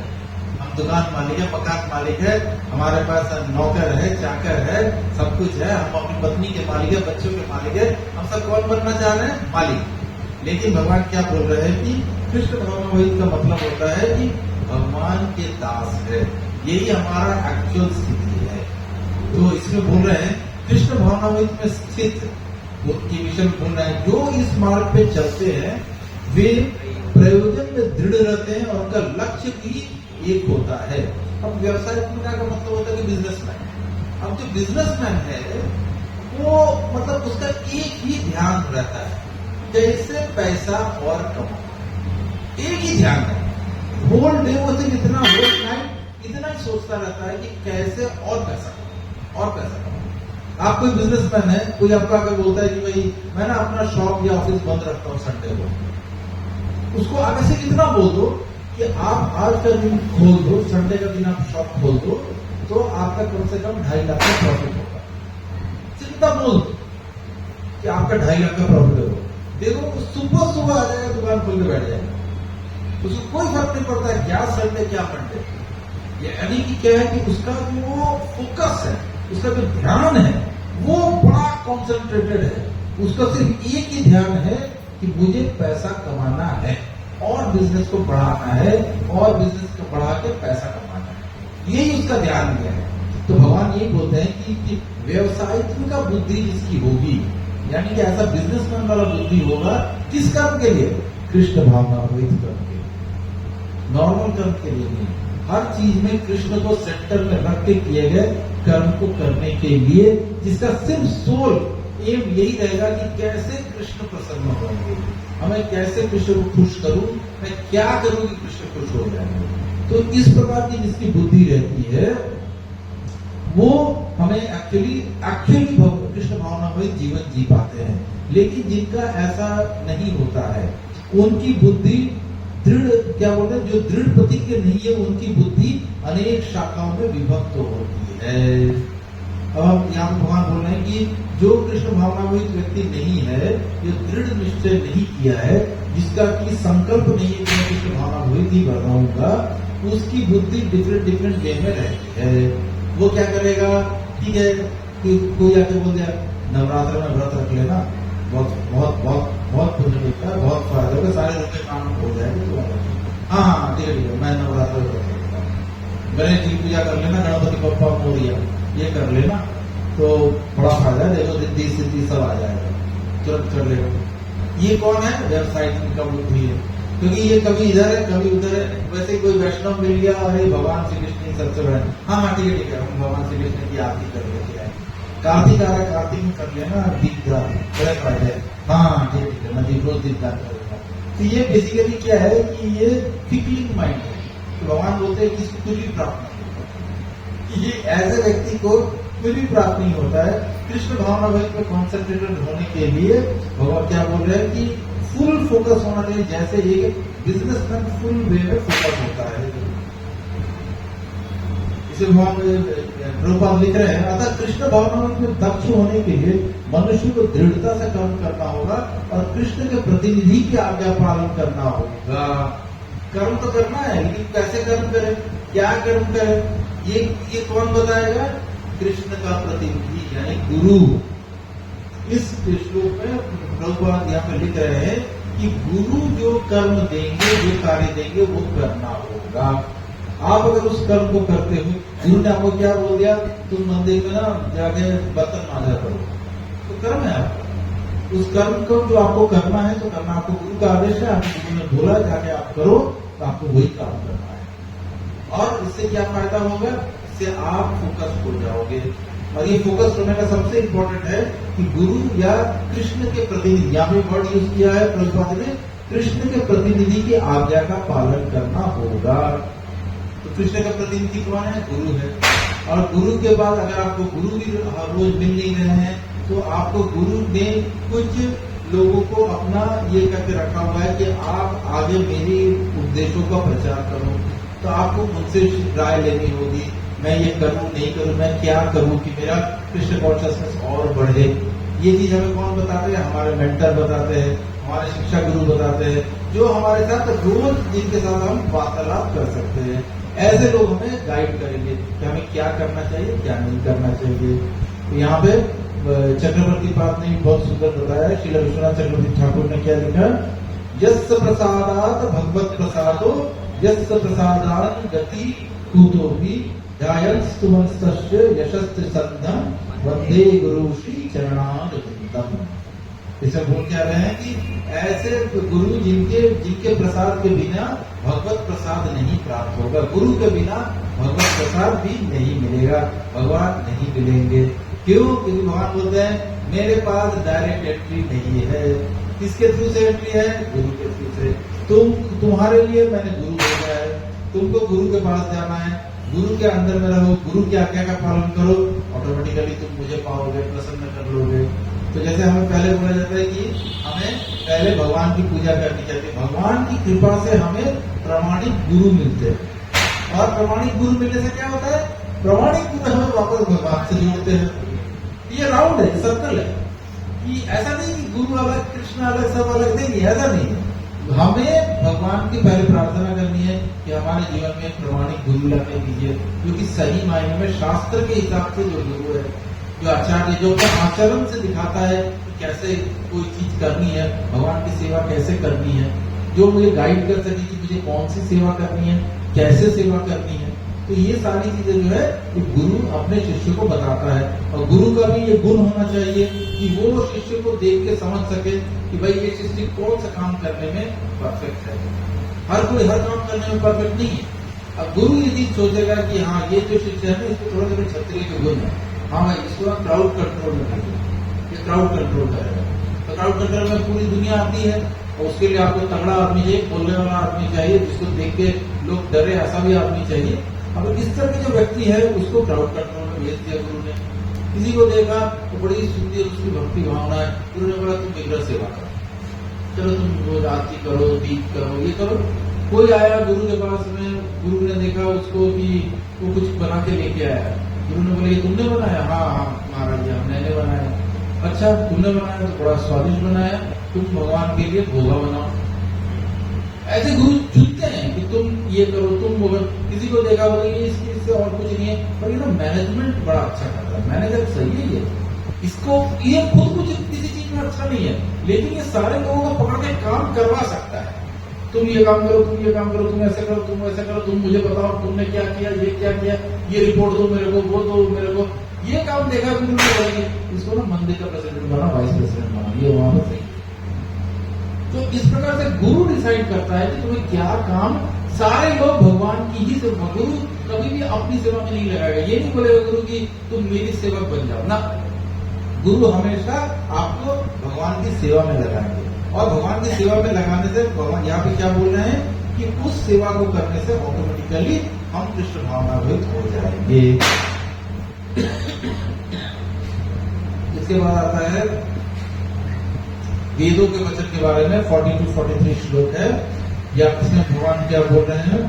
हम दुकान मालिक है, मकान मालिक है, हमारे पास नौकर है, चाकर है, सब कुछ है, हम अपनी पत्नी के मालिक है, बच्चों के मालिक है, हम सब कौन बनना चाह रहे हैं? मालिक। लेकिन भगवान क्या बोल रहे हैं कि कृष्ण भावनामयी का मतलब होता है कि भगवान के दास है, यही हमारा एक्चुअल स्थिति है। तो इसमें बोल रहे हैं कृष्ण भावनामृत में स्थित के विषय में बोल रहे हैं, जो इस मार्ग पे चलते हैं वे प्रयोजन में दृढ़ रहते हैं और उनका लक्ष्य भी एक होता है। अब व्यवसाय का मतलब होता है कि बिजनेसमैन। अब जो बिजनेसमैन है वो मतलब उसका एक ही ध्यान रहता है, कैसे पैसा और कमाना, एक ही ध्यान है। होल डे वो सिर्फ इतना, होल नाइट इतना ही सोचता रहता है कि कैसे और पैसा और पैसा कमाना। आप कोई बिजनेसमैन है, कोई आपका आकर बोलता है कि भाई मैं ना अपना शॉप या ऑफिस बंद रखता हूँ संडे को, उसको आप ऐसे कितना बोल दो कि आप आज का दिन खोल दो, संडे का दिन आप शॉप खोल दो, तो आपका कम से कम 2.5 लाख का प्रॉफिट होगा। कितना बोल दो कि आपका 2.5 लाख का प्रॉफिट होगा, देखो सुबह सुबह आ जाएगा, दुकान खोल के बैठ जाएगा, उसको कोई फर्क नहीं पड़ता है क्या संडे क्या मंडे। यानी कि क्या है कि उसका जो फोकस है, उसका जो ध्यान है वो बड़ा कॉन्सेंट्रेटेड है। उसका सिर्फ एक ही ध्यान है कि मुझे पैसा कमाना है और बिजनेस को बढ़ाना है और बिजनेस को बढ़ा के पैसा कमाना है, यही उसका ध्यान दिया है। तो भगवान यही बोलते हैं कि व्यवसायिक का बुद्धि जिसकी होगी, यानी कि ऐसा बिजनेसमैन वाला बुद्धि होगा, किस कर्म के लिए? कृष्ण भावना वही कर्म के लिए, नॉर्मल कर्म के लिए नहीं। हर चीज में कृष्ण को सेंटर में रख के किए गए कर्म को करने के लिए, जिसका सिर्फ सोल एम यही रहेगा कि कैसे कृष्ण प्रसन्न होंगे, हमें कैसे कृष्ण को खुश करूं, मैं क्या करूं कि कृष्ण खुश हो जाए। तो इस प्रकार की जिसकी बुद्धि रहती है वो हमें एक्चुअली कृष्ण भावना में जीवन जी पाते हैं। लेकिन जिनका ऐसा नहीं होता है, उनकी बुद्धि दृढ़, क्या बोलते हैं, जो दृढ़ प्रतिज्ञ नहीं है, उनकी बुद्धि अनेक शाखाओं में विभक्त होती है। अब यहाँ पर भगवान बोल रहे हैं कि जो कृष्ण भावनामयी व्यक्ति नहीं है, जो दृढ़ निश्चय नहीं किया है, जिसका की संकल्प नहीं है कि मैं कृष्ण भावनामयी ही बनाऊंगा, उसकी बुद्धि डिफरेंट वे में रहती है। वो क्या करेगा, ठीक है कि कोई आके बोल दिया नवरात्र में व्रत रख लेना, बहुत बहुत बहुत बहुत पुण्य मिलता है, बहुत फायदा होगा, सारे लोग के काम हो जाएंगे। हाँ ठीक है, मैं नवरात्र में व्रत रखता हूँ, गणेश जी पूजा कर लेना, गणपति बप्पा मोरिया ये कर लेना, तो बड़ा फायदा है, देखो रिद्धि सिद्धि सब आ जाएगा, तुरंत कर लेगा। ये कौन है? व्यवसायिक का बुद्धि है, क्योंकि ये कभी इधर है कभी उधर है। वैसे कोई वैष्णव मिल गया, अरे भगवान श्री कृष्ण ही सबसे बड़ा, हाँ ठीक है हम भगवान श्री कृष्ण की आरती कर लेते हैं, कार्तिक आ रहा है कार्तिक में कर लेना दीपदान, बड़ा फायदा है, हाँ ठीक है मैं रोज दीपदान करूंगा। तो ये बेसिकली क्या है कि ये फिक्लिंग माइंड है। तो भगवान बोलते हैं कि इसको कुछ भी प्राप्त नहीं होता, ये ऐसे व्यक्ति को कुछ भी प्राप्त नहीं होता है। कृष्ण भावना में कॉन्सेंट्रेटेड होने के लिए भगवान क्या बोल रहे हैं कि फुल फोकस होना चाहिए, जैसे एक बिजनेसमैन फुल वे में फोकस होता है। इसे प्रभुपाद लिख रहे हैं, अतः कृष्ण भावना में दक्ष होने के लिए मनुष्य को दृढ़ता से कर्म करना होगा और कृष्ण के प्रतिनिधि की आज्ञा पालन करना होगा। कर्म तो करना है, लेकिन कैसे कर्म करें, क्या कर्म करें, ये कौन बताएगा? कृष्ण का प्रतिनिधि यानी गुरु। इस श्लोक में प्रभुपाद यहाँ पे लिख रहे हैं कि गुरु जो कर्म देंगे, जो कार्य देंगे, वो करना होगा। आप अगर उस कर्म को करते हुए, गुरु ने आपको क्या बोल दिया, तुम मंदिर में ना जाके बर्तन मांजा करो, तो कर्म है आपका। उस कर्म को जो आपको करना है तो करना, आपको गुरु का आदेश है, आपको गुरु ने बोला जाके आप करो, तो आपको वही काम करना है। और इससे क्या फायदा होगा? इससे आप फोकस हो जाओगे। और ये फोकस होने का सबसे इम्पोर्टेंट है कि गुरु या कृष्ण के प्रतिनिधि, यहाँ पे वर्ड यूज किया है प्रभुपाद ने, कृष्ण के प्रतिनिधि की आज्ञा का पालन करना होगा। तो कृष्ण का प्रतिनिधि कौन है? गुरु है। और गुरु के बाद अगर आपको गुरु भी हर रोज मिल नहीं रहे हैं, तो आपको गुरु ने कुछ लोगों को अपना ये करके रखा हुआ है कि आप आगे मेरे उपदेशों का प्रचार करो। तो आपको उनसे राय लेनी होगी, मैं ये करूं नहीं करूं, मैं क्या करूं कि मेरा कृष्ण कॉन्शियसनेस और बढ़े। ये चीज हमें कौन बताते हैं? हमारे मेंटर बताते हैं, हमारे शिक्षा गुरु बताते हैं, जो हमारे साथ रोज जिनके साथ हम वार्तालाप कर सकते हैं। ऐसे लोग हमें गाइड करेंगे कि हमें क्या करना चाहिए, क्या नहीं करना चाहिए। तो यहाँ पे चक्रवर्ती पाद ने बहुत सुंदर बताया है, श्रील विश्वनाथ चक्रवर्ती ठाकुर ने क्या लिखा, यस्य प्रसादात भगवत प्रसादो, यस्य प्रसादान गति कूतो भी ध्यायस्तुमस्तस्य यशस्त्र संधम वंदे गुरु श्री चरणारविंदम। इसे बोल क्या रहे हैं कि ऐसे गुरु जिनके प्रसाद के बिना भगवत प्रसाद नहीं प्राप्त होगा, गुरु के बिना भगवत प्रसाद भी नहीं मिलेगा, भगवान नहीं मिलेंगे। क्यों? क्योंकि भगवान बोलते हैं मेरे पास डायरेक्ट एंट्री नहीं है। किसके थ्रू से एंट्री है? गुरु के थ्रू से। तुम्हारे लिए मैंने गुरु भेजा है, तुमको गुरु के पास जाना है, गुरु के अंदर में रहो, गुरु की आज्ञा का पालन करो, ऑटोमेटिकली तुम मुझे पाओगे, प्रसन्न कर लोगे। तो जैसे हमें पहले बोला जाता है कि हमें पहले भगवान की पूजा करनी चाहिए, भगवान की कृपा से हमें प्रामाणिक गुरु मिलते हैं। और प्रामाणिक गुरु मिलने से क्या होता है? प्रामाणिक गुरु हमें वापस भगवान से जोड़ते हैं। ये राउंड है, सर्कल है, कि ऐसा नहीं कि गुरु अलग कृष्ण अलग सब अलग, नहीं, ऐसा नहीं है। हमें भगवान की पहले प्रार्थना करनी है कि हमारे जीवन में प्रमाणिक गुरु लाने दीजिए, जो कि सही मायने में शास्त्र के हिसाब से जो गुरु है, जो आचार्य, जो अपने आचरण से दिखाता है कि कैसे कोई चीज करनी है, भगवान की सेवा कैसे करनी है, जो मुझे गाइड कर सके कि मुझे कौन सी सेवा करनी है, कैसे सेवा करनी है। तो ये सारी चीजें जो है गुरु अपने शिष्य को बताता है। और गुरु का भी ये गुण होना चाहिए कि वो शिष्य को देख के समझ सके कि भाई ये शिष्य कौन सा काम करने में परफेक्ट है। हर कोई हर काम करने में परफेक्ट नहीं है। अब गुरु ये चीज सोचेगा कि हाँ ये जो शिष्य है ना, इसको थोड़ा थोड़ा क्षत्रिय के गुण है, हाँ भाई इसको ना क्राउड कंट्रोल में करेगा, ये क्राउड कंट्रोल करेगा। तो क्राउड कंट्रोल में पूरी दुनिया आती है और उसके लिए आपको तगड़ा आदमी चाहिए, बोलने वाला आदमी चाहिए, जिसको देख के लोग डरे, ऐसा भी आदमी चाहिए। अब इस तरह के जो व्यक्ति है उसको क्राउड कंट्रोल में भेज दिया गुरु ने। किसी को देखा तो बड़ी सुंदर उसकी भक्ति भावना है, गुरु ने बोला तुम विग्रह सेवा करो, चलो तुम रोज आरती करो, दीप करो, ये करो। कोई आया गुरु के पास में, गुरु ने देखा उसको कि वो कुछ बना के लेके आया, गुरु ने बोला ये तुमने बनाया? हाँ हाँ महाराज जी मैंने बनाया। अच्छा तुमने बनाया तो बड़ा स्वादिष्ट बनाया, तुम भगवान के लिए भोगा बनाओ। ऐसे गुरु चुनते हैं कि तुम ये करो, तुम वो। किसी को देखा होगा ये इससे और कुछ नहीं है, पर ये ना मैनेजमेंट बड़ा अच्छा करता है, मैनेजर सही है ये, इसको ये खुद कुछ किसी चीज में अच्छा नहीं है, लेकिन ये सारे लोगों को पकड़ के काम करवा सकता है। तुम ये काम करो, तुम ये काम करो, तुम ऐसे करो, तुम वैसे करो, तुम मुझे बताओ तुमने क्या किया, ये क्या किया, ये रिपोर्ट दो मेरे को, वो दो मेरे को। ये काम देखा गुरु ने, इसको ना मंदिर का प्रेसिडेंट बना, वाइस प्रेसिडेंट बना, ये वहां पर सही। तो इस प्रकार से गुरु डिसाइड करता है कि तुम्हें क्या काम। सारे लोग भगवान की ही सेवा, गुरु कभी भी अपनी सेवा में नहीं लगाएगा। ये नहीं बोलेगा गुरु की तुम मेरी सेवक बन जाओ ना, गुरु हमेशा आपको भगवान की सेवा में लगाएंगे। और भगवान की सेवा में लगाने से भगवान यहाँ पे क्या बोल रहे हैं कि उस सेवा को करने से ऑटोमेटिकली हम कृष्ण भावनाभूत हो जाएंगे। इसके बाद आता है वेदों के वचन के बारे में, 42-43 श्लोक है। या इसमें भगवान क्या बोल रहे हैं?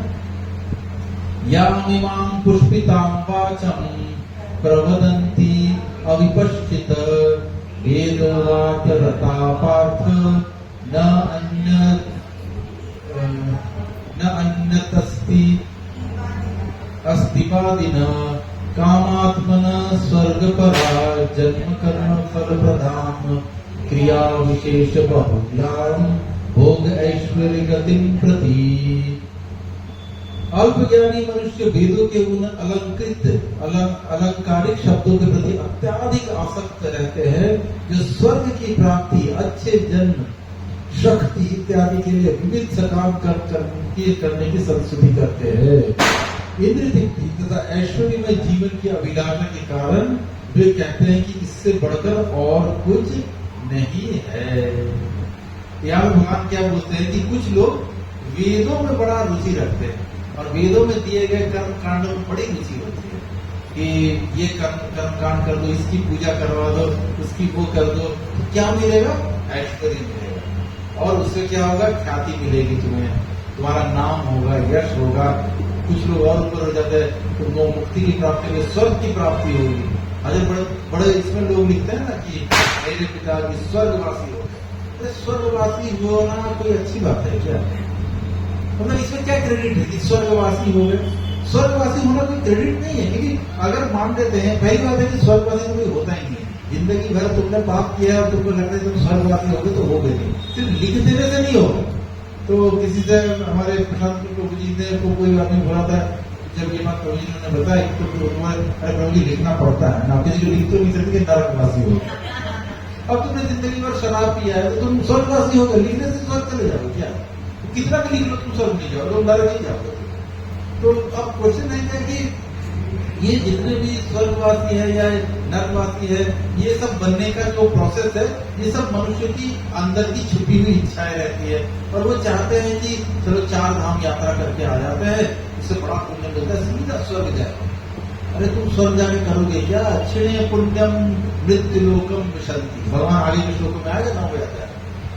यामिमां पुष्पितां वाचम् प्रवदन्ति अविपश्चित वेदवाक्यरता पार्थ न अन्यतस्ति अस्तिवादिनः कामात्मनः स्वर्गपरा जन्म कर्म फलप्रदाम् क्रिया विशेष बहुलाम भोग ऐश्वर्य गतिम प्रति। अल्पज्ञानी मनुष्य वेदों के उन अलंकारिक शब्दों के प्रति अत्याधिक आसक्त रहते हैं जो स्वर्ग की प्राप्ति, अच्छे जन्म, शक्ति इत्यादि के लिए विविध सकाम करने की संस्तुति करते हैं। इंद्र तृप्ति तथा ऐश्वर्य में जीवन की अभिलाषा के कारण वे कहते हैं कि इससे बढ़कर और कुछ नहीं है। यहाँ भगवान क्या बोलते हैं कि कुछ लोग वेदों में बड़ा रुचि रखते हैं और वेदों में दिए गए कर्म कांडों में बड़ी रुचि होती है कि ये कर्म कांड कर दो, इसकी पूजा करवा दो, उसकी वो कर दो, तो क्या मिलेगा? ऐश्वर्य मिलेगा। और उससे क्या होगा? ख्याति मिलेगी, तुम्हें तुम्हारा नाम होगा, यश होगा। कुछ लोग और ऊपर हो जाते हैं, तुमको मुक्ति की प्राप्ति होगी, स्वर्ग की प्राप्ति होगी। अगर बड़े इसमें लोग लिखते हैं ना कि मेरे पिता की स्वर्गवासी हो गए। स्वर्गवासी होना कोई अच्छी बात है क्या? मतलब इसमें क्या क्रेडिट है कि स्वर्गवासी हो गए? स्वर्गवासी होना कोई क्रेडिट नहीं है, क्योंकि अगर मान लेते हैं, पहली बात है कि स्वर्गवासी तो कोई होता ही नहीं है। जिंदगी भर तुमने पाप किया और तुमको लगता है तुम स्वर्गवासी हो गए, तो हो गए नहीं, सिर्फ लिख देने से नहीं होगा। तो किसी से हमारे प्रशांत प्रभु जी ने को कोई आदमी बोला था जब ये बात प्रभु जी ने बताया तो अरे प्रभु जी लिखना पड़ता है ना, किसी को लिख तो नहीं सकते कि नरकवासी हो। अब तुमने जिंदगी भर शराब पिया है तो तुम स्वर्गवासी होकर लिखने से स्वर्ग चले जाओ क्या? कितना भी लिख लो तुम स्वर्ग नहीं जाओ, तुम नरक ही जाओगे। तो अब क्वेश्चन है कि ये जितने भी स्वर्गवासी है या नरकवासी है, ये सब बनने का जो प्रोसेस है, ये सब मनुष्य की अंदर की छुपी हुई इच्छाएं रहती है। और वो चाहते हैं कि चलो 4 धाम यात्रा करके आ जाते हैं, इससे बड़ा पुण्य मिलता है, सीधा स्वर्ग जाए। अरे तुम स्वर्ग जाके करोगे क्या? क्षीणे पुण्यम मृत्यु लोकम विशंति, भगवान आगे के श्लोक में आएगा 9 अध्याय,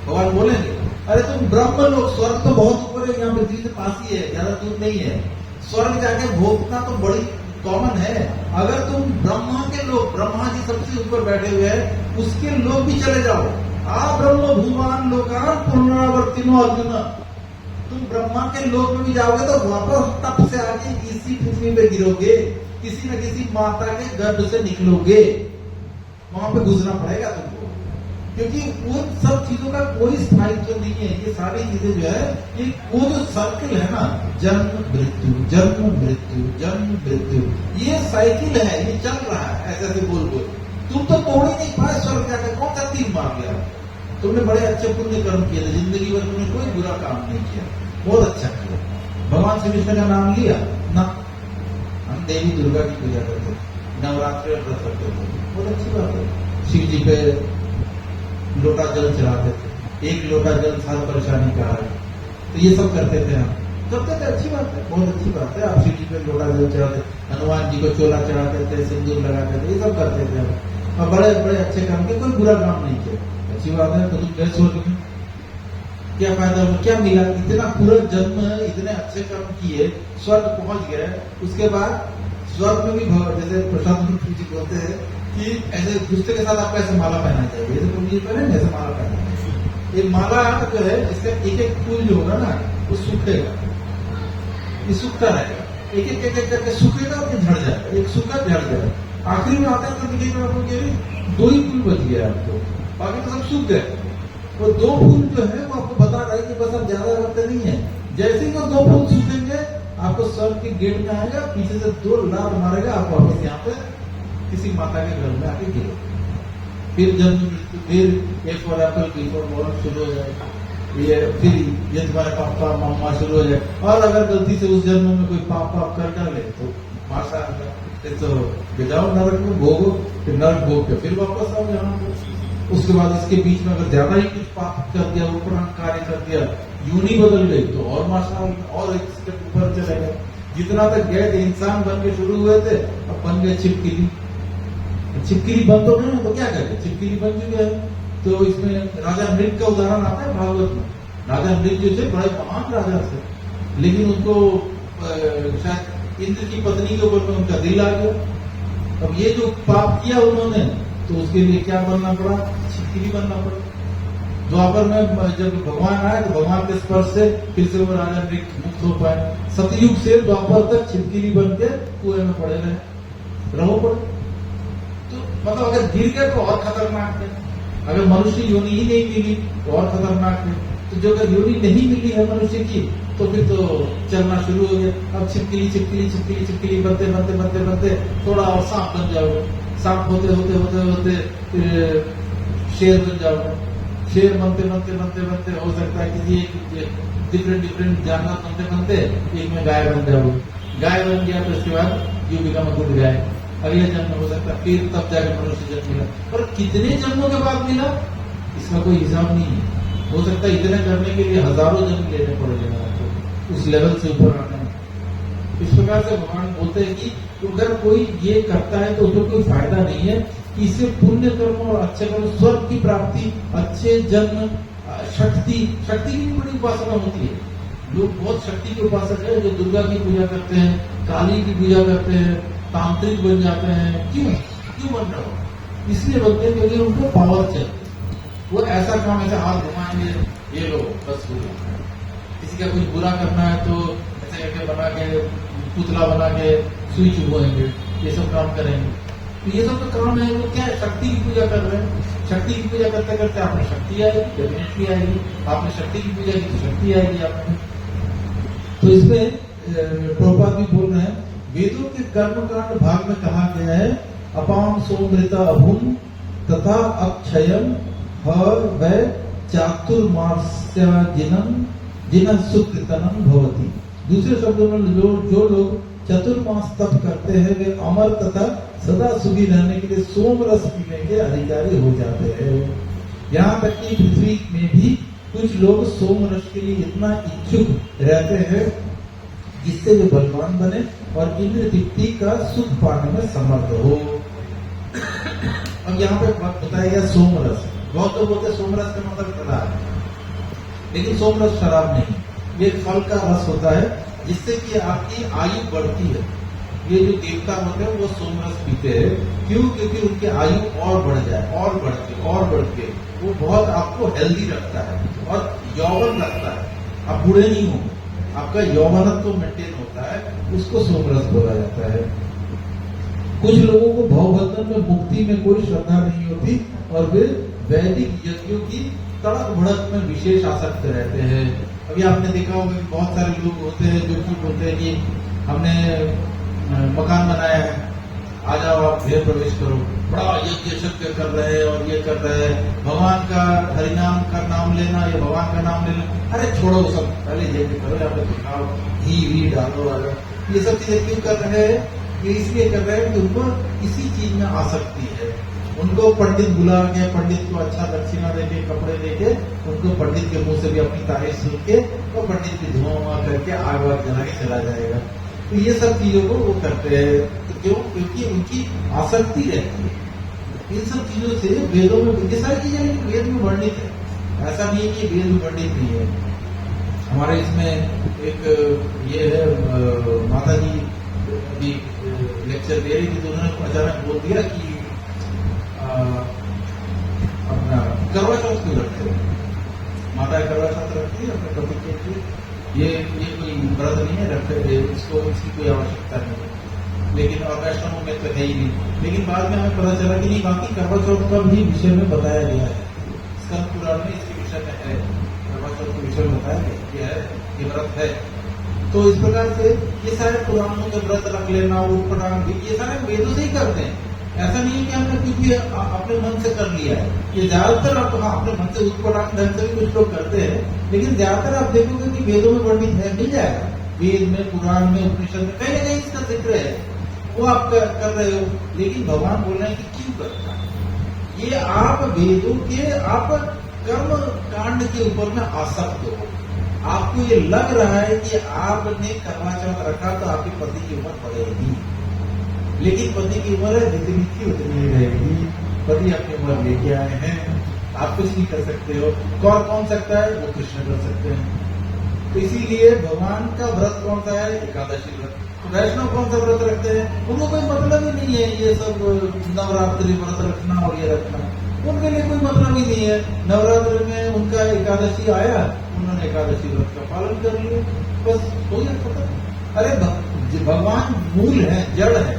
भगवान बोलेंगे अरे तुम ब्रह्म लोग, स्वर्ग तो बहुत ऊपर है, यहाँ पृथ्वी से पास ही है, ज्यादा दूर नहीं है। स्वर्ग जाके भोगना तो बड़ी कॉमन है। अगर तुम ब्रह्मा के लोग, ब्रह्मा जी सबसे ऊपर बैठे हुए हैं, उसके लोग भी चले जाओ, आ ब्रह्म भूमान लोकान पुनरावर्तिनो अर्जुन, तुम ब्रह्मा के लोक में भी जाओगे तो वापस तप से आगे इसी पृथ्वी पे गिरोगे, किसी न किसी माता के गर्भ से निकलोगे, वहां पे गुजरना पड़ेगा तुमको, क्योंकि उन सब चीजों का कोई स्थायित्व नहीं है। ये सारी चीजें जो है, ये वो जो सर्कल है ना, जन्म मृत्यु जन्म मृत्यु जन्म मृत्यु, ये साइकिल है, ये चल रहा है ऐसे ऐसे बोल बोल। तुम तो तोड़ ही नहीं पाए स्वर्ग जाकर, कौन सा तीर मार गया? तुमने बड़े अच्छे पुण्य कर्म किए थे, जिंदगी भर तुमने कोई बुरा काम नहीं किया, बहुत अच्छा किया। भगवान श्री कृष्ण का नाम लिया ना, हम देवी दुर्गा की पूजा करते थे, नवरात्रि और व्रत करते थे, बहुत अच्छी बात है। शिव जी पे लोटा जल चढ़ाते थे, 1 लोटा जल साल परेशानी का है, तो ये सब करते थे हम, करते थे, अच्छी बात है, बहुत अच्छी बात है। आप शिव जी पे लोटा जल चढ़ाते, हनुमान जी को चोला चढ़ाते थे, सिंदूर लगाते थे, ये सब करते थे हम, और बड़े बड़े अच्छे काम किए, कोई बुरा काम नहीं किया, अच्छी बात है। तो तुम गए स्वर्ग में, क्या फायदा हुआ, क्या मिला? इतना पूरा जन्म इतने अच्छे कर्म किए, स्वर्ग पहुंच गए, उसके बाद स्वर्ग में भी जैसे प्रशांत जी बोलते हैं कि ऐसे गुस्से के साथ आपको ऐसे माला पहना चाहिए, जैसे तुम ये पहने ऐसे माला पहना। ये माला जो है, इसका एक एक फूल जो होगा ना, वो सूखेगा, ये सूखता रहेगा, एक एक एक एक करके सूखेगा और झड़ जाएगा, एक सूखा झड़ जाएगा, आखिरी में आता है तो दिखेगा आपको 2 ही फूल बच गया आपको, बाकी तो सब सूख गए। वो 2 फूल जो है वो आपको बता रहा है कि बस अब ज्यादा वक्त नहीं है। जैसे ही वो 2 फूल सूखेंगे, आपको स्वर्ग के गेट में आएगा, पीछे से 2 लात मारेगा, आप वापस यहाँ पे किसी माता के घर में आके गिरो, फिर जन्म मृत्यु, फिर A for apple B for ball शुरू हो जाएगा, फिर ये तुम्हारे पापा मम्मा शुरू हो जाए। और अगर गलती से उस जन्म में कोई पाप कर डाले तो माशा तो जाओ नरक में भोगो, फिर नरक भोग के फिर वापस आओ यहाँ पे। उसके बाद इसके बीच में अगर ज्यादा ही कुछ पाप कर दिया, उपरांत कार्य कर दिया, यूनी बदल गई तो और माशाअल्लाह और एक स्टेप ऊपर चले गए। जितना तक गए थे इंसान बन के शुरू हुए थे, अब बन गए छिपकली। छिपकली बन तो नहीं तो क्या करें, छिपकली बन चुके हैं। तो इसमें राजा मृग का उदाहरण आता है भागवत में। राजा मृग जो थे बड़े महान राजा थे, लेकिन उनको शायद इंद्र की पत्नी के ऊपर में उनका दिल आ गया। अब ये जो पाप किया उन्होंने, तो उसके लिए क्या बनना पड़ा, छिपकली बनना पड़ा। द्वापर में जब भगवान आए तो भगवान के स्पर्श से फिर से वो राजा मृग मुक्त हो पाए। सतयुग से द्वापर तक छिपकली बन के कुएं में पड़े रहो पड़े। तो मतलब अगर गिर गए तो और खतरनाक है, अगर मनुष्य योनि ही नहीं मिली तो और खतरनाक है। तो जो अगर योनि नहीं मिली है मनुष्य की, तो फिर तो चलना शुरू हो गया। अब छिपकली छिपकली छिपकली छिपकली बनते बनते बनते बनते थोड़ा और सांप बन जाओगे, सांप होते होते होते होते फिर शेर बन जाओगे, शेर बनते बनते बनते बनते हो सकता है किसी एक डिफरेंट जानवर बनते बनते एक में गाय बन जाओगे। गाय बन गया तो इसके बाद you become a good guy, अगले जन्म हो सकता है, फिर तब जाकर मनुष्य जन्म मिला। पर कितने जन्मों के बाद मिला इसका कोई हिसाब नहीं है। हो सकता है इतने करने के लिए हजारों जन्म लेने पड़ेगा आपको उस लेवल से ऊपर आने में। इस प्रकार से भगवान बोलते हैं कि अगर कोई ये करता है तो उसको कोई फायदा नहीं है। इससे पुण्य कर्म और अच्छे कर्म, स्वर्ग की प्राप्ति, अच्छे जन्म, शक्ति की भी बड़ी उपासना होती है। लोग बहुत शक्ति के उपासक है, जो दुर्गा की पूजा करते हैं, काली की पूजा करते हैं, तांत्रिक बन जाते हैं। क्यों बन रहे हो? इसलिए बनते हैं क्योंकि उनको पावर चाहिए। वो ऐसा काम, ऐसा हाथ घुमाएंगे, ये लो बस हो गया। किसी का कुछ बुरा करना है तो ऐसे करके बना के, पुतला बना के सुई चुभोएंगे, ये सब काम करेंगे। तो ये सब तो काम है, वो क्या है, शक्ति की पूजा कर रहे हैं। शक्ति की पूजा करते करते आपने शक्ति आएगी, डेफिनेटली आएगी। आपने शक्ति की पूजा की तो शक्ति आएगी आपने। तो इसमें प्रभुपाद भी बोल रहे हैं वेदों के कर्मकांड भाग में कहा गया है अपाम सोमृता अभुम तथा अक्षयम व चातुर्मास्याजिनम जिन सुकृतनम भवति। दूसरे शब्दों में जो लोग चतुर्मास तप करते हैं वे अमर तथा सदा सुखी रहने के लिए सोम रस पीने के अधिकारी हो जाते हैं। यहाँ तक कि पृथ्वी में भी कुछ लोग सोम रस के लिए इतना इच्छुक रहते हैं जिससे वे बलवान बने और इंद्र तृप्ति का सुख पाने में समर्थ हो। अब यहाँ पे बताया गया सोम रस। बहुत लोग बोलते सोम रस का मतलब शराब, लेकिन सोम रस शराब नहीं, ये फल का रस होता है जिससे कि आपकी आयु बढ़ती है। ये जो देवता होते हैं वो सोम रस पीते हैं, क्यों? क्योंकि उनकी आयु और बढ़ जाए, और बढ़ के वो बहुत आपको हेल्दी रखता है और यौवन रखता है, आप बूढ़े नहीं होंगे, आपका यौवनत्व मेंटेन होता है, उसको सोम रस बोला जाता है। कुछ लोगों को भवबंधन में मुक्ति में कोई श्रद्धा नहीं होती और वे वैदिक यज्ञों की तड़क भड़क में विशेष आसक्त रहते हैं। अभी आपने देखा होगा कि बहुत सारे लोग होते हैं जो कि बोलते हैं कि हमने मकान बनाया है, आ जाओ आप गृह प्रवेश करो, बड़ा यज्ञ शक्य कर रहे हैं और ये कर रहे हैं, भगवान का हरिनाम का नाम लेना, ये भगवान का नाम लेना, अरे छोड़ो सब, पहले यज्ञ करो, यहाँ पे दिखाओ, घी डालो, ये सब चीजें क्यों कर रहे हैं? ये इसलिए कर रहे हैं कि उनको इसी चीज में आसक्ति है। उनको पंडित बुला के, पंडित को अच्छा दक्षिणा देके, कपड़े देके, उनको पंडित के मुंह से भी अपनी तारीफ सुन के और पंडित की धुआं करके आग वाग जला के चला जाएगा। तो ये सब चीजों को वो करते हैं, तो क्यों? क्योंकि उनकी आसक्ति रहती है इन सब चीजों से। वेदों में ये सारी चीजें वेद में वर्णित है, ऐसा नहीं है कि वेद में वर्णित नहीं है। हमारे इसमें एक ये है, माता जी अभी लेक्चर दे रही थी तो उन्होंने अचानक बोल दिया कि अपना करवा चौथ क्यों रखते हैं, माता करवा चौथ रखती है अपने पति के लिए, ये कोई व्रत नहीं है, रखते इसको, इसकी कोई आवश्यकता नहीं है। लेकिन और वैष्णवों में तो है ही नहीं। लेकिन बाद में हमें पता चला कि नहीं, बाकी करवा चौथ का भी विषय में बताया गया है, स्कंद पुराण में इसके विषय में है, करवा चौथ के विषय में बताया गया है, ये व्रत है। तो इस प्रकार से ये सारे पुराणों के व्रत रख लेना, उठपटांग, ये सारे वेदों से ही करते हैं। ऐसा नहीं है कि हमने कुछ भी अपने मन से कर लिया है। ये ज्यादातर आप अपने मन से उठपटांग ढंग से भी कुछ लोग करते हैं, लेकिन ज्यादातर आप देखोगे कि वेदों में वर्णित है, मिल जाएगा, वेद में, पुराण में, उपनिषद में कहीं ना कहीं इसका जिक्र है, वो आप कर रहे हो। लेकिन भगवान बोल रहे हैं कि क्यों करता है ये? आप वेदों के, आप कर्म कांड के ऊपर में आसक्त हो, आपको ये लग रहा है कि आपने करवा चौथ रखा तो आपके पति की उम्र बढ़ेगी, लेकिन पति की उम्र जितनी थी उतनी ही रहेगी। पति अपनी उम्र लेके आए हैं, आप कुछ नहीं कर सकते हो। कौन सकता है? वो कृष्ण कर सकते हैं। तो इसीलिए भगवान का व्रत कौन सा है? एकादशी व्रत। तो वैष्णव कौन सा व्रत रखते हैं? उनको कोई मतलब ही नहीं है ये सब नवरात्रि व्रत रखना और ये रखना, उनके लिए कोई मतलब ही नहीं है। नवरात्रि में उनका एकादशी आया, उन्होंने एकादशी व्रत का पालन कर लिया, बस हो गया खत्म। अरे भगवान मूल है, जड़ है,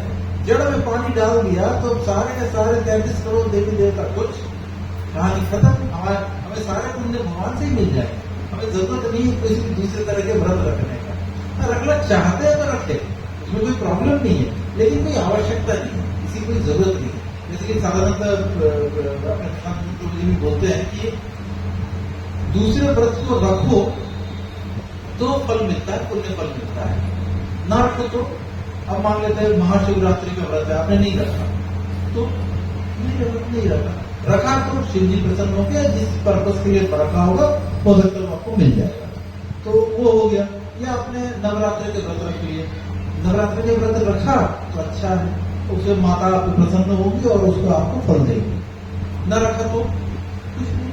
जड़ में पानी डाल दिया तो सारे के सारे 33 करोड़ देवी देवता कुछ, कहानी खत्म। हमें सारे पुण्य भगवान से ही मिल जाए, हमें जरूरत नहीं है किसी दूसरे तरह के व्रत रखने का। रखना चाहते हैं तो रखे, उसमें कोई प्रॉब्लम नहीं है, लेकिन कोई आवश्यकता नहीं है, किसी कोई जरूरत नहीं है। जैसे कि साधारणतः अपने बोलते हैं कि दूसरे व्रत को रखो तो फल मिलता है, पुण्य फल मिलता है, ना रखो तो। अब मान लेते हैं महाशिवरात्रि का व्रत है, आपने नहीं रखा तो नहीं रखा तो शिव जी प्रसन्न हो गया, जिस पर्पस के लिए रखा होगा हो सकता है आपको मिल जाएगा, तो वो हो गया। या आपने नवरात्रि के व्रत रख लिए, नवरात्रि के व्रत रखा तो अच्छा है, उससे माता आपको प्रसन्न होगी और उसको आपको फल देगी, न रखा तो कुछ नहीं।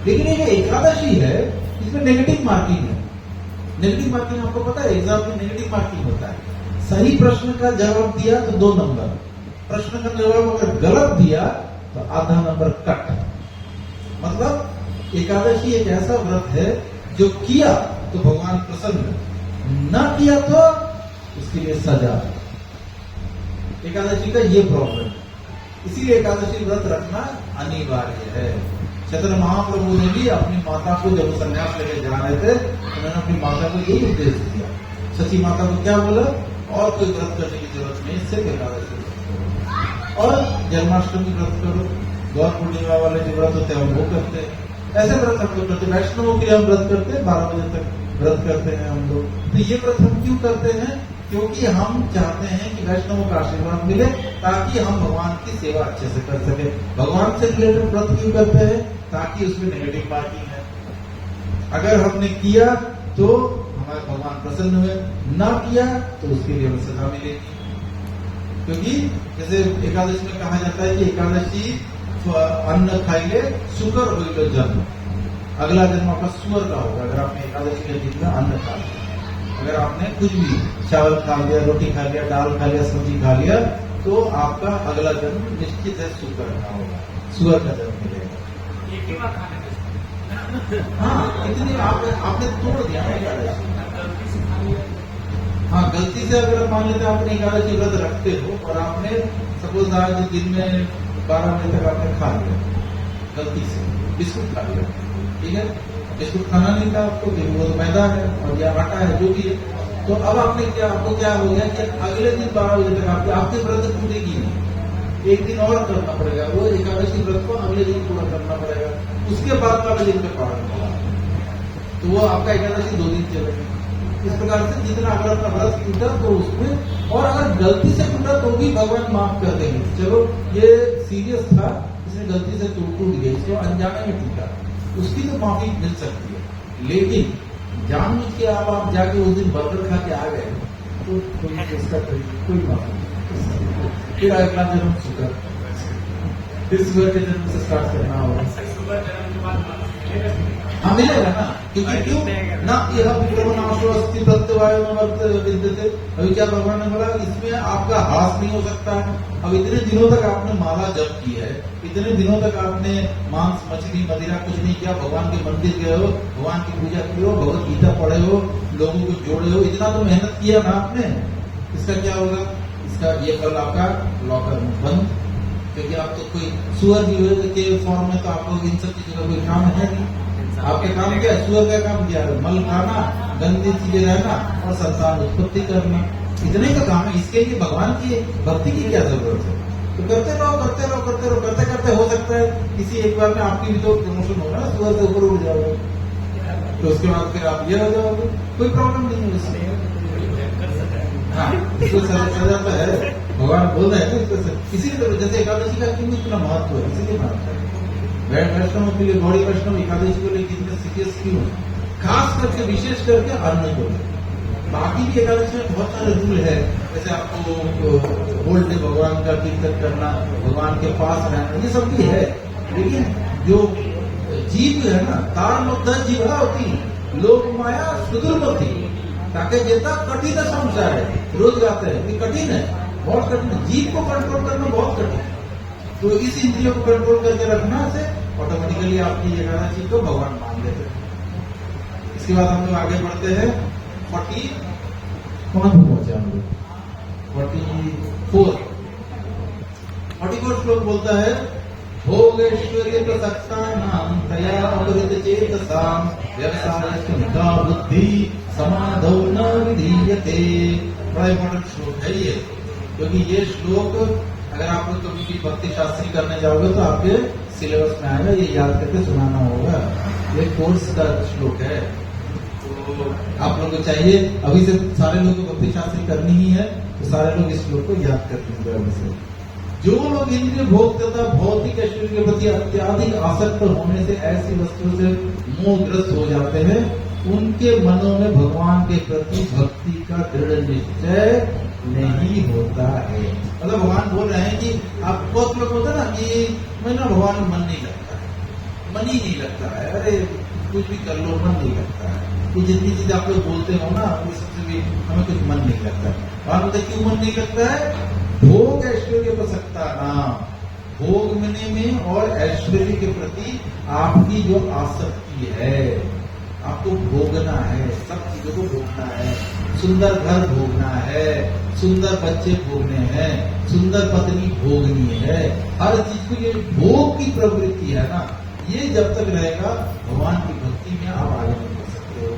लेकिन ये जो एकादशी है इसमें नेगेटिव मार्किंग है। नेगेटिव मार्किंग आपको पता है, एग्जाम में नेगेटिव मार्किंग होता है। सही प्रश्न का जवाब दिया तो 2 नंबर, प्रश्न का जवाब अगर गलत दिया तो आधा नंबर कट। मतलब एकादशी एक ऐसा व्रत है जो किया तो भगवान प्रसन्न, न किया तो उसके लिए सजा। एकादशी का ये प्रॉब्लम, इसीलिए एकादशी व्रत रखना अनिवार्य है। चैतन्य महाप्रभु ने भी अपनी माता को, जब वो संन्यास लेके जा रहे थे, उन्होंने अपनी माता को यही उपदेश दिया। सची माता को क्या बोला? और कोई व्रत करने की जरूरत नहीं, सिर्फ एकादशी और जन्माष्टमी व्रत करो, गौर पूर्णिमा वाले जो व्रत होते हैं वो करते हैं, ऐसे व्रत हम लोग करते हैं। वैष्णवों के लिए हम व्रत करते हैं, 12 बजे तक व्रत करते हैं हम लोग। तो ये व्रत हम क्यों करते हैं? क्योंकि हम चाहते हैं कि वैष्णवों का आशीर्वाद मिले, ताकि हम भगवान की सेवा अच्छे से कर सके। भगवान से रिलेटेड व्रत क्यों करते हैं? ताकि उसमें नेगेटिव मार्किंग है। अगर हमने किया तो हमारे भगवान प्रसन्न हुए, ना किया तो उसके लिए हमें सजा मिलेगी। क्योंकि जैसे एकादशी में कहा जाता है कि एकादशी अन्न खाइले सुकर हो जन्म, अगला जन्म आपका सुअर का होगा अगर आपने एकादशी के दिन में अन्न खा लिया। अगर आपने कुछ भी चावल खा लिया, रोटी खा लिया, दाल खा लिया, सब्जी खा लिया, तो आपका अगला जन्म निश्चित है सुकर का होगा, सुअर का जन्म मिलेगा। हाँ, इतनी आपने तोड़ दिया एकादशी। हाँ, गलती से अगर मान लेते आपने एकादशी व्रत रखते हो और आपने सपोज आज दिन में 12 बजे तक आपने खा लिया, गलती से बिस्कुट खा लिया, ठीक है, बिस्कुट खाना नहीं था आपको, वो तो मैदा है और या आटा है, जो भी है। तो अब आपने क्या, आपको क्या हो गया कि अगले दिन 12 बजे तक आपके व्रत टूटेगी नहीं, एक दिन और करना पड़ेगा, वो एकादशी व्रत को अगले दिन पूरा करना पड़ेगा, उसके बाद वाले दिन पे पालन होगा, तो वो आपका एकादशी 2 दिन चलेगा। इस प्रकार से जितना अगर अपना व्रत टूटा तो उसमें, और अगर गलती से टूटा तो भी भगवान माफ कर देंगे। चलो ये सीरियस था, इसने गलती से टूट गया, इसको अनजाने में टूटा, उसकी तो माफी मिल सकती है। लेकिन जानबूझ के आप जाके उस दिन बर्गर खा के आ गए तो कोई माफी नहीं। फिर अगला जन्म सुकर, फिर सुगर के जन्म से स्टार्ट करना होगा। हाँ, मिलेगा ना, क्योंकि क्यों ना, यह विक्रमनाशोस्ति प्रत्यवाय विद्यते। अभी क्या भगवान ने बोला, इसमें आपका हास नहीं हो सकता है। अब इतने दिनों तक आपने माला जप की है, इतने दिनों तक आपने मांस मछली मदिरा कुछ नहीं किया, भगवान के मंदिर गए हो, भगवान की पूजा की हो, भगवत गीता पढ़े हो, लोगों को जोड़े हो, इतना तो मेहनत किया ना आपने, इसका क्या होगा? इसका ये फल आपका लॉकर में बंद, क्योंकि आप तो कोई सुअर के फॉर्म में तो आपको इन सब चीजों का कोई काम है नहीं। आपके काम क्या है? सुअर का काम क्या है? मल खाना, गंदी चीजें रहना और संतान उत्पत्ति करना, इतने का काम है। इसके लिए भगवान की भक्ति की क्या जरूरत है? तो करते रहो, करते रहो, करते रहो, करते करते हो सकता है किसी एक बार में आपकी भी तो प्रमोशन होगा, सुअर से ऊपर उड़ जाओगे, तो उसके बाद फिर आप ये हो जाओगे, कोई प्रॉब्लम नहीं है इसमें। हाँ, इसको सजा तो है, भगवान बोल रहे हैं तो इसीलिए जैसे एकादशी का क्यों इतना महत्व है, इसीलिए महत्व है। वैष्णव के लिए, गौड़ी वैष्णव एकादशी को लेकर इतने सीरियस क्यों है? खास करके विशेष करके अन्न को लेकर। बाकी भी एकादशी में बहुत सारे रूल है, जैसे आपको होल डे भगवान का कीर्तन करना, भगवान के पास रहना, ये सब भी है। लेकिन जो जीव है ना, तार मध्य जीवा होती लोक माया सुदुर्मती, ताकि जेता कठिन संसार है, रोज गाते हैं, ये कठिन है, बहुत कठिन है। जीव को कंट्रोल करना बहुत कठिन है। तो इस इंद्रियों को कंट्रोल करके रखना से ऑटोमेटिकली आपकी एकादशी को भगवान मान लेते हैं। इसके बाद हम लोग आगे बढ़ते हैं 40 कौन पहुंचे हम लोग 44 श्लोक बोलता है, भोगेश्वर्य प्रसक्ता नाम तया अपहृत चेतसाम व्यवसाय बुद्धि समाधौ न विधीयते। बड़ा इंपॉर्टेंट श्लोक है ये, क्योंकि ये श्लोक अगर आप लोग कभी भी भक्ति शास्त्री करने जाओगे तो आपके सिलेबस में आएगा, ये याद करके सुनाना होगा। ये कोर्स का श्लोक है, तो आप लोगों को चाहिए अभी से सारे लोगों को भक्ति शास्त्री करनी ही है, तो सारे लोग इस श्लोक को याद कर लीजिएगा अभी से। जो लोग इंद्रिय भोग तथा भौतिक ऐश्वर्य के प्रति अत्यधिक आसक्त होने से ऐसी वस्तुओं से मोहग्रस्त हो जाते हैं, उनके मनों में भगवान के प्रति भक्ति का दृढ़ निश्चय नहीं होता है। मतलब भगवान बोल रहे हैं कि आप बहुत लोग होता है ना कि मैं ना भगवान में मन नहीं लगता है, मन ही नहीं लगता है, अरे कुछ भी कर लो मन नहीं लगता है, ये जितनी चीज आप लोग बोलते हो ना वो सबसे भी हमें कुछ मन नहीं लगता है। और मतलब क्यों मन नहीं लगता है? भोग ऐश्वर्य प्रसक्ता नाम, भोग में और ऐश्वर्य के प्रति आपकी जो आसक्ति है, आपको भोगना है, सब चीजों को भोगना है, सुंदर घर भोगना है, सुंदर बच्चे भोगने हैं, सुंदर पत्नी भोगनी है, हर चीज को ये भोग की प्रवृत्ति है ना, ये जब तक रहेगा भगवान की भक्ति में आप आगे नहीं बढ़ सकते हो।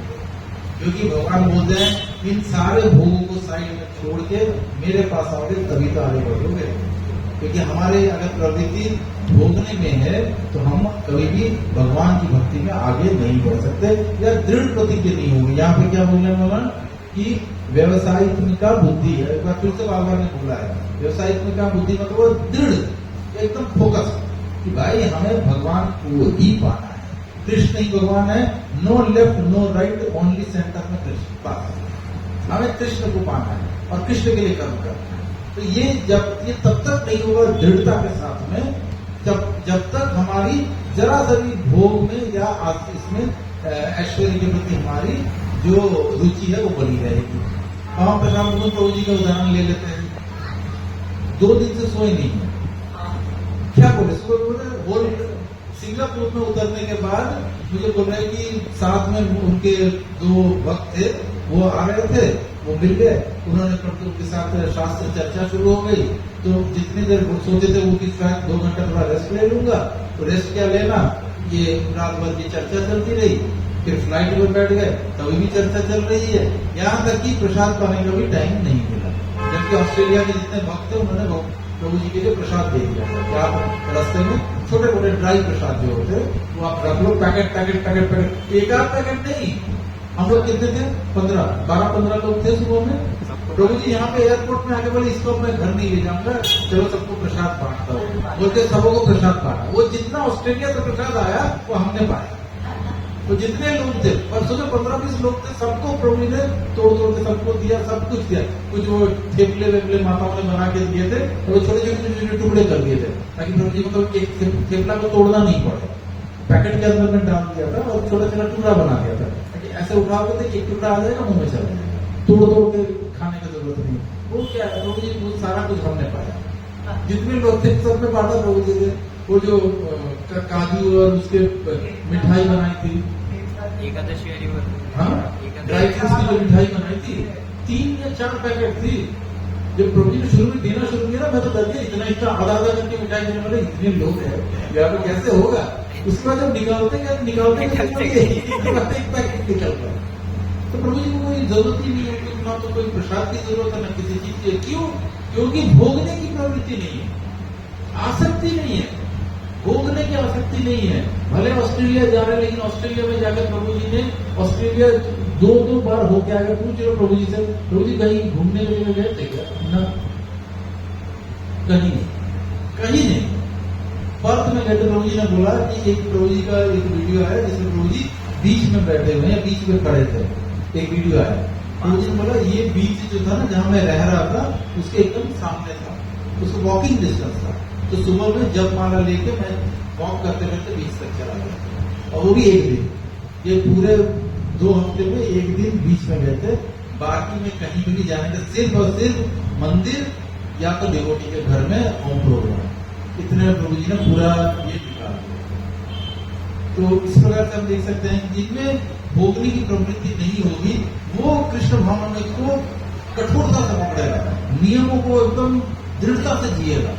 क्योंकि भगवान बोलते हैं इन सारे भोगों को साइड में छोड़ के मेरे पास आओगे तभी तो आगे बढ़ोगे। क्योंकि हमारे अगर प्रवृत्ति भोगने में है तो हम कभी भी भगवान की भक्ति में आगे नहीं बढ़ सकते या दृढ़ प्रतिज्ञा नहीं होगी। यहाँ पे क्या बोलने वाला कि व्यवसायित्मिका बुद्धि है, एक बार फिर से बाबा ने बोला है व्यवसायित्मिका बुद्धि मतलब वो दृढ़ एकदम फोकस कि भाई हमें भगवान को ही पाना है, कृष्ण ही भगवान है, no left no right only centre में कृष्ण पास, हमें कृष्ण को पाना है और कृष्ण के लिए कर्म करना है। तो ये तब तक नहीं होगा दृढ़ता के साथ में जब तक हमारी जरा सा भी भोग में या इसमें ऐश्वर्य के प्रति हमारी जो रुचि है वो बनी रहेगी। हम प्रभु जी का उदाहरण ले लेते हैं, 2 दिन से सोए नहीं है, क्या बोले सुबह सिंगापुर में उतरने के बाद मुझे बोल रहे कि साथ में उनके 2 भक्त थे, वो आ रहे थे, वो मिल गए, उन्होंने उनके साथ शास्त्र चर्चा शुरू हो गई। तो जितनी देर सोचे थे वो कि शायद 2 घंटा थोड़ा रेस्ट ले लूंगा, तो रेस्ट क्या लेना, ये रात भर की चर्चा चलती रही, फिर फ्लाइट में बैठ गए तभी भी चर्चा चल रही है, यहाँ तक कि प्रसाद पाने का भी टाइम नहीं मिला। जबकि ऑस्ट्रेलिया के जितने भक्त थे उन्होंने प्रभु जी के लिए प्रसाद दे दिया था कि आप रास्ते में छोटे मोटे ड्राई प्रसाद जो होते वो आप रख लो, पैकेट एक आध पैकेट नहीं। हम लोग कितने थे, 12-15 लोग थे सुबह में। प्रभु जी यहाँ पे एयरपोर्ट में आके बोले इसको मैं घर नहीं ले जाऊंगा, चलो सबको प्रसाद बांटता हूँ, बोलते सबों को प्रसाद बांटा। वो जितना ऑस्ट्रेलिया से प्रसाद आया वो हमने पाया, तो जितने लोग थे, और सोचो 15-20 लोग थे, सबको प्रभु जी ने तोड़ के सबको दिया, सब कुछ दिया। कुछ वो थेपले वेपले माताओं ने बना के दिए थे, और वो छोटे टुकड़े कर दिए थे ताकि प्रभु जी को तो एक थेपला को तोड़ना नहीं पड़े, पैकेट के अंदर में डाल दिया था और छोटा छोटा टुकड़ा बना दिया था ताकि ऐसे उठाओगे तो एक टुकड़ा आ जाएगा, मुंह में चला जाएगा, तोड़ के खाने की जरूरत नहीं। वो क्या है, प्रभु जी वो सारा कुछ हमने पाया, जितने लोग थे सब में बांटा प्रभु जी ने। वो जो काजू और उसके मिठाई बनाई थी, हाँ ड्राई फ्रूट्स की जो मिठाई बनाई थी, 3 या 4 पैकेट थी। जब प्रभु जी ने शुरू में देना शुरू किया ना, मैं तो डर गया, इतना आधा करके मिठाई देने वाले इतने लोग हैं, यहाँ पे कैसे होगा। उसके बाद जब निकालते एक पैकेट निकलता है, तो प्रभु जी को कोई जरूरत ही नहीं है, ना तो कोई प्रसाद की जरूरत है ना किसी चीज की। क्यों? क्योंकि भोगने की प्रवृत्ति नहीं है, आसक्ति नहीं है, भोगने की आसक्ति नहीं है। भले ऑस्ट्रेलिया जा रहे हैं, लेकिन ऑस्ट्रेलिया में जाकर प्रभु जी ने ऑस्ट्रेलिया 2 बार होके आगे पूछ रहे प्रभु जी से, प्रभु जी कहीं घूमने के लिए गए थे क्या? ना, कहीं नहीं। पर्थ में गए थे, प्रभु जी ने बोला कि एक प्रभु जी का एक वीडियो है जिसमें प्रभु जी बीच में बैठे हुए हैं, बीच में खड़े थे, एक वीडियो है। प्रभु जी ने बोला ये बीच जो था ना जहां मैं रह रहा था उसके एकदम सामने था, उसको वॉकिंग डिस्टेंस था। तो सुबह में जब माला लेके मैं वॉक करते करते बीच तक चला गया, और वो भी एक दिन। ये पूरे 2 हफ्ते में एक दिन बीच में गए थे, बाकी में कहीं भी नहीं जाने का, सिर्फ और सिर्फ मंदिर या तो डिवोटी के घर में होम प्रोग्राम, इतने प्रभु जी ने पूरा ये दिखा दिया। तो इस प्रकार से हम देख सकते हैं जिनमें भोगने की प्रवृत्ति नहीं होगी वो कृष्ण भावना को कठोरता से पकड़ेगा, नियमों को एकदम दृढ़ता से जिएगा।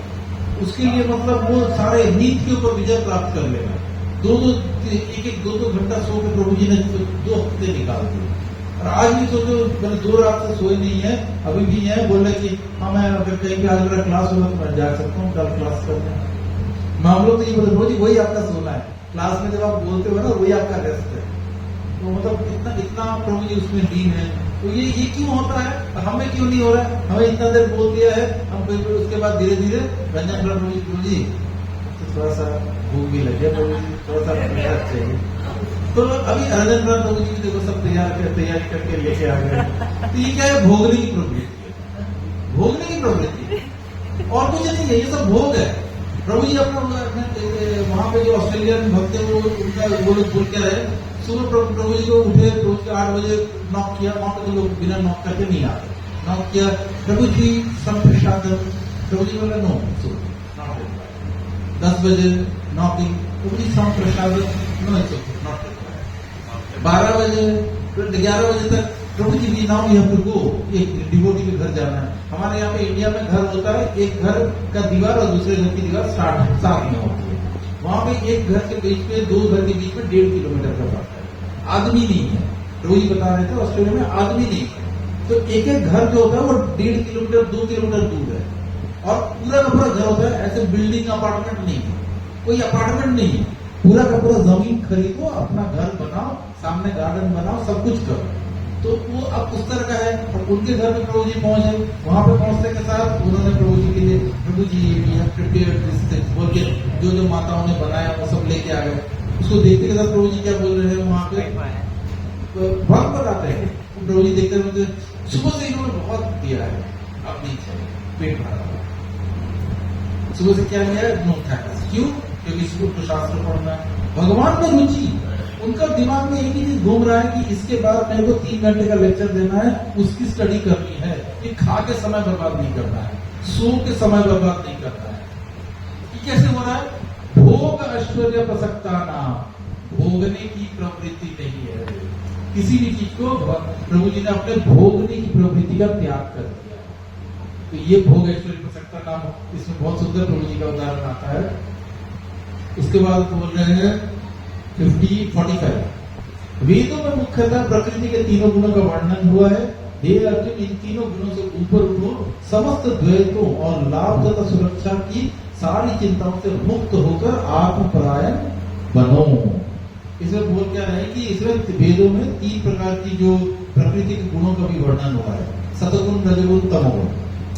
उसके लिए मतलब वो सारे नीति के ऊपर विजय प्राप्त कर लेगा। 2-2 घंटा सो के प्रभु जी ने 2 हफ्ते निकाल दिए। और आज भी सोचो, मैंने 2 रात से सोए नहीं है, अभी भी है, बोले कि हाँ मैं अगर कहीं पे आज मेरा क्लास होगा तो मैं जा सकता हूँ, कल क्लास करना है। मामलों तो ये बोले प्रभु जी वही आपका सोना है, क्लास में जब आप बोलते हो ना वही आपका रेस्ट है। तो मतलब इतना प्रभु जी उसमें लीन है। तो ये क्यों होता है, हमें क्यों नहीं हो रहा है? हमें इतना देर बोल दिया है, हम फिर उसके बाद धीरे धीरे रंजन प्रभु जी तो थोड़ा सा भूख भी लगे, प्रभु जी थोड़ा सा प्रयास चाहिए। तो अभी रंजन प्रभु जी देखो सब तैयारी करके लेके आ गए। तो ये क्या है? भोगने की प्रवृत्ति, भोगने की प्रवृत्ति और कुछ नहीं है, ये सब भोग है। प्रभु जी अपना वहां पे जो ऑस्ट्रेलियन भक्त है वो लोग बोल के रहे, सुबह प्रभु जी को उठे, रोज के 8 बजे नॉक किया, वहां पे तो लोग बिना नॉक करके नहीं आते, नॉक किया, प्रभु जी संप्रसाद, प्रभु जी बोला नो, 10 बजे नॉकिंग, प्रभु जी संप्रसाद, नो, 12 बजे, 11 बजे तक प्रभु जी भी now you have to go, एक डिवोटी के घर जाना है। हमारे यहाँ पे इंडिया में घर होता है, एक घर का दीवार और दूसरे घर की दीवार साथ में होती है। वहां पे एक घर के बीच में 2 घर के बीच में 1.5 किलोमीटर का फर्क है, आदमी नहीं है। प्रभु जी बता रहे थे ऑस्ट्रेलिया में आदमी नहीं है, तो एक एक घर जो होता है वो 1.5 किलोमीटर 2 किलोमीटर दूर है, और पूरा का पूरा घर होता है, ऐसे बिल्डिंग अपार्टमेंट नहीं है, कोई अपार्टमेंट नहीं है, पूरा का पूरा जमीन खरीदो, अपना घर बनाओ, सामने गार्डन बनाओ, सब कुछ करो। तो वो अब उस तरह का है। और उनके घर में प्रभु जी पहुंचे, वहां पे पहुंचने के साथ उन्होंने प्रभु जी के लिए, प्रभु जी बोल के जो जो माताओं ने बनाया वो सब लेके आ गए। उसको देखते के साथ प्रभु जी क्या बोल रहे हैं वहां पे, बहुत बताते हैं। प्रभु जी देखते हुए सुबह से इन्होंने बहुत दिया है, अब नहीं चाहिए, पेट भरा हुआ। सुबह से क्या किया, नो थैंक्स। क्यों? क्योंकि इसको तो शास्त्र पढ़ना है, भगवान में रुचि। उनका दिमाग में एक ही चीज घूम रहा है कि इसके बाद मेरे को 3 घंटे का लेक्चर देना है, उसकी स्टडी करनी है। ये खा के समय बर्बाद नहीं करना है, सो के समय बर्बाद नहीं करना है। ये कैसे हो रहा है? भोग ऐश्वर्य प्रसक्ता नाम, भोगने की प्रवृत्ति नहीं है। किसी भी चीज को प्रभु जी ने अपने भोगने की प्रवृत्ति का त्याग कर दिया। तो ये भोग ऐश्वर्य प्रसक्ता नाम, इसमें बहुत सुंदर प्रभु जी का उदाहरण आता है। उसके बाद बोल रहे हैं 45 वेदों में मुख्यतः प्रकृति के तीनों गुणों का वर्णन हुआ है। हे अर्जुन, इन तीनों गुणों से ऊपर उठो, समस्त द्वैतों और लाभ तथा सुरक्षा की सारी चिंताओं से मुक्त होकर आत्मपरायण बनो। इसमें बोल क्या है कि इसमें वेदों में 3 प्रकार की जो प्रकृति के गुणों का भी वर्णन हुआ है, सतगुण, रजगुण, तमोगुण।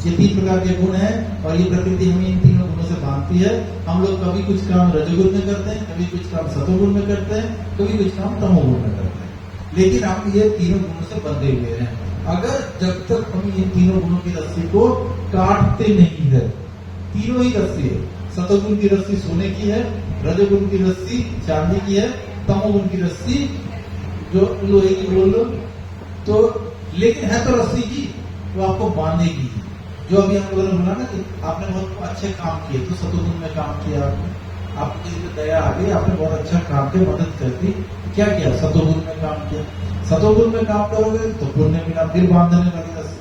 ये 3 प्रकार के गुण हैं, और ये प्रकृति हमें इन तीनों गुणों से बांधती है। हम लोग कभी कुछ काम रजोगुण में करते हैं, कभी कुछ काम सतोगुण में करते हैं, कभी कुछ काम तमोगुण में करते हैं, लेकिन हम ये तीनों गुणों से बंधे हुए हैं। अगर जब तक हम इन तीनों गुणों की रस्सी को काटते नहीं है, तीनों ही रस्सी है, सतोगुण की रस्सी सोने की है, रजोगुण की रस्सी चांदी की है, तमोगुण की रस्सी जो लोहे की बोल लो, तो लेकिन है तो रस्सी की, तो आपको बांधेगी। जो अभी हम लोगों ने बोला ना कि आपने बहुत अच्छे काम किए, तो सतोगुण में काम किया, आपको किसी पे दया आ गई, आपने बहुत अच्छा काम किया, मदद कर दी, क्या किया, सतोगुण में काम किया। सतोगुण में काम करोगे तो पुण्य मिला, फिर बांधने वाली रस्सी।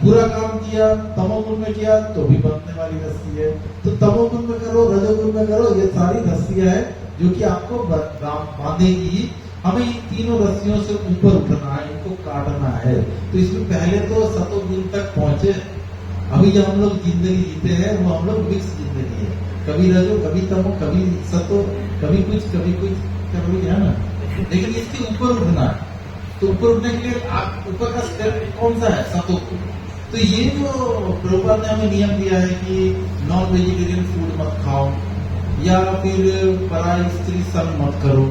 बुरा काम किया, तमोगुण में किया तो भी बांधने वाली रस्सी है। तो तमोगुण में करो, रजोगुण में करो, ये सारी रस्सियां है जो कि आपको बांधेगी। हमें इन तीनों रस्सियों से ऊपर उठना है, इनको काटना है। तो इसमें पहले तो सतोगुण तक पहुंचे। अभी जब हम लोग जिंदगी जीते हैं वो हम लोग मिक्स जिंदगी है, कभी रजो, कभी तमो, कभी सतो, कभी कुछ कभी है ना। लेकिन इसके ऊपर उठना है, तो ऊपर उठने के लिए आप ऊपर का स्टेप कौन सा है, सतोगुण। तो ये जो प्रभुपाद ने हमें नियम दिया है कि नॉन वेजिटेरियन फूड मत खाओ, या फिर पराई स्त्री संग मत करो,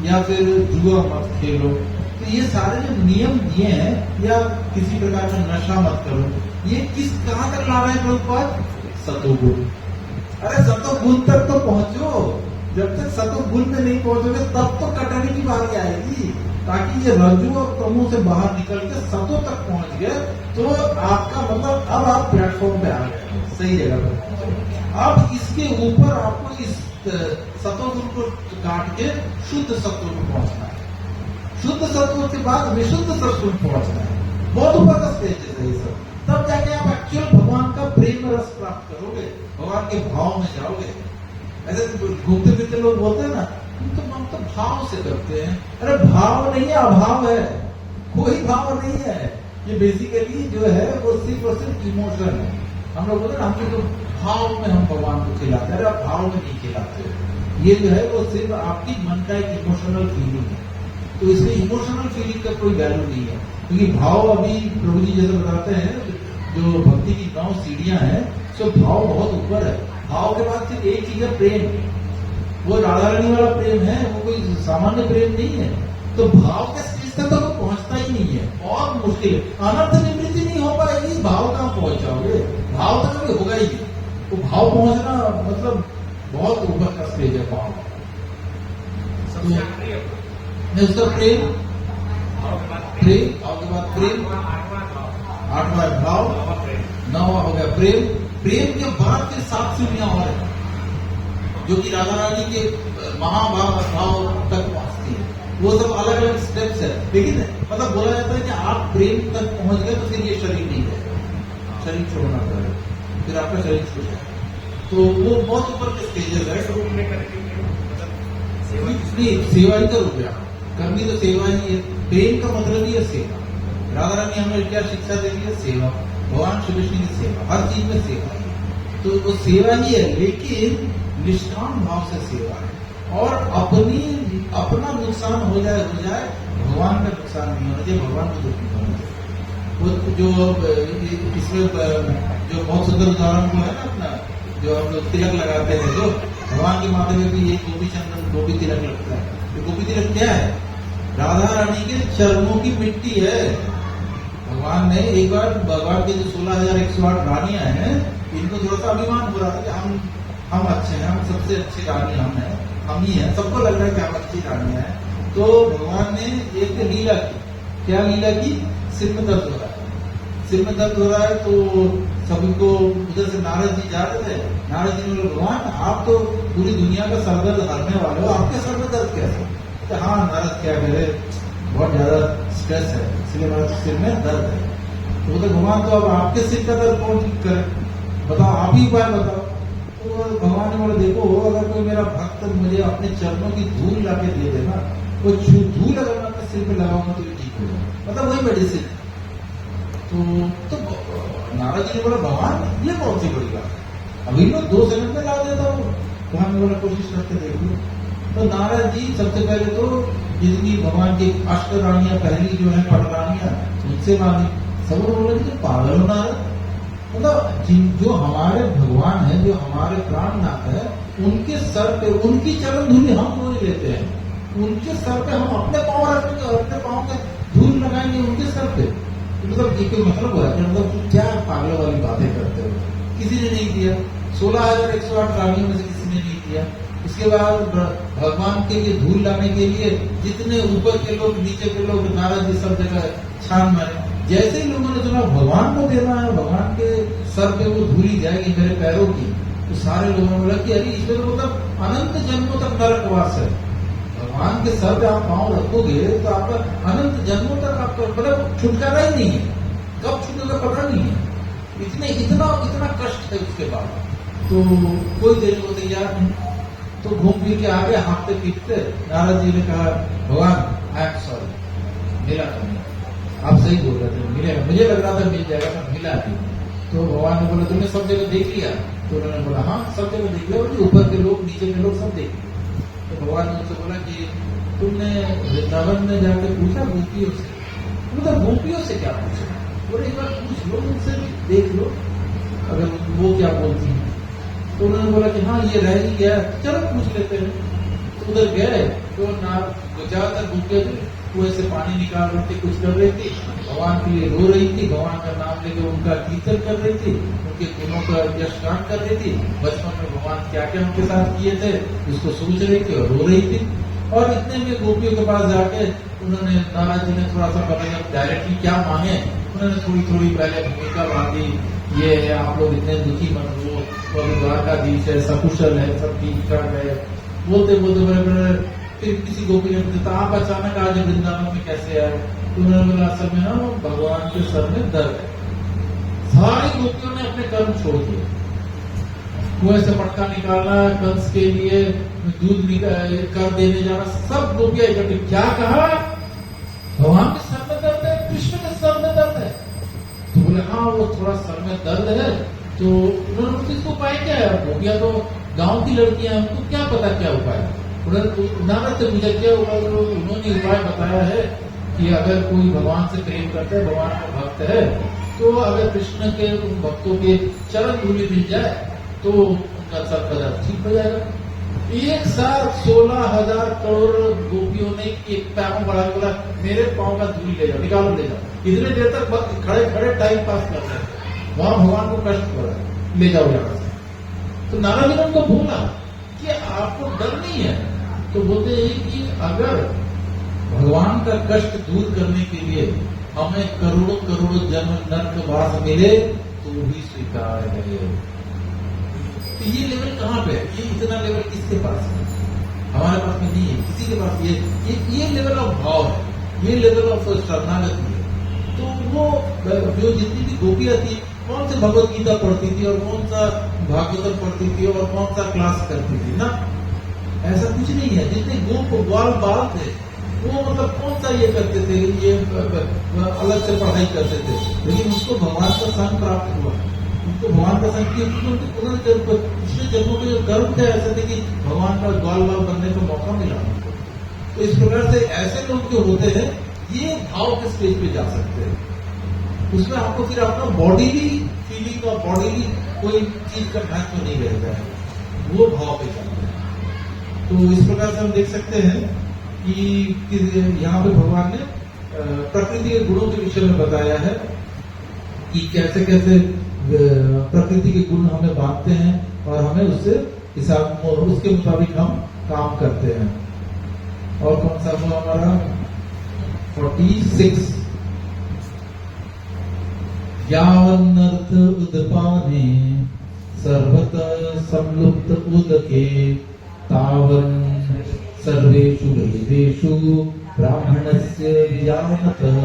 या फिर जुआ मत खेलो, तो ये सारे जो नियम दिए हैं, या किसी प्रकार का नशा मत करो, ये कहां तक ला रहे हैं प्रभुपाद? सतोगुण। अरे सतोगुण तक तो पहुंचो, जब तक सतोगुण में नहीं पहुंचोगे तब तो कटने की बारी आएगी, ताकि ये रजू और तमो से बाहर निकल के सतो तक पहुंच गए तो आपका मतलब अब आप प्लेटफॉर्म पे आ गए, सही जगह पर। अब इसके ऊपर आपको इस सतोगुण को काट के शुद्ध सत्व को पहुंचना है, शुद्ध सत्व के बाद विशुद्ध सत्व में पहुंचना है। बहुत ऊपर का स्टेज है ये सब, तब जाके आप एक्चुअल भगवान का प्रेम रस प्राप्त करोगे, भगवान के भाव में जाओगे। ऐसे घूमते फिरते लोग बोलते हैं ना, हम तो भाव से करते हैं। अरे भाव नहीं है, अभाव है, कोई भाव नहीं है। ये बेसिकली जो है वो सिर्फ और सिर्फ इमोशन है। हम लोग बोलते हैं हम तो भाव में हम भगवान को खिलाते हैं, अरे आप भाव में नहीं खिलाते। ये जो है वो सिर्फ आपकी मन का एक इमोशनल फीलिंग है। तो इसमें इमोशनल फीलिंग का कोई वैल्यू नहीं है, क्योंकि भाव अभी प्रभु जी जैसे बताते हैं, जो भक्ति की 9 सीढ़ियां हैं, तो भाव बहुत ऊपर है। भाव के बाद सिर्फ एक चीज है, प्रेम। वो राधा रानी वाला प्रेम है, वो कोई सामान्य प्रेम नहीं है। तो भाव के स्टेज तक तो पहुंचता ही नहीं है, बहुत मुश्किल है। अनर्थ निवृत्ति नहीं हो पाएगी, भाव कहां पहुंच जाओगे? भाव तक कभी होगा ही नहीं। तो भाव पहुंचना मतलब बहुत ऊपर का स्टेज है भाव। उसका प्रेम, भाव के बाद प्रेम, 8वां भाव, 9वां हो गया प्रेम। प्रेम के बाद फिर 7 सीढ़ियां और है, जो कि राधा रानी के महाभाव भाव तक पहुंचती है। वो सब अलग अलग स्टेप्स है, लेकिन मतलब बोला जाता है कि आप प्रेम तक पहुंच गए तो फिर ये शरीर नहीं है, शरीर छोड़ना पड़ेगा, फिर आपका शरीर छूट जाए। तो वो बहुत ऊपर के स्टेजेस है। सेवा ही करो, करनी तो सेवा ही है। प्रेम का मतलब ही है सेवा। राधा रानी हमें क्या शिक्षा दे रही है? सेवा। भगवान श्री कृष्ण की सेवा, हर चीज में सेवा ही है। तो वो सेवा ही है, लेकिन निष्काम भाव से सेवा है। और अपना नुकसान हो जाए, भगवान का नुकसान नहीं होना चाहिए, भगवान को दुख नहीं होना चाहिए। वो जो इसमें जो बहुत सुंदर उदाहरण को है ना अपना, जो हम लोग तिलक लगाते हैं, जो भगवान के माथे में भी एक गोपी चंदन गोपी तिलक लगता है। तो गोपी तिलक क्या है? राधा रानी के चरणों की मिट्टी है। भगवान ने एक बार भगवान के जो 16,108 रानियां हैं, इनको थोड़ा सा अभिमान हो रहा था कि हम अच्छे हैं, हम सबसे अच्छी रानी हम ही हैं, सबको लग रहा है कि हम अच्छी रानियां हैं। तो भगवान ने एक लीला की। क्या लीला की? सिर में दर्द हो रहा है, सिर में दर्द हो रहा है। तो सभी को उधर से नारद जी जा रहे थे। नारद जी ने बोले, भगवान आप तो पूरी दुनिया का सर दर्द हरने वाले हो, आपके सर में दर्द कैसे? तो हाँ नारद क्या करे, बहुत ज्यादा स्ट्रेस है, इसलिए मेरे सिर में दर्द है। तो बोले, भगवान तो अब आपके सिर का दर्द कौन ठीक करे, बताओ, आप ही उपाय बताओ। तो भगवान ने बोला, देखो अगर कोई मेरा भक्त मुझे अपने चरणों की धूल ला के दे देना, वो धूल अगर मैं अपने सिर पे लगाऊंगा तो ये ठीक हो जाए, मतलब वही मेडिसिन। तो नारद जी ने बोला, भगवान ये कौन सी बड़ी बात है, अभी लोग 2 सेकंड में ला देता हूँ। भगवान ने बोला, कोशिश करके देख लो। तो नारद जी सबसे पहले तो जितनी भगवान की 8 रानियां पहली जो है पट रानियां, उनसे मांगी। सब लोग बोले कि पागल हो नारद, मतलब जो हमारे भगवान है, जो हमारे प्राणनाथ है, उनके सर पे उनकी चरण धूलि हम रोज लेते हैं, उनके सर पे हम अपने पाँव रखेंगे और अपने पाँव पे धूल लगाएंगे उनके सर पे। मतलब ये कोई मतलब हुआ कि मतलब क्या पागल वाली बातें करते हो? किसी ने नहीं किया। 16,108 रानियों में से किसी ने नहीं किया। उसके बाद भगवान के लिए धूल लाने के लिए जितने ऊपर के लोग, नीचे के लोग, नारद जी सब जगह छान मारे। जैसे ही लोगों ने सुना भगवान को देना है, भगवान के सर पे वो धूली जाएगी मेरे पैरों की, तो सारे लोगों ने बोला कि अरे इसमें तो मतलब अनंत जन्मों तक नरकवास है। भगवान के सर पे आप पाँव रखोगे तो आपका अनंत जन्मों तक आपका मतलब छुटकारा ही नहीं है, कब छूटेगा पता नहीं है। इतना कष्ट है उसके बाद। तो कोई देने को तैयार नहीं। तो घूम फिर के आगे हाँफते पीटते नारद जी ने कहा, भगवान आई एम सॉरी, मिला नहीं, आप सही बोल रहे थे, मिलेगा, मुझे लग रहा था मिल जाएगा, पर मिला नहीं। तो भगवान ने बोला, तुमने सब जगह देख लिया? तो उन्होंने बोला, हाँ सब जगह देख लिया, ऊपर के लोग नीचे के लोग सब देख लिया। तो भगवान ने उनसे बोला कि तुमने वृंदावन में जाकर पूछा गोपियों से? मतलब गोपियों से क्या पूछा? बोले एक बार पूछ लो, उनसे देख लो अगर वो क्या बोलती है। तो उन्होंने बोला कि हाँ ये रह ही गया, चलो पूछ लेते हैं। तो उधर गए तो ज्यादातर गोपियां कुएं से पानी निकाल रही थी, कुछ कर रही थी, भगवान के लिए रो रही थी, भगवान का नाम लेके उनका कीर्तन कर रही थी, उनके गुणों का यशगान कर रही थी, बचपन में भगवान क्या क्या उनके साथ किए थे उसको सोच रही थी और रो रही थी। और इतने में गोपियों के पास जाके उन्होंने, नारद जी ने थोड़ा सा बताया डायरेक्टली क्या मांगे, उन्होंने थोड़ी थोड़ी पहले भूमिका बांधी, ये है आप लोग इतने दुखी मत हो, और द्वारकाधीश है, सकुशल है, सब ठीक ठाक है, बोलते बोलते बड़े। फिर किसी गोपी ने पूछा, आप अचानक आज वृंदावन में कैसे आए? तो उन्होंने बोला, असल में ना भगवान के सर में दर्द है। सारी गोपियों ने अपने कर्म छोड़ दिए, कुएं से मटका निकालना, कंस के लिए दूध कर देने जाना, सब गोपियां इकट्ठी। क्या कहा? भगवान के सर में दर्द है, कृष्ण के सर में दर्द है। तो बोले हाँ वो थोड़ा सर में दर्द है। तो उन्होंने पूछा इसको उपाय क्या है? गोपियां तो गांव की लड़कियां, उनको क्या पता क्या उपाय है। नारद से पूछा क्या हुआ? उन्होंने उपाय बताया है कि अगर कोई भगवान से प्रेम करता है, भगवान का भक्त है, तो अगर कृष्ण के उन भक्तों के चरण धूलि मिल जाए तो उनका सर का दर्द ठीक हो जाएगा। एक साथ 16,000 करोड़ गोपियों ने एक पैरों बढ़ा के बोला, मेरे पाँव का धूल ले जाओ, निकालो ले जाओ। इतने देर तक खड़े खड़े टाइम पास कर रहे थे, वहां भगवान को कष्ट हो रहा है, ले जाओ यहाँ से। तो नारद जी ने उनको बोला कि आपको डर नहीं है? तो बोलते हैं कि अगर भगवान का कष्ट दूर करने के लिए हमें करोड़ों करोड़ों जन्म नरकवास मिले तो भी स्वीकार है। तो ये लेवल कहाँ पे है? ये इतना लेवल किसके पास है? हमारे पास में नहीं है, किसी के पास। ये लेवल ऑफ भाव है, ये लेवल ऑफ शरणागति है। तो वो जो जितनी भी गोपियां थी, कौन से भगवत गीता पढ़ती थी और कौन सा भागवतम पढ़ती थी और कौन सा क्लास करती थी ना, ऐसा कुछ नहीं है। जितने गोप ग्वाल बाल थे वो मतलब कौन सा ये करते थे, ये अलग से पढ़ाई करते थे, लेकिन उसको भगवान का संग प्राप्त हुआ, उनको भगवान का संग पिछले जन्मों के जो कर्म थे ऐसे थे कि भगवान का ग्वाल बाल बनने का मौका मिला उनको। तो इस प्रकार से ऐसे लोग जो होते हैं ये भाव के स्टेज पे जा सकते हैं। उसमें आपको फिर अपना बॉडीली फीलिंग और बॉडीली कोई चीज का महत्व नहीं रहता है, वो भाव पे जाते हैं। तो इस प्रकार से हम देख सकते हैं कि यहाँ पे भगवान ने प्रकृति के गुणों के विषय में बताया है कि कैसे कैसे प्रकृति के गुण हमें बांटते हैं और हमें उससे हिसाब उसके मुताबिक हम काम करते हैं। और कौन सा हुआ हमारा 46 यावन्नर्थ उदपाने सर्वतः संलुप्त उदके तावन् सर्वेषु वेदेषु ब्राह्मणस्य विजानतः।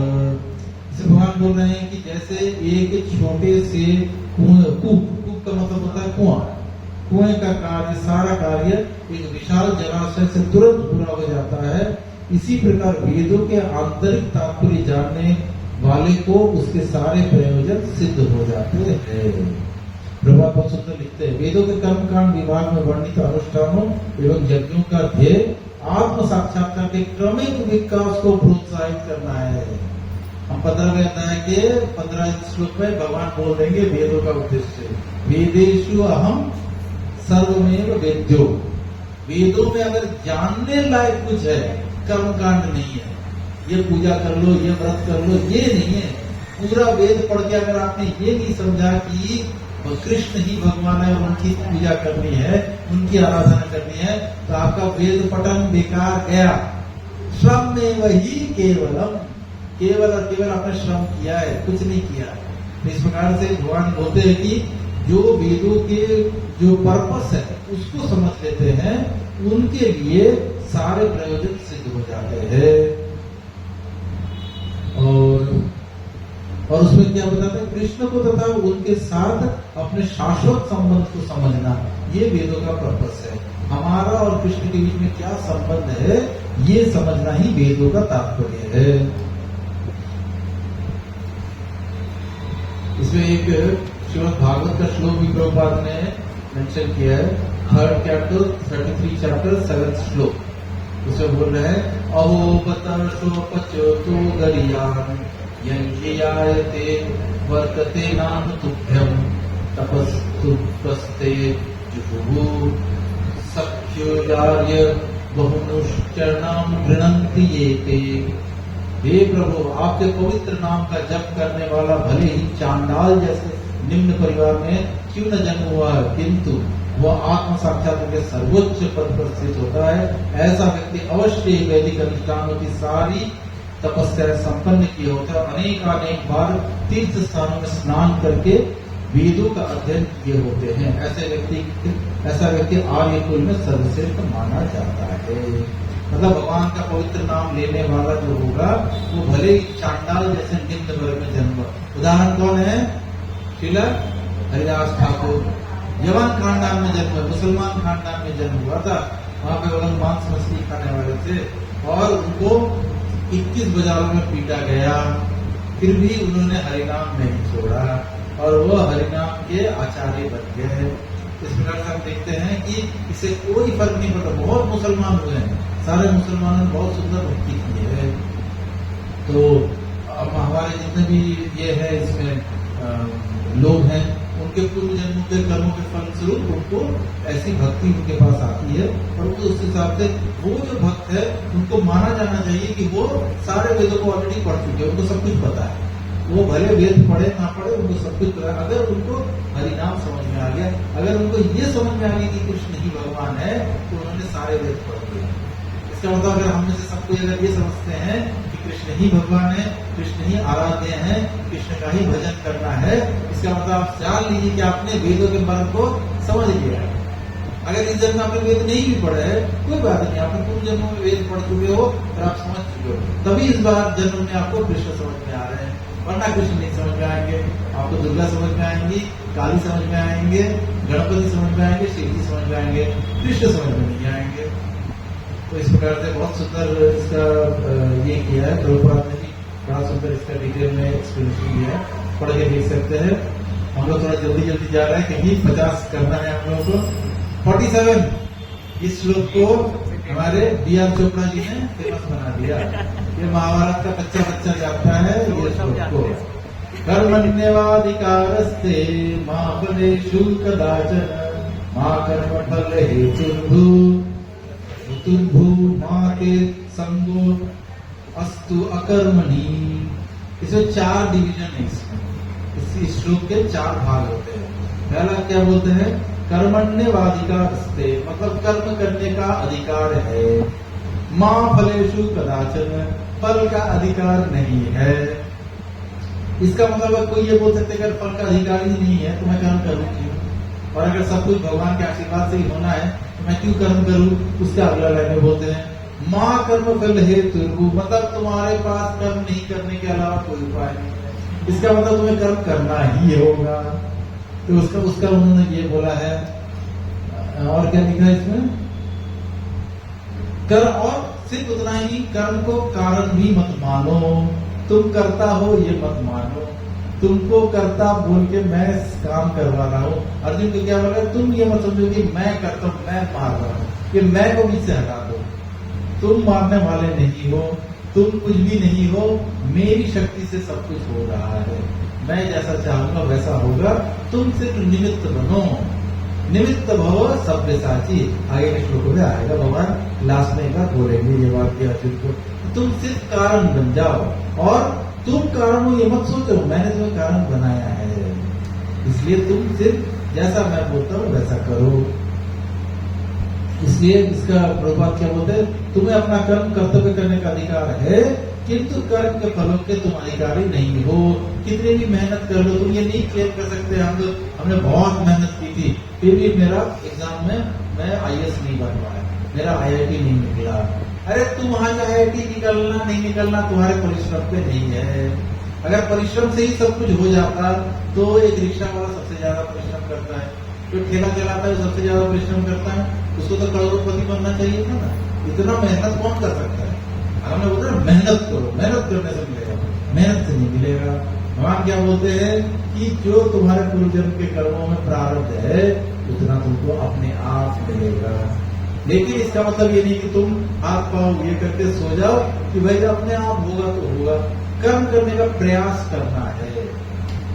भगवान बोल रहे हैं कि जैसे एक छोटे से कूप का मतलब होता है कुआं, कुएं का कार्य सारा कार्य एक विशाल जलाशय से तुरंत पूरा हो जाता है, इसी प्रकार वेदों के आंतरिक तात्पर्य जानने वाले को उसके सारे प्रयोजन सिद्ध हो जाते हैं। प्रभा बहुत सुंदर लिखते हैं, वेदों के कर्म कांड विभाग में वर्णित अनुष्ठानों एवं यज्ञों का ध्येय आत्म साक्षात्कार के क्रमिक विकास को प्रोत्साहित करना है। हम 15वें अध्याय के 15 श्लोक में भगवान बोल देंगे वेदों का उद्देश्य, वेदेषु अहम सर्वमेव वेद्यो। वेदों में अगर जानने लायक कुछ है, कर्म कांड नहीं है, ये पूजा कर लो, ये व्रत कर लो, ये नहीं है। पूरा वेद पढ़ के अगर आपने ये नहीं समझा कि कृष्ण ही भगवान है और उनकी पूजा करनी है, उनकी आराधना करनी है, तो आपका वेद पठन बेकार गया। श्रम में वही केवल और केवल आपने श्रम किया है, कुछ नहीं किया। तो इस प्रकार से भगवान बोलते हैं कि जो वेदों के जो पर्पस है उसको समझ लेते हैं, उनके लिए सारे प्रयोजन सिद्ध हो जाते हैं। और उसमें क्या बताते हैं, कृष्ण को तथा उनके साथ अपने शाश्वत संबंध को समझना, ये वेदों का पर्पस है। हमारा और कृष्ण के बीच में क्या संबंध है, ये समझना ही वेदों का तात्पर्य है। इसमें एक श्रीमद् भागवत का श्लोक भी प्रभुपाद ने मेंशन किया है, 3rd chapter 33 chapter 7th श्लोक। उसमें बोल रहे हैं, अहोपतर्षोपचोतो गरियान् यज्ञयायते वर्तते नाम तुभ्यं तपस्तुपस्ते जुहुः सख्योर्य बहुनुश्चरणाम गृणन्ति ये ते। हे प्रभु, आपके पवित्र नाम का जप करने वाला भले ही चांडाल जैसे निम्न परिवार में क्यों न जन्म हुआ है, किंतु वह आत्म साक्षात्कार के सर्वोच्च पद पर स्थित होता है। ऐसा व्यक्ति अवश्य ही वैदिक अनुष्ठानों की सारी तपस्या संपन्न किए होता है, अनेक बार तीर्थ स्थानों में स्नान करके वेदों का अध्ययन किए होते हैं। ऐसा व्यक्ति आर्य कुल में सर्वश्रेष्ठ माना जाता है। मतलब भगवान का पवित्र नाम लेने वाला जो होगा वो भले ही चांडाल जैसे निम्न वर्ग में जन्म। उदाहरण कौन है? श्रील हरिदास ठाकुर यवन खानदान में जन्म, मुसलमान खानदान में जन्म हुआ था। वहाँ पे वो लोग मांस मछली खाने वाले थे और उनको 21 बाजारों में पीटा गया, फिर भी उन्होंने हरिनाम नहीं छोड़ा और वो हरिनाम के आचार्य बन गए। इस प्रकार से हम देखते हैं कि इससे कोई फर्क नहीं पड़ता। बहुत मुसलमान हुए हैं, सारे मुसलमानों ने बहुत सुंदर भक्ति की है। तो अब हमारे जितने भी ये है इसमें लोग हैं, उनके पूर्व जन्मों के कर्मों के फलस्वरूप उनको ऐसी भक्ति उनके पास आती है और उस हिसाब से वो जो भक्त है उनको माना जाना चाहिए कि वो सारे वेदों को ऑलरेडी पढ़ चुके हैं, उनको सब कुछ पता है। वो भले वेद पढ़े ना पढ़े, उनको सब कुछ पता है। अगर उनको हरिनाम समझ में आ गया, अगर उनको ये समझ में आ गया कि कृष्ण ही भगवान है, तो उन्होंने सारे वेद पढ़ लिए। इसका मतलब अगर हम में से सब कोई अगर ये समझते हैं कि कृष्ण ही भगवान है, कृष्ण ही आराध्य है, कृष्ण का ही भजन करना है, इसका मतलब आप जान लीजिए कि आपने वेदों के मर्म को समझ लिया है। अगर इस जन्म में आपने वेद नहीं भी पढ़े है, कोई बात नहीं, आपने पूर्व जन्मों में वेद पढ़ चुके हो और आप समझ चुके हो, तभी इस बार जन्म में आपको कृष्ण समझ में आ रहे हैं। वरना कृष्ण नहीं समझ में आएंगे। आपको दुर्गा समझ में आएंगी, काली समझ में आएंगे, गणपति समझ में आएंगे, शिव जी समझ में आएंगे, कृष्ण समझ में नहीं आएंगे। तो इस प्रकार से बहुत सुंदर इसका ये किया है प्रभुपाद ने भी, बड़ा सुंदर इसका डिटेल में एक्सप्लेनेशन दिया है, पढ़ के देख सकते हैं। हम लोग थोड़ा जल्दी जल्दी जा रहे हैं क्योंकि 50 करना है हम लोगों को। 47 इस श्लोक को हमारे B.R. चोपड़ा जी ने फेमस बना दिया। ये महाभारत का बच्चा बच्चा जाता है ये श्लोक को। कर्मण्येवाधिकारस्ते मा फलेषु कदाचन मा कर्मफल हेतुर्भू मा ते संगो अस्तु अकर्मणि। इसमें 4 डिवीजन है। इस श्लोक के 4 भाग होते हैं। पहला क्या बोलते हैं, कर्मण्येवाधिकारस्ते मतलब कर्म करने का अधिकार है। मां फलेषु कदाचन फल का अधिकार नहीं है। इसका मतलब कोई ये बोल सकते हैं अगर फल का अधिकार ही नहीं है तो मैं कर्म करूं क्यों, और अगर सब कुछ भगवान के आशीर्वाद से ही होना है तो मैं क्यों कर्म करूं। उसका अगला लाइन में बोलते हैं मां कर्म फल हेतुर्भू मतलब तुम्हारे पास कर्म नहीं करने के अलावा कोई उपाय नहीं है। इसका मतलब तुम्हें कर्म करना ही होगा। तो उसका उन्होंने ये बोला है। और क्या लिखा है इसमें, कर्म और सिर्फ उतना ही, कर्म को कारण भी मत मानो, तुम करता हो ये मत मानो। तुमको करता बोल के मैं काम करवा रहा हूँ। अर्जुन को क्या बोला, तुम ये मत समझो कि मैं करता हूँ, मैं मार रहा हूँ, कि मैं को बीच से हटा दो। तुम मारने वाले नहीं हो, तुम कुछ भी नहीं हो, मेरी शक्ति से सब कुछ हो रहा है। मैं जैसा चाहूंगा वैसा होगा, तुम सिर्फ निमित्त बनो। निमित्त भव सव्यसाची। आगे के श्लोक में आएगा, भगवान लास्ट में एक बार बोलेंगे ये वाक्य अर्जुन को। तुम सिर्फ कारण बन जाओ, और तुम कारण हो ये मत सोचो, मैंने तुम्हें कारण बनाया है, इसलिए तुम सिर्फ जैसा मैं बोलता हूँ वैसा करो। इसलिए इसका प्रभाव क्या बोलते हैं, तुम्हें अपना कर्म कर्तव्य करने का अधिकार है, किंतु कर्म के फलों के तुम अधिकारी नहीं हो। कितनी भी मेहनत कर लो, तुम ये नहीं क्लेम कर सकते हमने बहुत मेहनत की थी फिर भी मेरा एग्जाम में मैं IAS नहीं बन पाया, मेरा IIT नहीं निकला। अरे तुम्हारा IIT निकलना नहीं निकलना तुम्हारे परिश्रम पे नहीं है। अगर परिश्रम से ही सब कुछ हो जाता तो एक रिक्शा वाला सबसे ज्यादा परिश्रम करता है, जो ठेला चलाता है सबसे ज्यादा परिश्रम करता है, उसको तो करोड़पति बनना चाहिए था ना। इतना मेहनत कौन कर सकता है। हमने बोलते हैं मेहनत करो, मेहनत करने से मिलेगा, मेहनत से नहीं मिलेगा। भगवान क्या बोलते हैं कि जो तुम्हारे पूर्व जन्म के कर्मों में प्रारब्ध है उतना तुमको अपने आप मिलेगा। लेकिन इसका मतलब ये नहीं कि तुम हाथ पांव ये करके सो जाओ कि भाई जब अपने आप होगा तो होगा। कर्म करने का प्रयास करना है,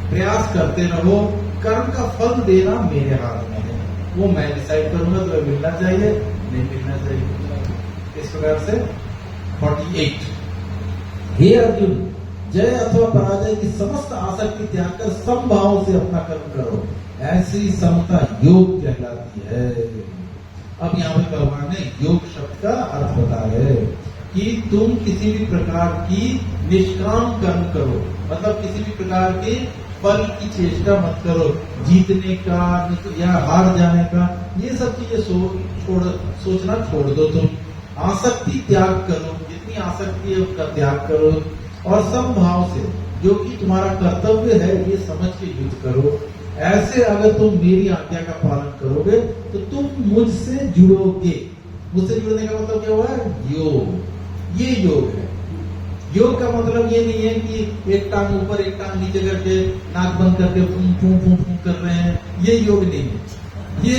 प्रयास करते रहो। कर्म का फल देना मेरे हाथ में है, वो मैं डिसाइड करूंगा तो मिलना चाहिए नहीं मिलना चाहिए। इस प्रकार से 48 हे अर्जुन, जय अथवा पराजय की समस्त आसक्ति त्याग कर समभाव से अपना कर्म करो, ऐसी समता योग कहलाती है। अब यहाँ पे भगवान ने योग शब्द का अर्थ बताया है कि तुम किसी भी प्रकार की निष्काम कर्म करो, मतलब किसी भी प्रकार के फल की चेष्टा मत करो, जीतने का या हार जाने का, ये सब चीजें सोचना छोड़ दो। तुम आसक्ति त्याग करो, जितनी आसक्ति है उसका त्याग करो, और समभाव से जो कि तुम्हारा कर्तव्य है ये समझ के युद्ध करो। ऐसे अगर तुम मेरी आज्ञा का पालन करोगे तो तुम मुझसे जुड़ोगे। मुझसे जुड़ने का मतलब क्या हुआ है, योग। ये योग है। योग का मतलब ये नहीं है कि एक टांग ऊपर एक टांग नीचे करके नाक बंद करके फूं फूं फूं फूं कर रहे हैं, ये योग नहीं है। ये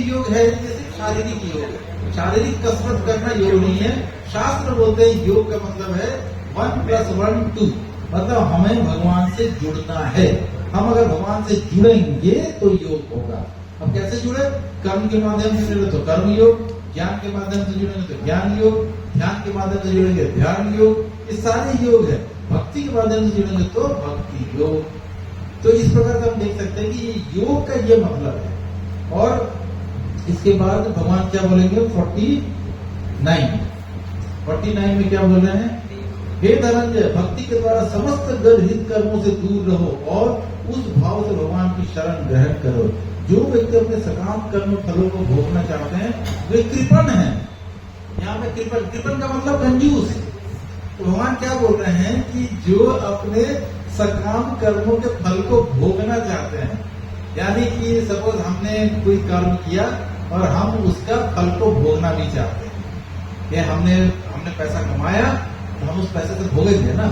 योग है जैसे शारीरिक योग है। शारीरिक कसरत करना योग नहीं है। शास्त्र बोलते हैं योग का मतलब है 1+1 2, मतलब हमें भगवान से जुड़ना है। हम अगर भगवान से जुड़ेंगे तो योग होगा। अब कैसे जुड़े, कर्म के माध्यम से जुड़े तो कर्म योग, ज्ञान के माध्यम से जुड़ेंगे तो ज्ञान योग, ध्यान के माध्यम से जुड़ेंगे ध्यान योग, ये सारे योग है। भक्ति के माध्यम से जुड़ेंगे तो भक्ति योग। तो इस प्रकार से हम देख सकते हैं कि ये योग का ये मतलब है। और इसके बाद भगवान क्या बोलेंगे 49 में क्या बोल रहे हैं, हे धनंजय, भक्ति के द्वारा समस्त गर्हित कर्मों से दूर रहो और उस भाव से भगवान की शरण ग्रहण करो। जो व्यक्ति अपने सकाम कर्म फलों को भोगना चाहते हैं वे कृपण हैं। यहाँ पे कृपण का मतलब कंजूस। तो भगवान क्या बोल रहे हैं कि जो अपने सकाम कर्मों के फल को भोगना चाहते हैं, यानी कि सपोज हमने कोई कर्म किया और हम उसका फल को भोगना भी चाहते हैं, ये हमने पैसा कमाया तो हम उस पैसे से भोगेंगे ना।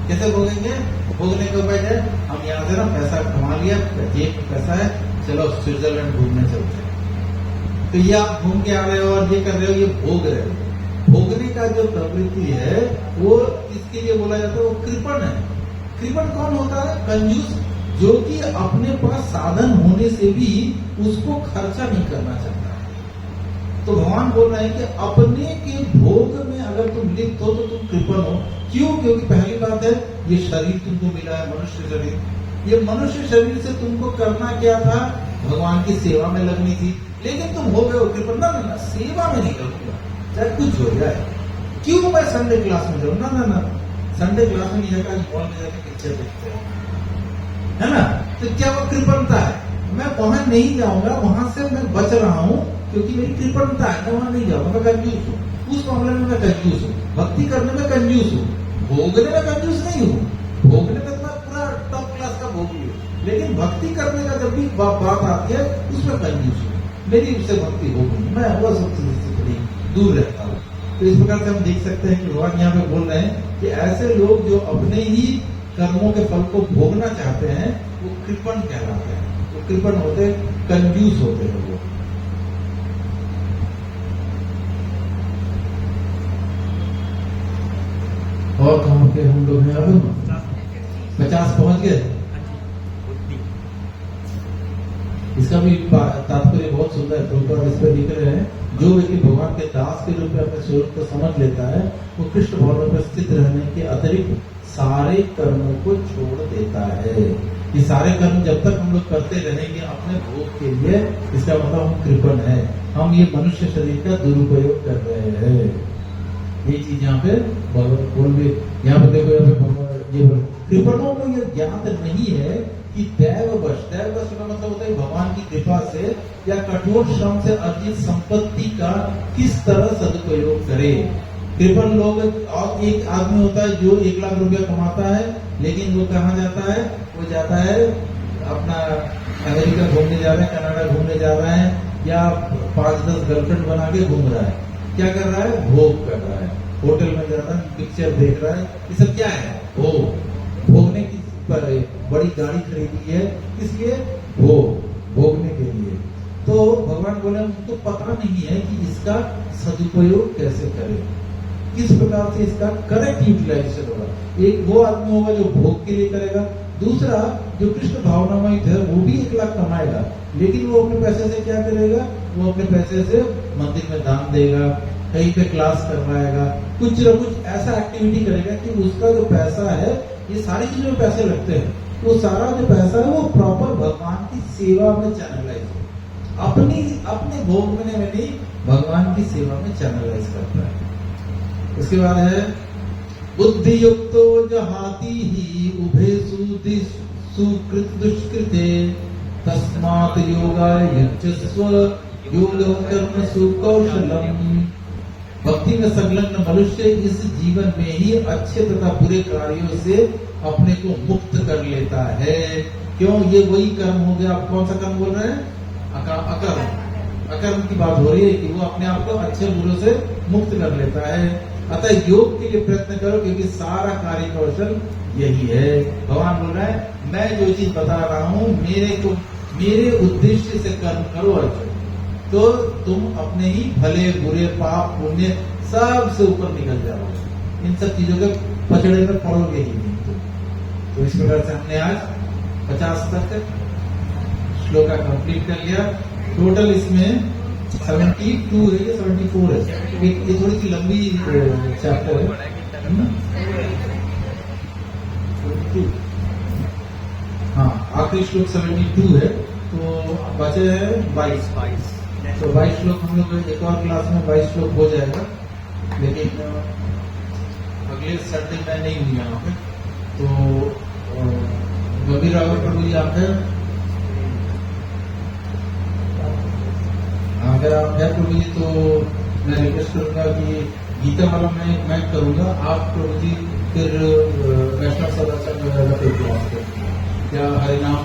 कैसे भोगेंगे? भोगने के बजाय हम यहाँ से ना पैसा कमा लिया, जेब में पैसा है, चलो स्विट्जरलैंड घूमने चलते हैं। तो ये आप घूम के आ रहे हो और ये कर रहे हो, ये भोग रहे हो। भोगने का जो प्रवृत्ति है वो इसके लिए बोला जाता है वो कृपण है। कृपण कौन होता है? कंजूस, जो कि अपने पास साधन होने से भी उसको खर्चा नहीं करना चाहता। तो भगवान बोल रहे हैं कि अपने के भोग में अगर तुम लिप्त हो तो तुम कृपण हो। क्यों? क्योंकि पहली बात है ये शरीर तुमको मिला है, मनुष्य शरीर। ये मनुष्य शरीर से तुमको करना क्या था? भगवान की सेवा में लगनी थी, लेकिन तुम हो गए हो कृपण। ना, सेवा में नहीं लगूंगा चाहे कुछ हो जाए। क्यों मैं संडे क्लास में जाऊँ? ना, संडे क्लास में नहीं जाकर मॉल में जाकर पिक्चर देखते हैं, है ना। तो क्या वो कृपणता है? मैं वहां नहीं जाऊंगा, वहां से मैं बच रहा हूँ क्योंकि मेरी कृपणता है, मैं वहां नहीं जाऊंगा, मैं कंजूस हूँ। उस मामले में मैं कंजूस हूँ, भक्ति करने में कंजूस हूँ, भोगने में कंजूस नहीं हूँ। भोगने में मैं पूरा टॉप क्लास का भोगी हूँ, लेकिन भक्ति करने का जब भी बात आती है उसमें कंजूस हूँ। मेरी उससे भक्ति होगी, मैं वो सब चीज से थोड़ी दूर रहता हूँ। तो इस प्रकार से हम देख सकते हैं कि भगवान यहाँ पे बोल रहे हैं कि ऐसे लोग जो अपने ही कर्मों के फल को भोगना चाहते हैं वो कृपण कहलाते हैं। वो कृपण होते, कंजूस होते हैं वो। और कहाँ पे हम लोग हैं? अब 50 पहुंच गए। इसका भी तात्पर्य बहुत सुंदर है। तो इस पर लिख रहे हैं, जो व्यक्ति भगवान के दास के रूप में अपने स्वरूप को समझ लेता है वो कृष्ण भवन में स्थित रहने के अतिरिक्त सारे कर्मों को छोड़ देता है। ये सारे कर्म जब तक हम लोग करते रहेंगे अपने भोग के लिए, इसका मतलब हम कृपण है, हम ये मनुष्य शरीर का दुरुपयोग कर रहे हैं। ये चीज यहाँ पे बोल भी, यहाँ पे देखो, यहाँ पे ये कृपणों को ये ज्ञात नहीं है कि दैववश का मतलब होता है भगवान की कृपा से या कठोर श्रम से अर्जित संपत्ति का किस तरह सदुपयोग करे। कृपण लोग, और एक आदमी होता है जो 1 लाख रुपया कमाता है, लेकिन वो कहाँ जाता है? वो जाता है अपना अमेरिका घूमने जा रहे हैं, कनाडा घूमने जा रहे हैं, या 5-10 गर्लफ्रेंड बना के घूम रहा है। क्या कर रहा है? भोग कर रहा है। होटल में जा रहा है, पिक्चर देख रहा है, ये सब क्या है? भोगने की बड़ी गाड़ी खरीदी है, इसलिए भोगने के लिए। तो भगवान बोले उनको पता नहीं है कि इसका सदुपयोग कैसे करें, किस प्रकार से इसका करेक्ट यूटिलाइजेशन होगा। एक वो आदमी होगा जो भोग के लिए करेगा, दूसरा जो कृष्ण भावनामय है वो भी 1 लाख कमाएगा, लेकिन वो अपने पैसे से क्या करेगा? वो अपने पैसे से मंदिर में दान देगा, कहीं पे क्लास करवाएगा, कुछ न कुछ ऐसा एक्टिविटी करेगा कि उसका जो पैसा है, ये सारी चीजों में पैसे लगते हैं, वो सारा जो पैसा है वो प्रॉपर भगवान की सेवा में चैनलाइज हो, अपने भोग में नहीं, भगवान की सेवा में चैनलाइज करता है। उसके बाद है बुद्धि युक्तो जहाती ही उभे सुकृत दुष्कृते तस्मात् योगाय युज्यस्व योग कर्म सुकौशलम। भक्ति में संलग्न मनुष्य इस जीवन में ही अच्छे तथा बुरे कार्यों से अपने को मुक्त कर लेता है। क्यों? ये वही कर्म हो गया। आप कौन सा कर्म बोल रहे हैं? अकर्म की बात हो रही है कि वो अपने आप को अच्छे बुरों से मुक्त कर लेता है। अतः योग के लिए प्रयत्न करो, क्योंकि सारा कार्य कौशल यही है। भगवान बोल रहा है मैं जो चीज बता रहा हूँ मेरे उद्देश्य से कर्म करो अर्जुन, तो तुम अपने ही भले बुरे पाप पुण्य सबसे ऊपर निकल जाओगे, इन सब चीजों के पचड़े में पड़ोगे ही नहीं तुम। तो इस प्रकार से हमने आज 50 तक श्लोका कंप्लीट कर लिया। टोटल इसमें 72 है या 74 है, ये थोड़ी सी लंबी चैप्टर है। हाँ, आखिरी श्लोक 72 है, तो बचे हैं 22। तो 22 श्लोक हम लोग एक और क्लास में 22 श्लोक हो जाएगा, लेकिन अगले संडे मैं नहीं हूँ यहाँ पे। तो गंभीर रावत प्रभु जी आप हैं? अगर आप हैं प्रभु जी तो मैं रिक्वेस्ट करूंगा कि गीता वाला मैं करूंगा, आप प्रभु जी फिर वैष्णव सदाचार क्या हरिनाम